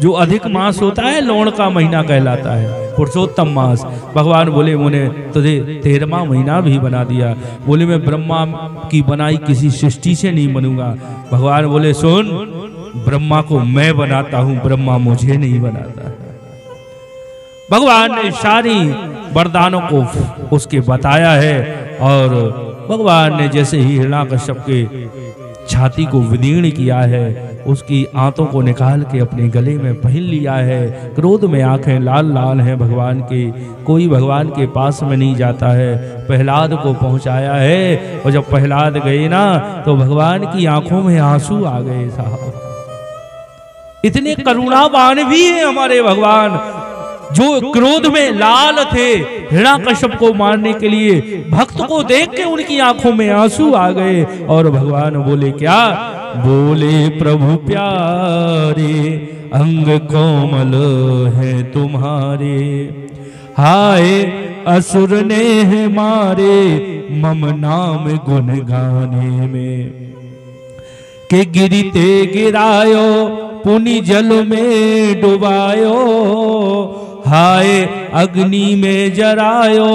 S1: जो अधिक मास होता है लौण का महीना कहलाता है, पुरुषोत्तम मास। भगवान बोले मुझे तुझे 13वां महीना भी बना दिया। बोले मैं ब्रह्मा की बनाई किसी सृष्टि से नहीं बनूंगा। भगवान बोले सुन, ब्रह्मा को मैं बनाता हूं, ब्रह्मा मुझे नहीं बनाता। भगवान ने सारी वरदानों को उसके बताया है और भगवान ने जैसे ही हिरण्याकश्यप के छाती को विदीर्ण किया है, उसकी आंतों को निकाल के अपने गले में पहन लिया है। क्रोध में आंखें लाल लाल हैं भगवान की, कोई भगवान के पास में नहीं जाता है। प्रहलाद को पहुंचाया है और जब प्रहलाद गए ना तो भगवान की आंखों में आंसू आ गए। साहब इतने करुणावान भी हैं हमारे भगवान, जो क्रोध में लाल थे हिरण्याकश्यप को मारने के लिए। भक्त को देख के उनकी आंखों में आंसू आ गए और भगवान बोले क्या? बोले प्रभु प्यारे अंग कोमल है तुम्हारे, हाय असुर ने है मारे मम नाम गुण गाने में। के गिरते गिरायो पुनि जल में डुबायो, हाय अग्नि में जरायो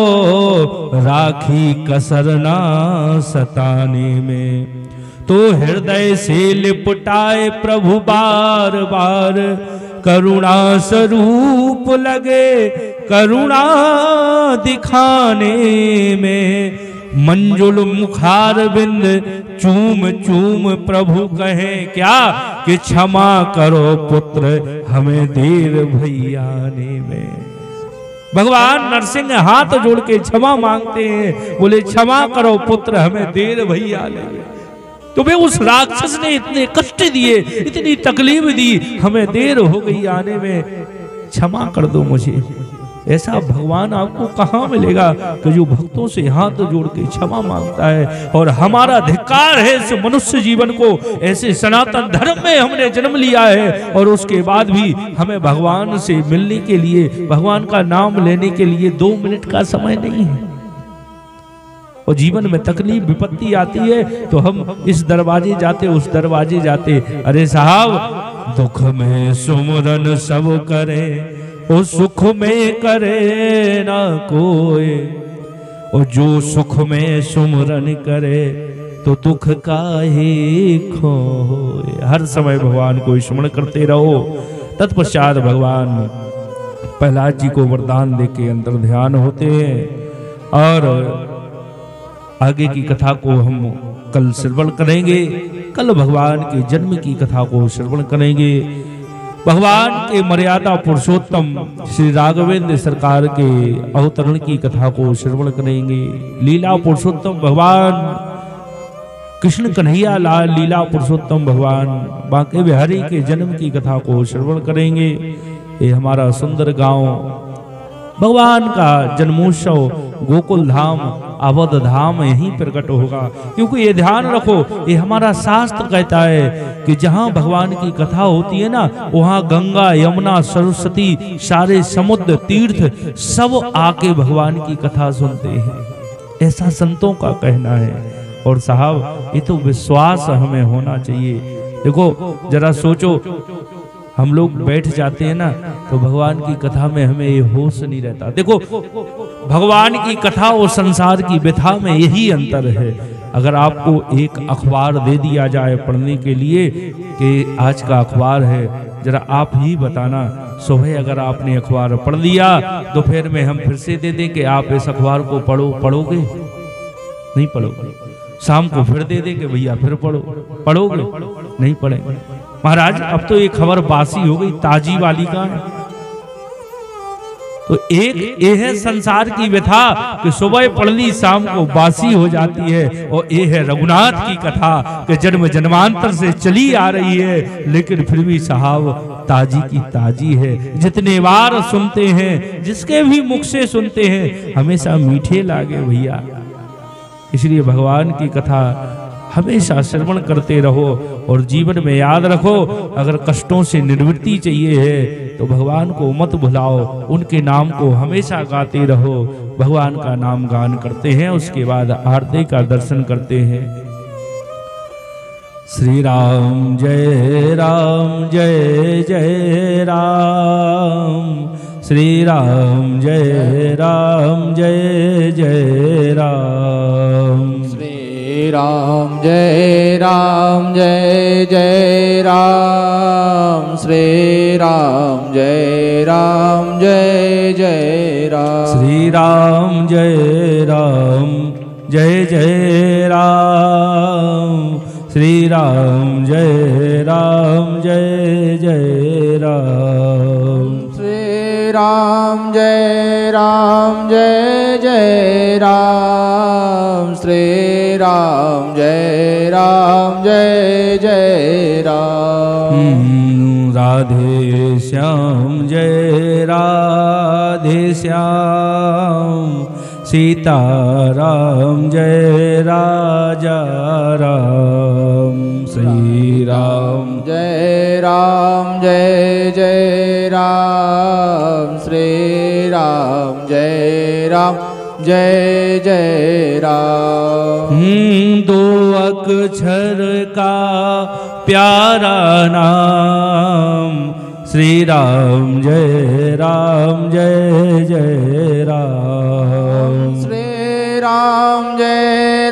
S1: राखी कसरना सताने में। तो हृदय से लिपटाए प्रभु बार बार, करुणा स्वरूप लगे करुणा दिखाने में। मंजुल मुखार बिंद चूम चूम प्रभु कहे क्या? कि क्षमा करो पुत्र हमें देर भई आने में। भगवान नरसिंह हाथ जोड़ के क्षमा मांगते हैं, बोले क्षमा करो पुत्र हमें देर भई आने में। तुम्हें उस राक्षस ने इतने कष्ट दिए, इतनी तकलीफ दी, हमें देर हो गई आने में, क्षमा कर दो मुझे। ऐसा भगवान आपको कहाँ मिलेगा कि जो भक्तों से हाथ जोड़ के क्षमा मांगता है। और हमारा धिक्कार है इस मनुष्य जीवन को, ऐसे सनातन धर्म में हमने जन्म लिया है और उसके बाद भी हमें भगवान से मिलने के लिए, भगवान का नाम लेने के लिए 2 मिनट का समय नहीं है। और जीवन में तकलीफ विपत्ति आती है तो हम इस दरवाजे जाते उस दरवाजे जाते। अरे साहब दुख में सुमरन सब करे, ओ सुख में करे ना कोई, और जो सुख में सुमरन करे तो दुख काहे खोए। हर समय भगवान को स्मरण करते रहो। तत्पश्चात भगवान प्रहलाद जी को वरदान दे के अंतर ध्यान होते हैं और आगे की कथा को हम कल श्रवण करेंगे। कल भगवान के जन्म की कथा को श्रवण करेंगे। भगवान के मर्यादा पुरुषोत्तम श्री राघवेंद्र सरकार के अवतरण की कथा को श्रवण करेंगे। लीला पुरुषोत्तम भगवान कृष्ण कन्हैया लाल लीला पुरुषोत्तम भगवान बांके बिहारी के जन्म की कथा को श्रवण करेंगे। ये हमारा सुंदर गांव भगवान का जन्मोत्सव गोकुल धाम अवध धाम यहीं प्रकट होगा। क्योंकि ये ध्यान रखो, ये हमारा शास्त्र कहता है कि जहाँ भगवान की कथा होती है ना, वहाँ गंगा यमुना सरस्वती सारे समुद्र तीर्थ सब आके भगवान की कथा सुनते हैं। ऐसा संतों का कहना है। और साहब ये तो विश्वास हमें होना चाहिए। देखो जरा सोचो, हम लोग बैठ जाते हैं ना तो भगवान की कथा में हमें ये होश नहीं रहता। देखो भगवान की कथा और संसार की व्यथा में यही अंतर है। अगर आपको एक अखबार दे दिया जाए पढ़ने के लिए कि आज का अखबार है, जरा आप ही बताना, सुबह अगर आपने अखबार पढ़ लिया दोपहर में हम फिर से दे दें कि आप इस अखबार को पढ़ोगे? नहीं पढ़ोगे। शाम को फिर दे दे कि भैया फिर पढ़ो, पढ़ोगे? नहीं पढ़ेंगे। महाराज अब तो ये खबर बासी हो गई, ताजी वाली का है। तो एक ये है संसार की व्यथा कि सुबह पढ़ ली शाम को बासी हो जाती है, और ये है रघुनाथ की कथा कि जन्म जन्मांतर से चली आ रही है, लेकिन फिर भी साहब ताजी की ताजी है। जितने बार सुनते हैं, जिसके भी मुख से सुनते हैं, हमेशा मीठे लागे भैया। इसलिए भगवान की कथा हमेशा श्रवण करते रहो और जीवन में याद रखो, अगर कष्टों से निवृत्ति चाहिए है तो भगवान को मत भुलाओ, उनके नाम को हमेशा गाते रहो। भगवान का नाम गान करते हैं, उसके बाद आरती का दर्शन करते हैं। श्री राम जय राम जय जय राम, श्री राम जय राम जय जय राम,
S2: श्री राम जय राम जय जय राम, श्री राम जय राम जय जय राम,
S1: श्री राम जय राम जय जय राम, श्री राम जय राम जय जय राम,
S2: श्री राम जय राम जय जय राम, श्री राम जय राम जय जय राम,
S1: राधे श्याम जय राधे श्याम, सीता राम जय राजा राम, श्री राम
S2: जय राम जय जय राम, श्री राम जय राम जय जय राम,
S1: दो अक्षर का प्यारा नाम, श्री राम जय जय राम,
S2: श्री राम जय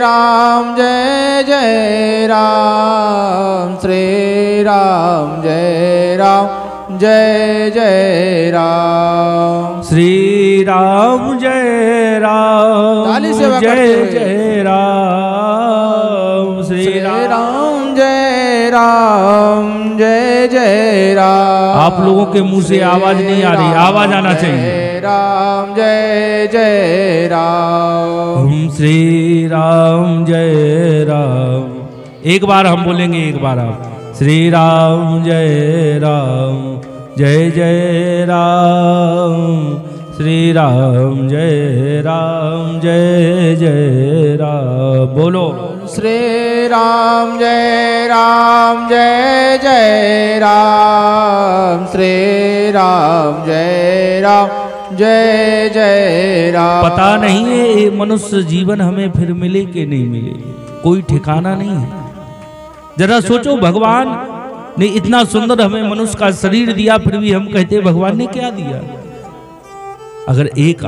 S2: जय राम, श्री राम जय जय राम,
S1: श्री राम जय जय राम, श्री
S2: राम जय जय राम।
S1: आप लोगों के मुंह से आवाज नहीं आ रही, आवाज आना चाहिए।
S2: राम जय जय राम,
S1: श्री राम जय राम। एक बार हम बोलेंगे, एक बार आप। श्री राम जय जय राम, श्री राम जय जय राम। बोलो
S2: श्री राम जय जय राम, श्री राम जय जय राम।
S1: पता नहीं है ये मनुष्य जीवन हमें फिर मिले कि नहीं मिले, कोई ठिकाना नहीं है। जरा सोचो, भगवान ने इतना सुंदर हमें मनुष्य का शरीर दिया, फिर भी हम कहते भगवान ने क्या दिया। अगर एक